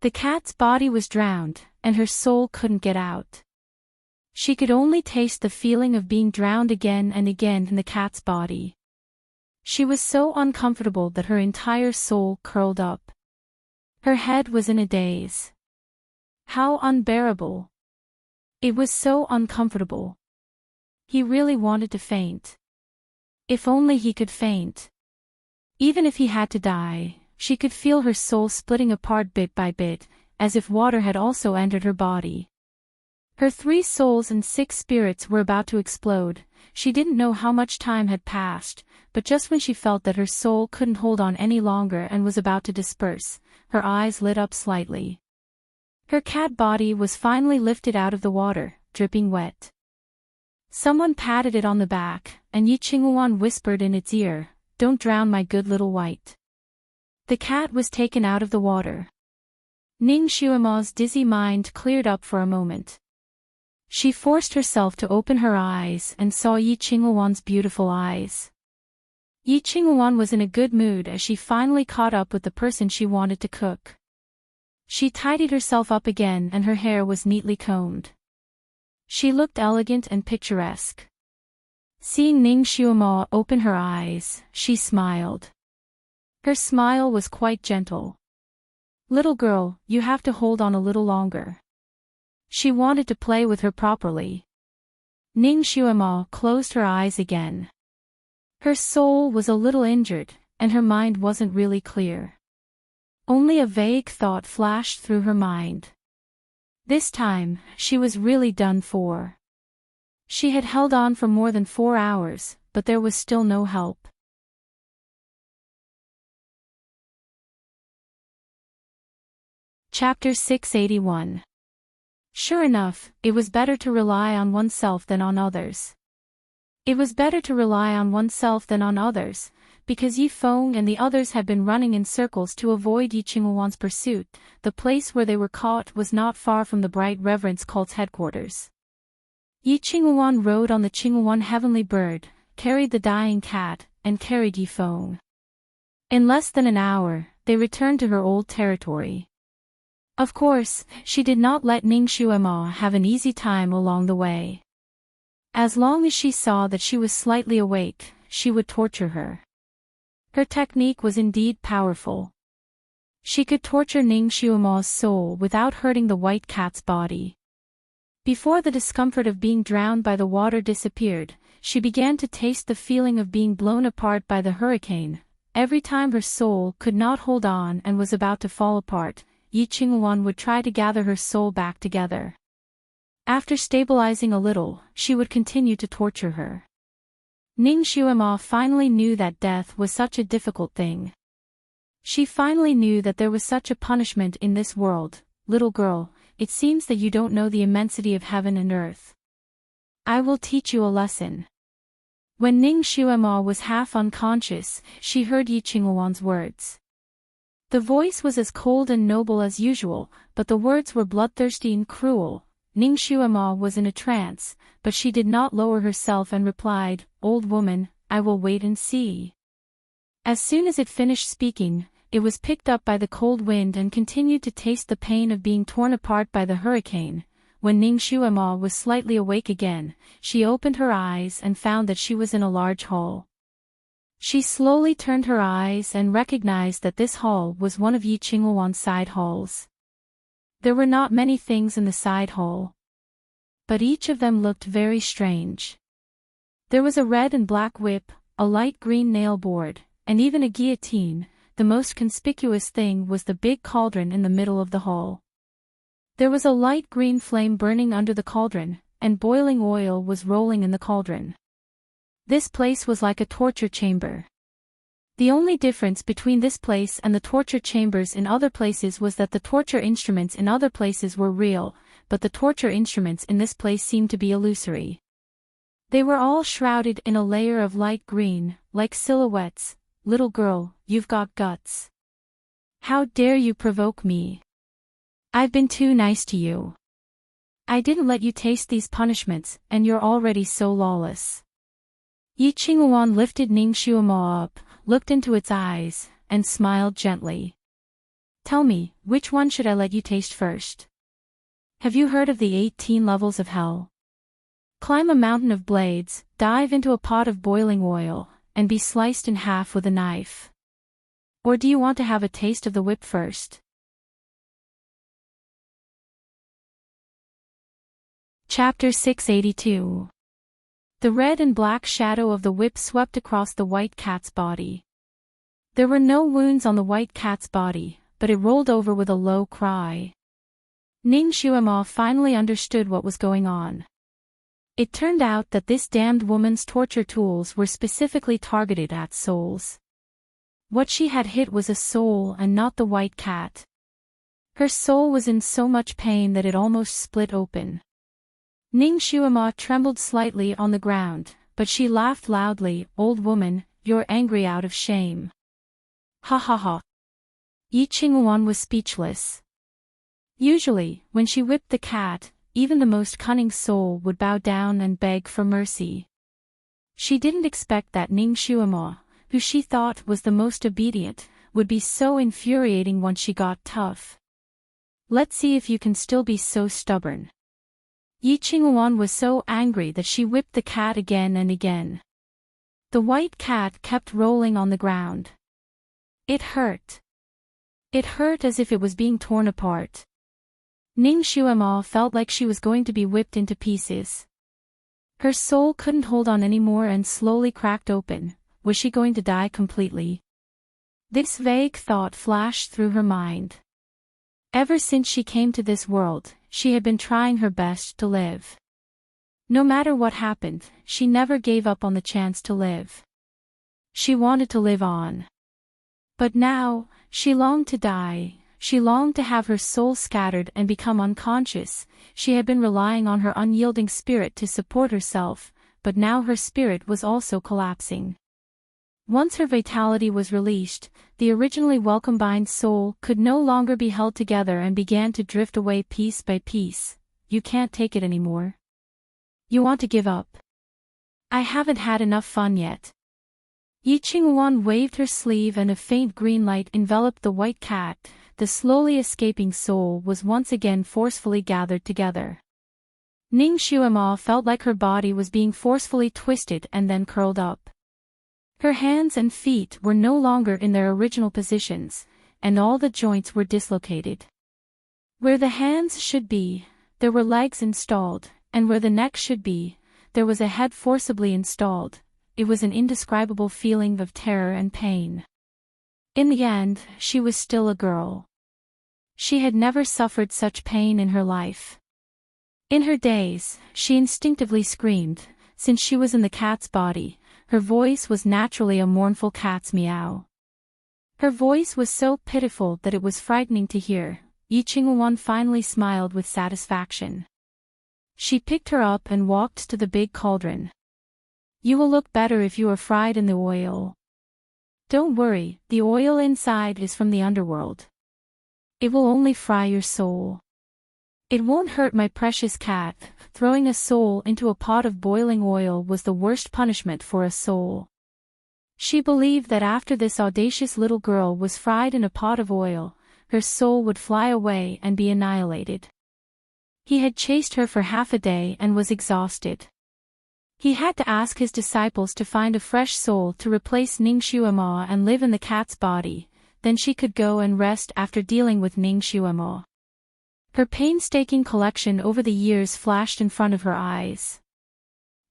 The cat's body was drowned, and her soul couldn't get out. She could only taste the feeling of being drowned again and again in the cat's body. She was so uncomfortable that her entire soul curled up. Her head was in a daze. How unbearable. It was so uncomfortable. He really wanted to faint. If only he could faint. Even if he had to die, she could feel her soul splitting apart bit by bit, as if water had also entered her body. Her 3 souls and 6 spirits were about to explode. She didn't know how much time had passed, but just when she felt that her soul couldn't hold on any longer and was about to disperse, her eyes lit up slightly. Her cat body was finally lifted out of the water, dripping wet. Someone patted it on the back, and Yi Qinghuan whispered in its ear, "Don't drown my good little white." The cat was taken out of the water. Ning Xuema's dizzy mind cleared up for a moment. She forced herself to open her eyes and saw Yi Qinghuan's beautiful eyes. Yi Qinghuan was in a good mood as she finally caught up with the person she wanted to cook. She tidied herself up again and her hair was neatly combed. She looked elegant and picturesque. Seeing Ning Xuema open her eyes, she smiled. Her smile was quite gentle. "Little girl, you have to hold on a little longer." She wanted to play with her properly. Ning Xuema closed her eyes again. Her soul was a little injured, and her mind wasn't really clear. Only a vague thought flashed through her mind. This time, she was really done for. She had held on for more than 4 hours, but there was still no help. Chapter 681. Sure enough, it was better to rely on oneself than on others. It was better to rely on oneself than on others, because Yi Feng and the others had been running in circles to avoid Yi Qinghuan's pursuit. The place where they were caught was not far from the Bright Reverence cult's headquarters. Yi Qinghuan rode on the Qinghuan heavenly bird, carried the dying cat, and carried Yi Feng. In less than an hour, they returned to her old territory. Of course, she did not let Ning Xuema have an easy time along the way. As long as she saw that she was slightly awake, she would torture her. Her technique was indeed powerful. She could torture Ning Xuema's soul without hurting the white cat's body. Before the discomfort of being drowned by the water disappeared, she began to taste the feeling of being blown apart by the hurricane. Every time her soul could not hold on and was about to fall apart, Yi Qinghuan would try to gather her soul back together. After stabilizing a little, she would continue to torture her. Ning Xuema finally knew that death was such a difficult thing. She finally knew that there was such a punishment in this world. "Little girl, it seems that you don't know the immensity of heaven and earth. I will teach you a lesson." When Ning Xuema was half unconscious, she heard Yi Qinghuan's words. The voice was as cold and noble as usual, but the words were bloodthirsty and cruel. Ning Xuema was in a trance, but she did not lower herself and replied, "Old woman, I will wait and see." As soon as it finished speaking, it was picked up by the cold wind and continued to taste the pain of being torn apart by the hurricane. When Ning Xuema was slightly awake again, she opened her eyes and found that she was in a large hall. She slowly turned her eyes and recognized that this hall was one of Yi Qinghuan's side halls. There were not many things in the side hall, but each of them looked very strange. There was a red and black whip, a light green nail board, and even a guillotine. The most conspicuous thing was the big cauldron in the middle of the hall. There was a light green flame burning under the cauldron, and boiling oil was rolling in the cauldron. This place was like a torture chamber. The only difference between this place and the torture chambers in other places was that the torture instruments in other places were real, but the torture instruments in this place seemed to be illusory. They were all shrouded in a layer of light green, like silhouettes. "Little girl, you've got guts. How dare you provoke me? I've been too nice to you. I didn't let you taste these punishments, and you're already so lawless. Yi Qinghuan lifted Ning Xuemo up, looked into its eyes, and smiled gently. Tell me, which one should I let you taste first? Have you heard of the 18 levels of hell? Climb a mountain of blades, dive into a pot of boiling oil, and be sliced in half with a knife. Or do you want to have a taste of the whip first? Chapter 682. The red and black shadow of the whip swept across the white cat's body. There were no wounds on the white cat's body, but it rolled over with a low cry. Ning Xuemo finally understood what was going on. It turned out that this damned woman's torture tools were specifically targeted at souls. What she had hit was a soul and not the white cat. Her soul was in so much pain that it almost split open. Ning Xuemo trembled slightly on the ground, but she laughed loudly. Old woman, you're angry out of shame. Ha ha ha. Yi Qinghuan was speechless. Usually, when she whipped the cat, even the most cunning soul would bow down and beg for mercy. She didn't expect that Ning Xuemo, who she thought was the most obedient, would be so infuriating once she got tough. Let's see if you can still be so stubborn. Yi Qinghuan was so angry that she whipped the cat again and again. The white cat kept rolling on the ground. It hurt. It hurt as if it was being torn apart. Ning Xuemo felt like she was going to be whipped into pieces. Her soul couldn't hold on anymore and slowly cracked open. Was she going to die completely? This vague thought flashed through her mind. Ever since she came to this world, she had been trying her best to live. No matter what happened, she never gave up on the chance to live. She wanted to live on. But now, she longed to die. She longed to have her soul scattered and become unconscious. She had been relying on her unyielding spirit to support herself, but now her spirit was also collapsing. Once her vitality was released, the originally well-combined soul could no longer be held together and began to drift away piece by piece. You can't take it anymore. You want to give up. I haven't had enough fun yet. Yi Qinghuan waved her sleeve and a faint green light enveloped the white cat. The slowly escaping soul was once again forcefully gathered together. Ning Xuemo felt like her body was being forcefully twisted and then curled up. Her hands and feet were no longer in their original positions, and all the joints were dislocated. Where the hands should be, there were legs installed, and where the neck should be, there was a head forcibly installed. It was an indescribable feeling of terror and pain. In the end, she was still a girl. She had never suffered such pain in her life. In her days, she instinctively screamed. Since she was in the cat's body, her voice was naturally a mournful cat's meow. Her voice was so pitiful that it was frightening to hear. Yi Qinghuan finally smiled with satisfaction. She picked her up and walked to the big cauldron. You will look better if you are fried in the oil. Don't worry, the oil inside is from the underworld. It will only fry your soul. It won't hurt my precious cat. Throwing a soul into a pot of boiling oil was the worst punishment for a soul. She believed that after this audacious little girl was fried in a pot of oil, her soul would fly away and be annihilated. He had chased her for half a day and was exhausted. He had to ask his disciples to find a fresh soul to replace Ning Xuemo and live in the cat's body, then she could go and rest after dealing with Ning Xuemo. Her painstaking collection over the years flashed in front of her eyes.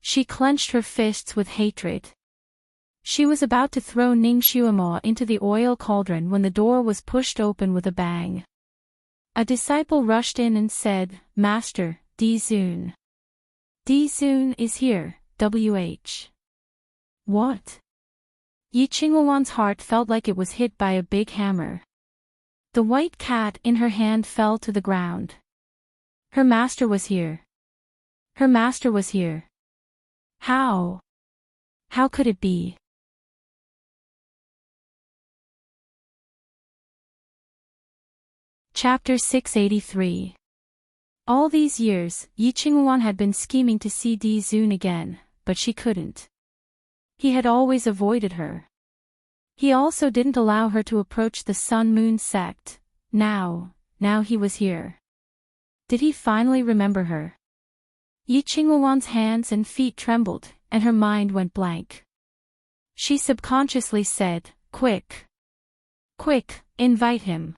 She clenched her fists with hatred. She was about to throw Ning Xuemo into the oil cauldron when the door was pushed open with a bang. A disciple rushed in and said, Master, Di-Zun. Di-Zun is here, WH. What? Yi Qinghuan's heart felt like it was hit by a big hammer. The white cat in her hand fell to the ground. Her master was here. Her master was here. How? How could it be? Chapter 683. All these years, Yi Qinghuan had been scheming to see Di Zun again, but she couldn't. He had always avoided her. He also didn't allow her to approach the Sun-Moon sect. Now he was here. Did he finally remember her? Yi Qinghuan's hands and feet trembled, and her mind went blank. She subconsciously said, "Quick! Quick, invite him.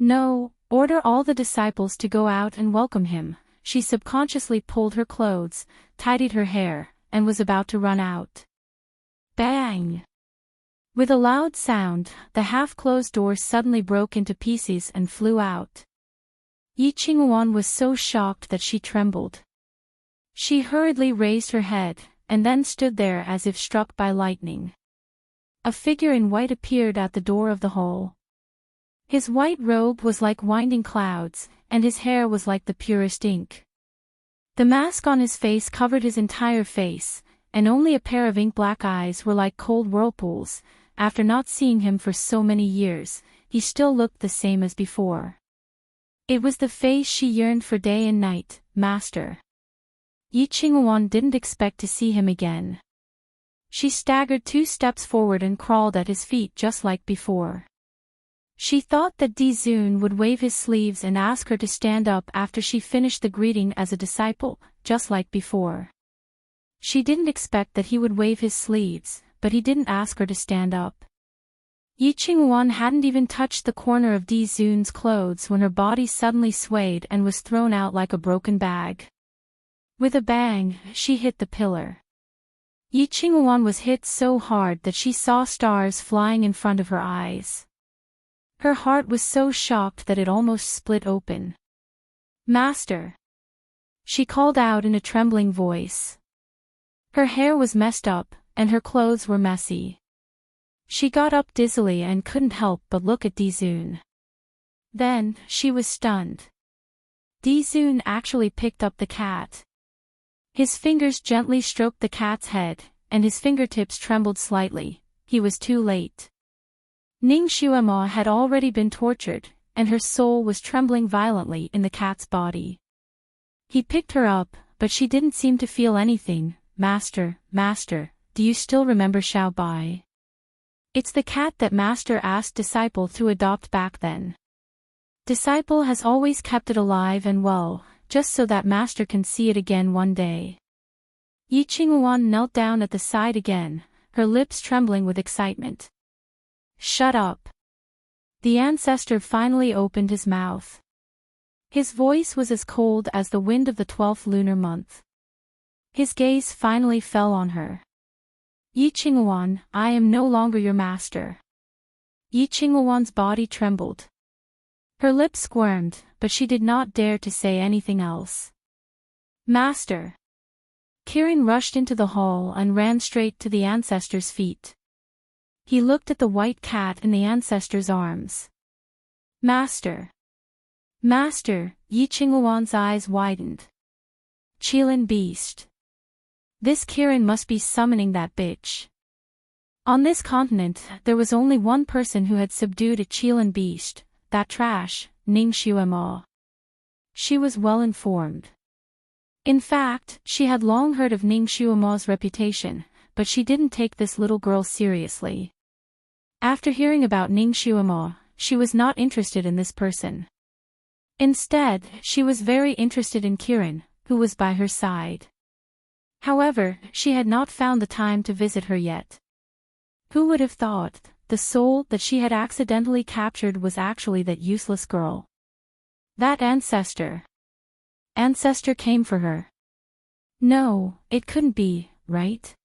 No, order all the disciples to go out and welcome him." She subconsciously pulled her clothes, tidied her hair, and was about to run out. Bang! With a loud sound, the half-closed door suddenly broke into pieces and flew out. Yi Qinghuan was so shocked that she trembled. She hurriedly raised her head, and then stood there as if struck by lightning. A figure in white appeared at the door of the hall. His white robe was like winding clouds, and his hair was like the purest ink. The mask on his face covered his entire face, and only a pair of ink-black eyes were like cold whirlpools. After not seeing him for so many years, he still looked the same as before. It was the face she yearned for day and night. "Master." Yi Qinghuan didn't expect to see him again. She staggered 2 steps forward and crawled at his feet just like before. She thought that Di Zun would wave his sleeves and ask her to stand up after she finished the greeting as a disciple, just like before. She didn't expect that he would wave his sleeves, but he didn't ask her to stand up. Yi Qinghuan hadn't even touched the corner of Di Zun's clothes when her body suddenly swayed and was thrown out like a broken bag. With a bang, she hit the pillar. Yi Qinghuan was hit so hard that she saw stars flying in front of her eyes. Her heart was so shocked that it almost split open. "Master!" she called out in a trembling voice. Her hair was messed up, and her clothes were messy. She got up dizzily and couldn't help but look at Di Zun. Then, she was stunned. Di Zun actually picked up the cat. His fingers gently stroked the cat's head, and his fingertips trembled slightly. He was too late. Ning Xuema had already been tortured, and her soul was trembling violently in the cat's body. He picked her up, but she didn't seem to feel anything. "Master, Master, do you still remember Xiao Bai? It's the cat that Master asked Disciple to adopt back then. Disciple has always kept it alive and well, just so that Master can see it again one day." Yi Qinghuan knelt down at the side again, her lips trembling with excitement. "Shut up." The ancestor finally opened his mouth. His voice was as cold as the wind of the 12th lunar month. His gaze finally fell on her. "Yi Qinghuan, I am no longer your master." Yi Qinghuan's body trembled. Her lips squirmed, but she did not dare to say anything else. "Master!" Kirin rushed into the hall and ran straight to the ancestor's feet. He looked at the white cat in the ancestor's arms. "Master! Master!" Yi Qinghuan's eyes widened. "Qilin beast. This Kirin must be summoning that bitch." On this continent, there was only one person who had subdued a Qilin beast, that trash, Ning Xuema. She was well informed. In fact, she had long heard of Ning Xuema's reputation, but she didn't take this little girl seriously. After hearing about Ning Xuema, she was not interested in this person. Instead, she was very interested in Kirin, who was by her side. However, she had not found the time to visit her yet. Who would have thought, the soul that she had accidentally captured was actually that useless girl. That ancestor. Ancestor came for her. No, it couldn't be, right?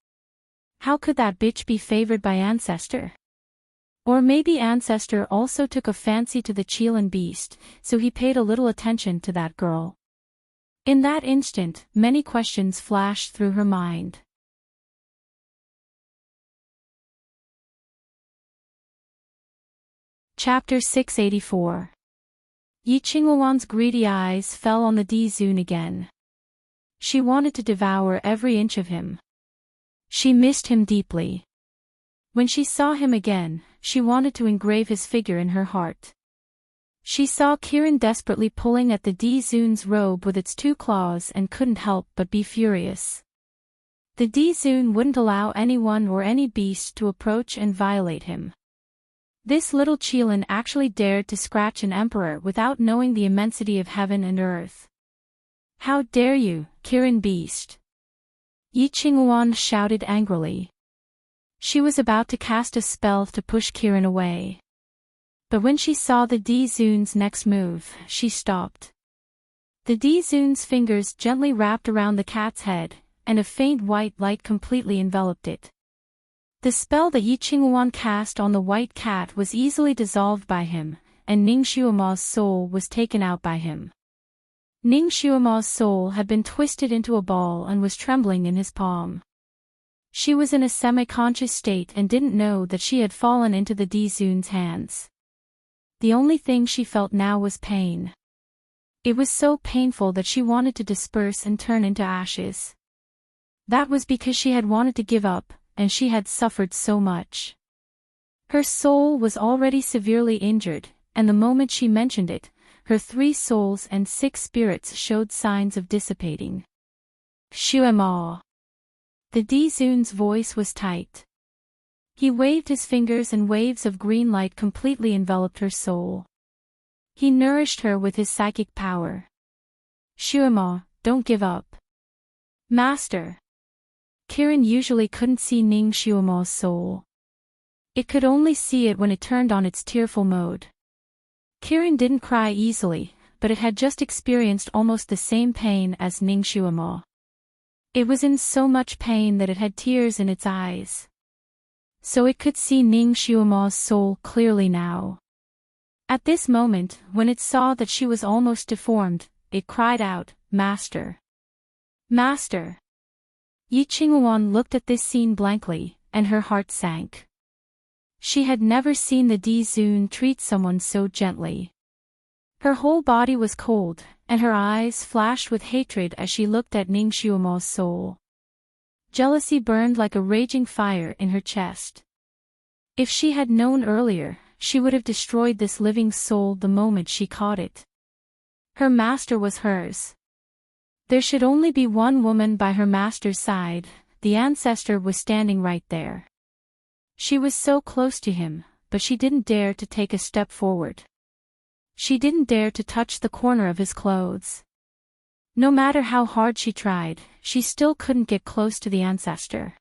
How could that bitch be favored by Ancestor? Or maybe Ancestor also took a fancy to the Qilin beast, so he paid a little attention to that girl. In that instant, many questions flashed through her mind. Chapter 684. Yi Qinghuan's greedy eyes fell on the Di Zun again. She wanted to devour every inch of him. She missed him deeply. When she saw him again, she wanted to engrave his figure in her heart. She saw Kirin desperately pulling at the D-Zoon's robe with its 2 claws and couldn't help but be furious. The D-Zoon wouldn't allow anyone or any beast to approach and violate him. This little Qilin actually dared to scratch an emperor without knowing the immensity of heaven and earth. "How dare you, Kirin beast!" Yi Qinghuan shouted angrily. She was about to cast a spell to push Kirin away. But when she saw the D-Zoon's next move, she stopped. The D-Zoon's fingers gently wrapped around the cat's head, and a faint white light completely enveloped it. The spell that Yi Qinghuan cast on the white cat was easily dissolved by him, and Ning Xuema's soul was taken out by him. Ning Xuema's soul had been twisted into a ball and was trembling in his palm. She was in a semi-conscious state and didn't know that she had fallen into the D-Zoon's hands. The only thing she felt now was pain. It was so painful that she wanted to disperse and turn into ashes. That was because she had wanted to give up, and she had suffered so much. Her soul was already severely injured, and the moment she mentioned it, her 3 souls and 6 spirits showed signs of dissipating. "Xuema." The D-Zoon's voice was tight. He waved his fingers and waves of green light completely enveloped her soul. He nourished her with his psychic power. "Xuema, don't give up." "Master." Kirin usually couldn't see Ning Xuema's soul. It could only see it when it turned on its tearful mode. Kirin didn't cry easily, but it had just experienced almost the same pain as Ning Xuema. It was in so much pain that it had tears in its eyes. So it could see Ning Xuema's soul clearly now. At this moment, when it saw that she was almost deformed, it cried out, "Master! Master!" Yi Qinghuan looked at this scene blankly, and her heart sank. She had never seen the D-Zoon treat someone so gently. Her whole body was cold, and her eyes flashed with hatred as she looked at Ning Xuema's soul. Jealousy burned like a raging fire in her chest. If she had known earlier, she would have destroyed this living soul the moment she caught it. Her master was hers. There should only be one woman by her master's side. The ancestor was standing right there. She was so close to him, but she didn't dare to take a step forward. She didn't dare to touch the corner of his clothes. No matter how hard she tried, she still couldn't get close to the ancestor.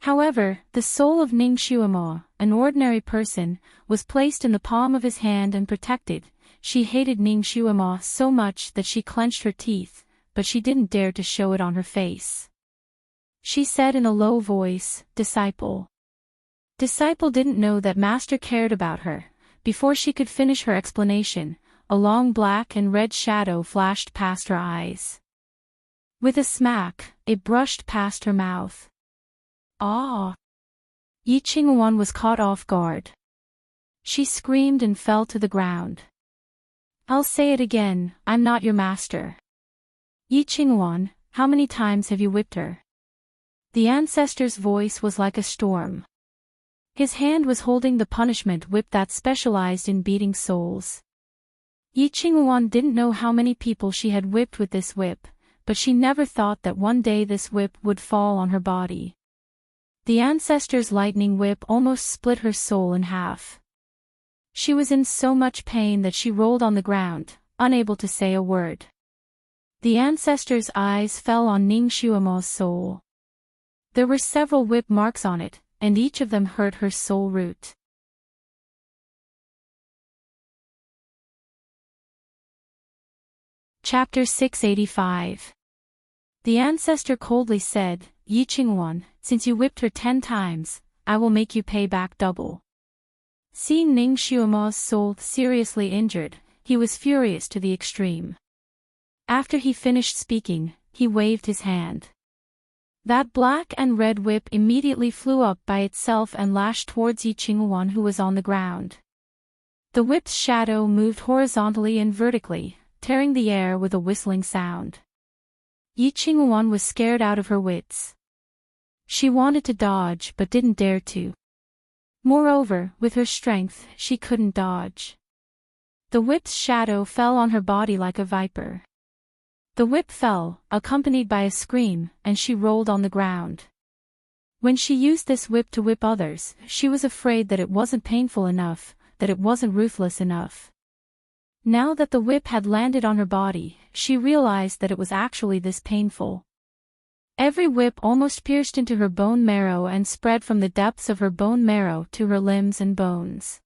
However, the soul of Ning Xuema, an ordinary person, was placed in the palm of his hand and protected. She hated Ning Xuema so much that she clenched her teeth, but she didn't dare to show it on her face. She said in a low voice, "Disciple." Disciple didn't know that Master cared about her. Before she could finish her explanation, a long black and red shadow flashed past her eyes. With a smack, it brushed past her mouth. "Ah!" Yi Qinghuan was caught off guard. She screamed and fell to the ground. "I'll say it again, I'm not your master." "Yi Qinghuan, how many times have you whipped her?" The ancestor's voice was like a storm. His hand was holding the punishment whip that specialized in beating souls. Yi Qinghuan didn't know how many people she had whipped with this whip, but she never thought that one day this whip would fall on her body. The ancestor's lightning whip almost split her soul in half. She was in so much pain that she rolled on the ground, unable to say a word. The ancestor's eyes fell on Ning Xuema's soul. There were several whip marks on it, and each of them hurt her soul root. Chapter 685. The ancestor coldly said, "Yi Qinghuan, since you whipped her 10 times, I will make you pay back double." Seeing Ning Xuema's soul seriously injured, he was furious to the extreme. After he finished speaking, he waved his hand. That black and red whip immediately flew up by itself and lashed towards Yi Qinghuan, who was on the ground. The whip's shadow moved horizontally and vertically, tearing the air with a whistling sound. Yi Qinghuan was scared out of her wits. She wanted to dodge but didn't dare to. Moreover, with her strength, she couldn't dodge. The whip's shadow fell on her body like a viper. The whip fell, accompanied by a scream, and she rolled on the ground. When she used this whip to whip others, she was afraid that it wasn't painful enough, that it wasn't ruthless enough. Now that the whip had landed on her body, she realized that it was actually this painful. Every whip almost pierced into her bone marrow and spread from the depths of her bone marrow to her limbs and bones.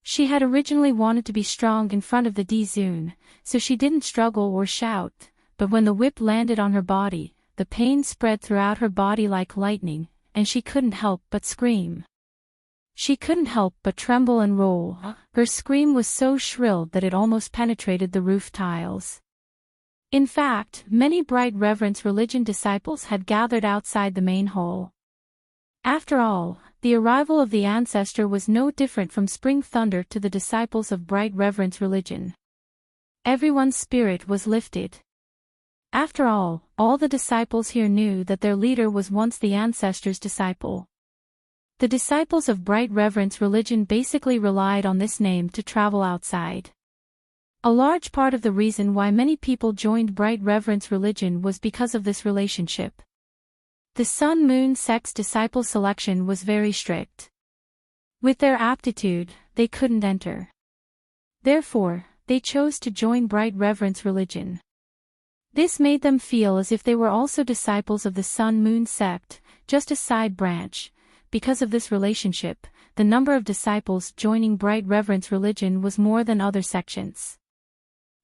She had originally wanted to be strong in front of the D-Zune, so she didn't struggle or shout, but when the whip landed on her body, the pain spread throughout her body like lightning, and she couldn't help but scream. She couldn't help but tremble and roll. Her scream was so shrill that it almost penetrated the roof tiles. In fact, many Bright Reverence Religion disciples had gathered outside the main hall. After all, the arrival of the ancestor was no different from spring thunder to the disciples of Bright Reverence Religion. Everyone's spirit was lifted. After all the disciples here knew that their leader was once the ancestor's disciple. The disciples of Bright Reverence Religion basically relied on this name to travel outside. A large part of the reason why many people joined Bright Reverence Religion was because of this relationship. The Sun Moon sect's disciple selection was very strict. With their aptitude, they couldn't enter. Therefore, they chose to join Bright Reverence Religion. This made them feel as if they were also disciples of the Sun Moon sect, just a side branch. Because of this relationship, the number of disciples joining Bright Reverence Religion was more than other sections.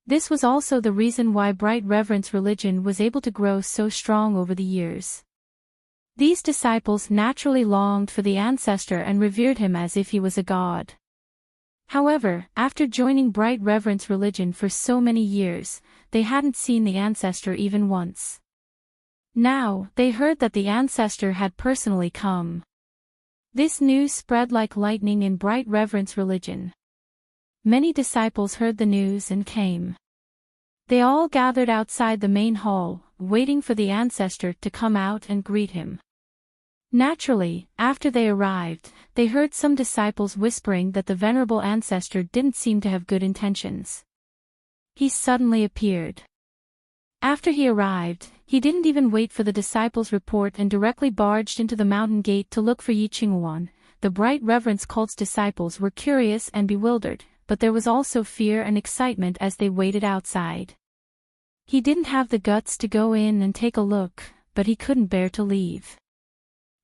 This was also the reason why Bright Reverence Religion was able to grow so strong over the years. These disciples naturally longed for the ancestor and revered him as if he was a god. However, after joining Bright Reverence Religion for so many years, they hadn't seen the ancestor even once. Now, they heard that the ancestor had personally come. This news spread like lightning in Bright Reverence Religion. Many disciples heard the news and came. They all gathered outside the main hall, waiting for the ancestor to come out and greet him. Naturally, after they arrived, they heard some disciples whispering that the venerable ancestor didn't seem to have good intentions. He suddenly appeared. After he arrived, he didn't even wait for the disciples' report and directly barged into the mountain gate to look for Yi Qinghuan. The Bright Reverence cult's disciples were curious and bewildered, but there was also fear and excitement as they waited outside. He didn't have the guts to go in and take a look, but he couldn't bear to leave.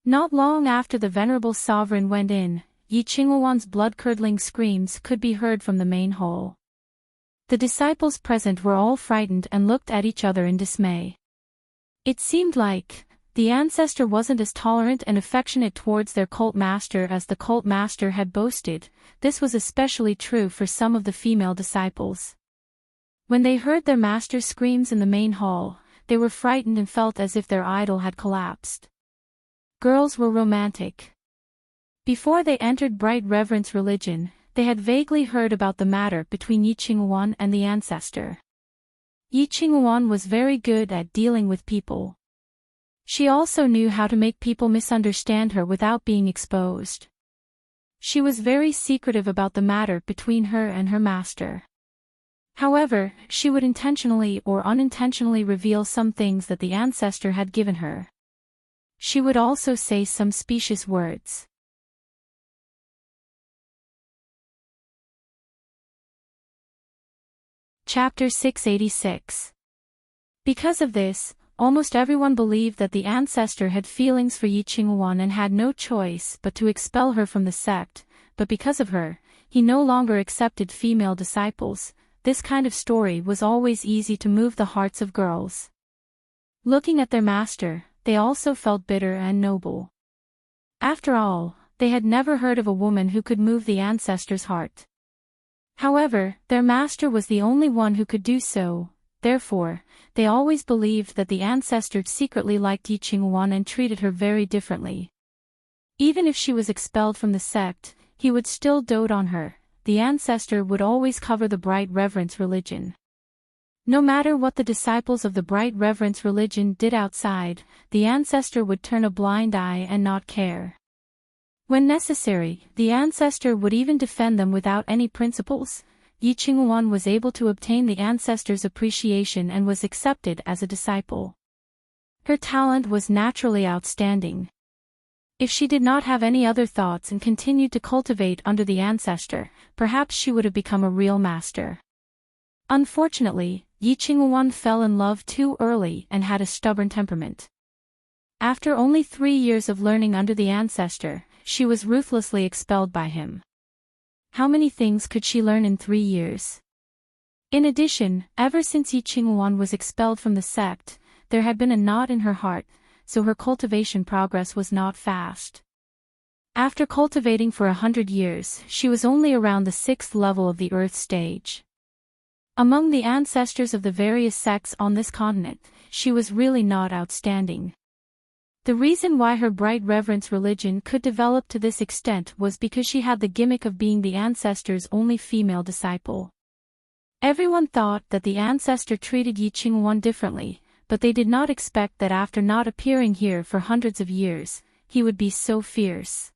Not long after the venerable sovereign went in, Yi Qinghuan's blood-curdling screams could be heard from the main hall. The disciples present were all frightened and looked at each other in dismay. It seemed like the ancestor wasn't as tolerant and affectionate towards their cult master as the cult master had boasted. This was especially true for some of the female disciples. When they heard their master's screams in the main hall, they were frightened and felt as if their idol had collapsed. Girls were romantic. Before they entered Bright Reverence Religion, they had vaguely heard about the matter between Yi Qinghuan and the ancestor. Yi Qinghuan was very good at dealing with people. She also knew how to make people misunderstand her without being exposed. She was very secretive about the matter between her and her master. However, she would intentionally or unintentionally reveal some things that the ancestor had given her. She would also say some specious words. Chapter 686. Because of this, almost everyone believed that the ancestor had feelings for Yi Qinghuan and had no choice but to expel her from the sect, but because of her, he no longer accepted female disciples. This kind of story was always easy to move the hearts of girls. Looking at their master, they also felt bitter and noble. After all, they had never heard of a woman who could move the ancestor's heart. However, their master was the only one who could do so. Therefore, they always believed that the ancestor secretly liked Yi Qinghuan and treated her very differently. Even if she was expelled from the sect, he would still dote on her. The ancestor would always cover the Bright Reverence Religion. No matter what the disciples of the Bright Reverence Religion did outside, the ancestor would turn a blind eye and not care. When necessary, the ancestor would even defend them without any principles. Yi Qinghuan was able to obtain the ancestors' appreciation and was accepted as a disciple. Her talent was naturally outstanding. If she did not have any other thoughts and continued to cultivate under the ancestor, perhaps she would have become a real master. Unfortunately, Yi Qinghuan fell in love too early and had a stubborn temperament. After only 3 years of learning under the ancestor, she was ruthlessly expelled by him. How many things could she learn in 3 years? In addition, ever since Yi Qinghuan was expelled from the sect, there had been a knot in her heart, so her cultivation progress was not fast. After cultivating for 100 years, she was only around the 6th level of the Earth stage. Among the ancestors of the various sects on this continent, she was really not outstanding. The reason why her bright reverence religion could develop to this extent was because she had the gimmick of being the ancestor's only female disciple. Everyone thought that the ancestor treated Yi Qinghuan differently, but they did not expect that after not appearing here for hundreds of years, he would be so fierce.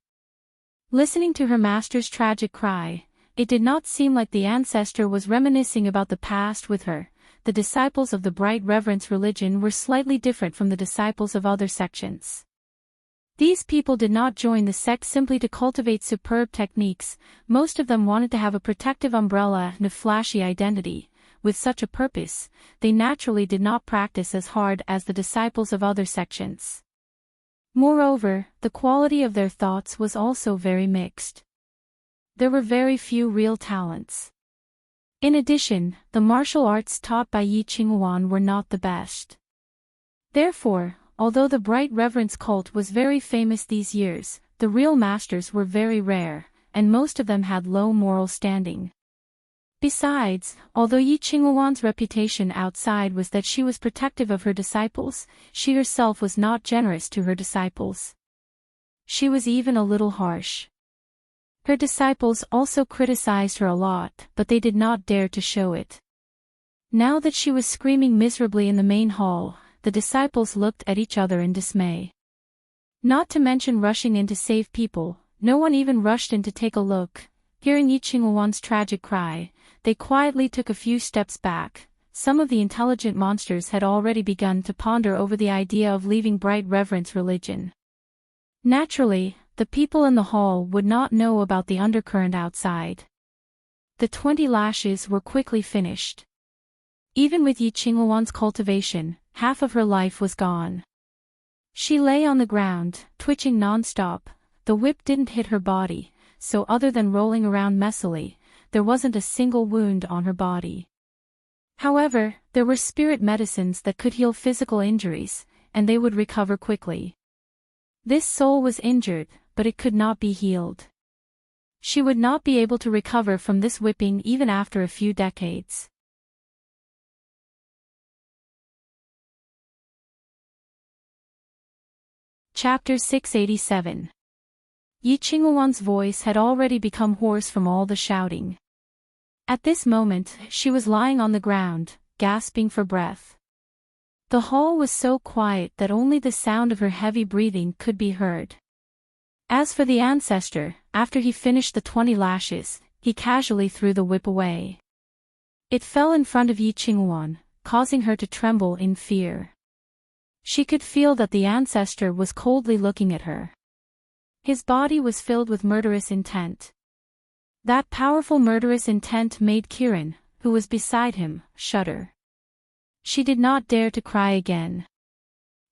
Listening to her master's tragic cry, it did not seem like the ancestor was reminiscing about the past with her. The disciples of the bright reverence religion were slightly different from the disciples of other sections. These people did not join the sect simply to cultivate superb techniques. Most of them wanted to have a protective umbrella and a flashy identity. With such a purpose, they naturally did not practice as hard as the disciples of other sections. Moreover, the quality of their thoughts was also very mixed. There were very few real talents. In addition, the martial arts taught by Yi Qinghuan were not the best. Therefore, although the bright reverence cult was very famous these years, the real masters were very rare, and most of them had low moral standing. Besides, although Yi Qinghuan's reputation outside was that she was protective of her disciples, she herself was not generous to her disciples. She was even a little harsh. Her disciples also criticized her a lot, but they did not dare to show it. Now that she was screaming miserably in the main hall, the disciples looked at each other in dismay. Not to mention rushing in to save people, no one even rushed in to take a look. Hearing Yi Qinghuan's tragic cry, they quietly took a few steps back. Some of the intelligent monsters had already begun to ponder over the idea of leaving bright reverence religion. Naturally, the people in the hall would not know about the undercurrent outside. The 20 lashes were quickly finished. Even with Yi Qinghuan's cultivation, half of her life was gone. She lay on the ground, twitching non-stop. The whip didn't hit her body, so other than rolling around messily, there wasn't a single wound on her body. However, there were spirit medicines that could heal physical injuries, and they would recover quickly. This soul was injured, but it could not be healed. She would not be able to recover from this whipping even after a few decades. Chapter 687. Yi Qinghuan's voice had already become hoarse from all the shouting. At this moment, she was lying on the ground, gasping for breath. The hall was so quiet that only the sound of her heavy breathing could be heard. As for the ancestor, after he finished the 20 lashes, he casually threw the whip away. It fell in front of Yi Qinghuan, causing her to tremble in fear. She could feel that the ancestor was coldly looking at her. His body was filled with murderous intent. That powerful murderous intent made Kiran, who was beside him, shudder. She did not dare to cry again.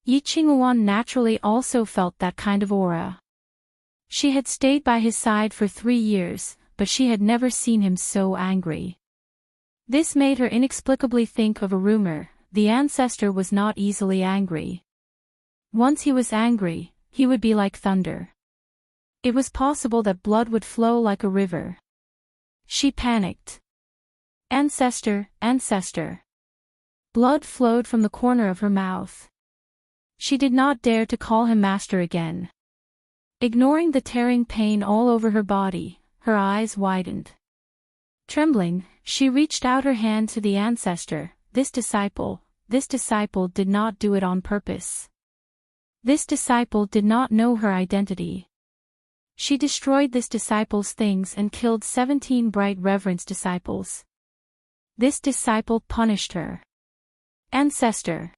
Yi Qinghuan naturally also felt that kind of aura. She had stayed by his side for 3 years, but she had never seen him so angry. This made her inexplicably think of a rumor: the ancestor was not easily angry. Once he was angry, he would be like thunder. It was possible that blood would flow like a river. She panicked. Ancestor, ancestor. Blood flowed from the corner of her mouth. She did not dare to call him master again. Ignoring the tearing pain all over her body, her eyes widened. Trembling, she reached out her hand to the ancestor. This disciple did not do it on purpose. This disciple did not know her identity. She destroyed this disciple's things and killed 17 bright reverence disciples. This disciple punished her. Ancestor.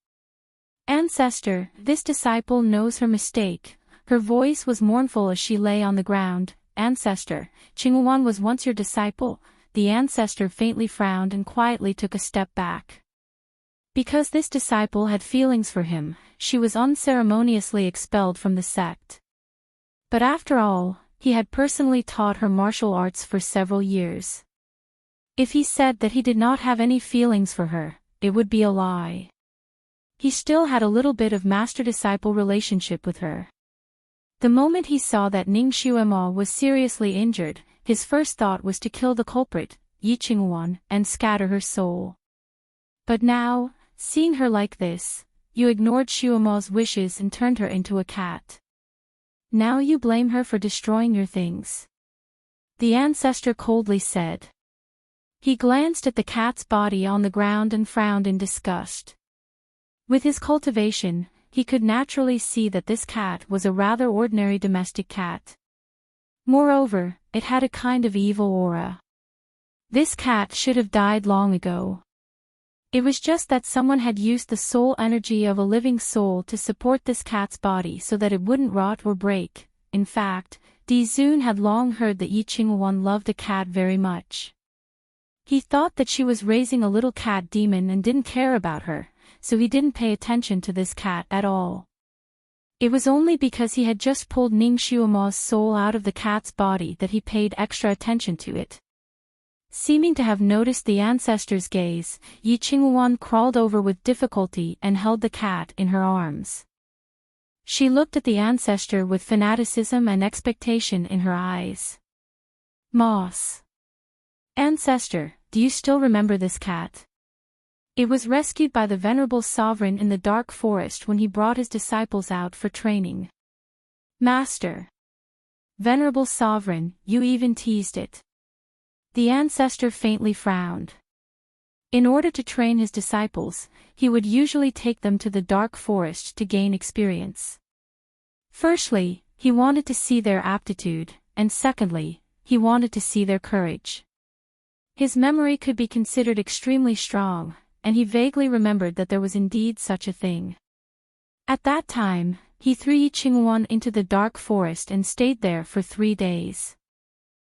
Ancestor, this disciple knows her mistake. Her voice was mournful as she lay on the ground. Ancestor, Qinghuan was once your disciple. The ancestor faintly frowned and quietly took a step back. Because this disciple had feelings for him, she was unceremoniously expelled from the sect. But after all, he had personally taught her martial arts for several years. If he said that he did not have any feelings for her, it would be a lie. He still had a little bit of master-disciple relationship with her. The moment he saw that Ning Xuema was seriously injured, his first thought was to kill the culprit, Yi Qinghuan, and scatter her soul. But now, seeing her like this, you ignored Xuema's wishes and turned her into a cat. Now you blame her for destroying your things. The ancestor coldly said. He glanced at the cat's body on the ground and frowned in disgust. With his cultivation, he could naturally see that this cat was a rather ordinary domestic cat. Moreover, it had a kind of evil aura. This cat should have died long ago. It was just that someone had used the soul energy of a living soul to support this cat's body so that it wouldn't rot or break. In fact, Di Zun had long heard that Yi Qinghuan loved the cat very much. He thought that she was raising a little cat demon and didn't care about her, so he didn't pay attention to this cat at all. It was only because he had just pulled Ning Xuema's soul out of the cat's body that he paid extra attention to it. Seeming to have noticed the ancestor's gaze, Yi Qinghuan crawled over with difficulty and held the cat in her arms. She looked at the ancestor with fanaticism and expectation in her eyes. Moss. Ancestor, do you still remember this cat? It was rescued by the venerable sovereign in the dark forest when he brought his disciples out for training. Master. Venerable sovereign, you even teased it. The ancestor faintly frowned. In order to train his disciples, he would usually take them to the dark forest to gain experience. Firstly, he wanted to see their aptitude, and secondly, he wanted to see their courage. His memory could be considered extremely strong, and he vaguely remembered that there was indeed such a thing. At that time, he threw Yi Qinghuan into the dark forest and stayed there for 3 days.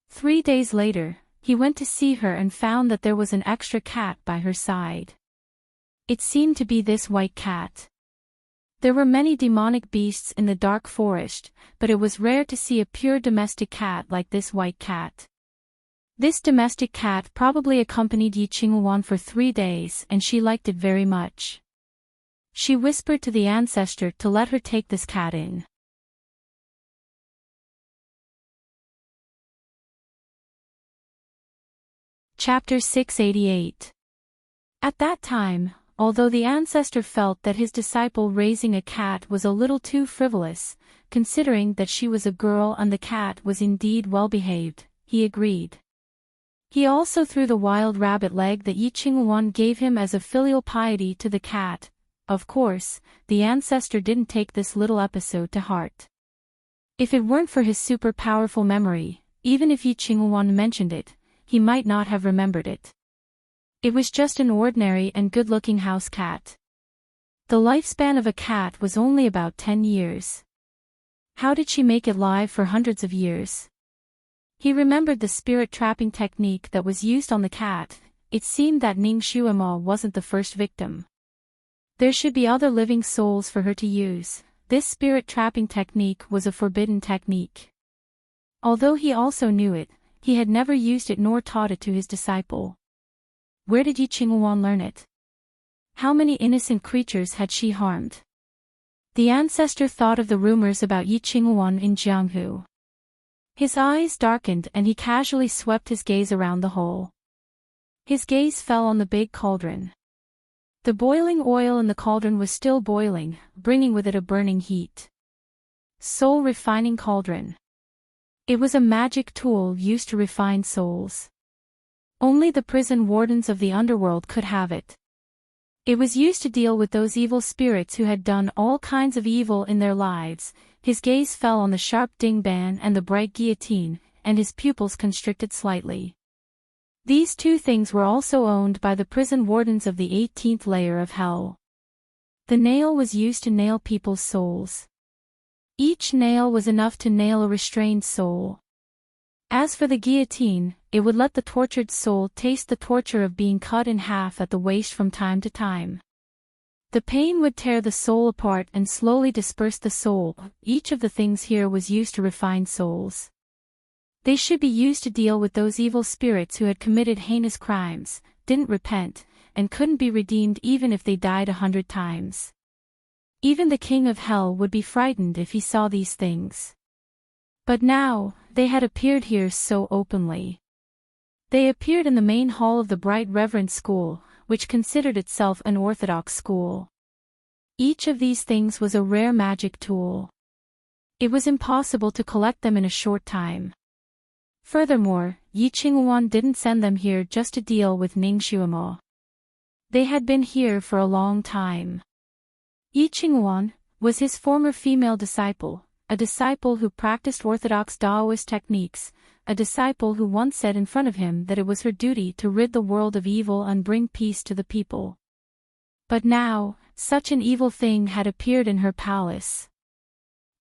3 days later, he went to see her and found that there was an extra cat by her side. It seemed to be this white cat. There were many demonic beasts in the dark forest, but it was rare to see a pure domestic cat like this white cat. This domestic cat probably accompanied Yi Qinghuan for 3 days and she liked it very much. She whispered to the ancestor to let her take this cat in. Chapter 688. At that time, although the ancestor felt that his disciple raising a cat was a little too frivolous, considering that she was a girl and the cat was indeed well-behaved, he agreed. He also threw the wild rabbit leg that Yi Qinghuan gave him as a filial piety to the cat. Of course, the ancestor didn't take this little episode to heart. If it weren't for his super powerful memory, even if Yi Qinghuan mentioned it, he might not have remembered it. It was just an ordinary and good-looking house cat. The lifespan of a cat was only about 10 years. How did she make it live for hundreds of years? He remembered the spirit trapping technique that was used on the cat. It seemed that Ning Xuema wasn't the first victim. There should be other living souls for her to use. This spirit trapping technique was a forbidden technique. Although he also knew it, he had never used it nor taught it to his disciple. Where did Yi Qinghuan learn it? How many innocent creatures had she harmed? The ancestor thought of the rumors about Yi Qinghuan in Jianghu. His eyes darkened and he casually swept his gaze around the hole. His gaze fell on the big cauldron. The boiling oil in the cauldron was still boiling, bringing with it a burning heat. Soul refining cauldron. It was a magic tool used to refine souls. Only the prison wardens of the underworld could have it. It was used to deal with those evil spirits who had done all kinds of evil in their lives. His gaze fell on the sharp dingban and the bright guillotine, and his pupils constricted slightly. These two things were also owned by the prison wardens of the 18th layer of hell. The nail was used to nail people's souls. Each nail was enough to nail a restrained soul. As for the guillotine, it would let the tortured soul taste the torture of being cut in half at the waist from time to time. The pain would tear the soul apart and slowly disperse the soul. Each of the things here was used to refine souls. They should be used to deal with those evil spirits who had committed heinous crimes, didn't repent, and couldn't be redeemed even if they died 100 times. Even the king of hell would be frightened if he saw these things. But now, they had appeared here so openly. They appeared in the main hall of the Bright Reverend School, which considered itself an orthodox school. Each of these things was a rare magic tool. It was impossible to collect them in a short time. Furthermore, Yi Qinghuan didn't send them here just to deal with Ning Xuemo. They had been here for a long time. Yi Qinghuan was his former female disciple, a disciple who practiced orthodox Taoist techniques, a disciple who once said in front of him that it was her duty to rid the world of evil and bring peace to the people. But now, such an evil thing had appeared in her palace.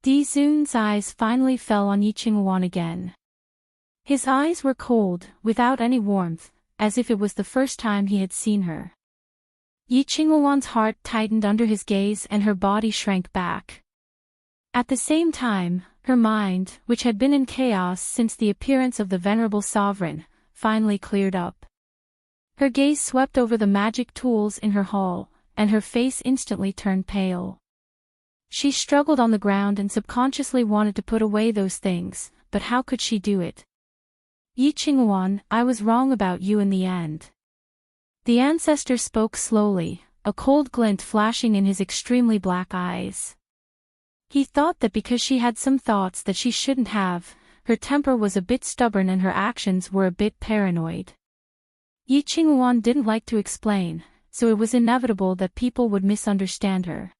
Di Zun's eyes finally fell on Yi Qinghuan again. His eyes were cold, without any warmth, as if it was the first time he had seen her. Yi Qinghuan's heart tightened under his gaze and her body shrank back. At the same time, her mind, which had been in chaos since the appearance of the venerable sovereign, finally cleared up. Her gaze swept over the magic tools in her hall, and her face instantly turned pale. She struggled on the ground and subconsciously wanted to put away those things, but how could she do it? Yi Qinghuan, I was wrong about you in the end. The ancestor spoke slowly, a cold glint flashing in his extremely black eyes. He thought that because she had some thoughts that she shouldn't have, her temper was a bit stubborn and her actions were a bit paranoid. Yi Qinghuan didn't like to explain, so it was inevitable that people would misunderstand her.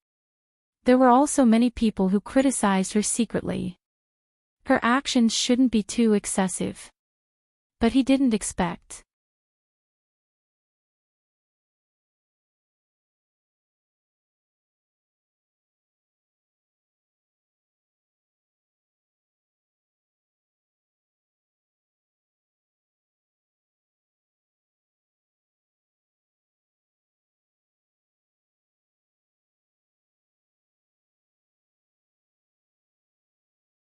There were also many people who criticized her secretly. Her actions shouldn't be too excessive. But he didn't expect.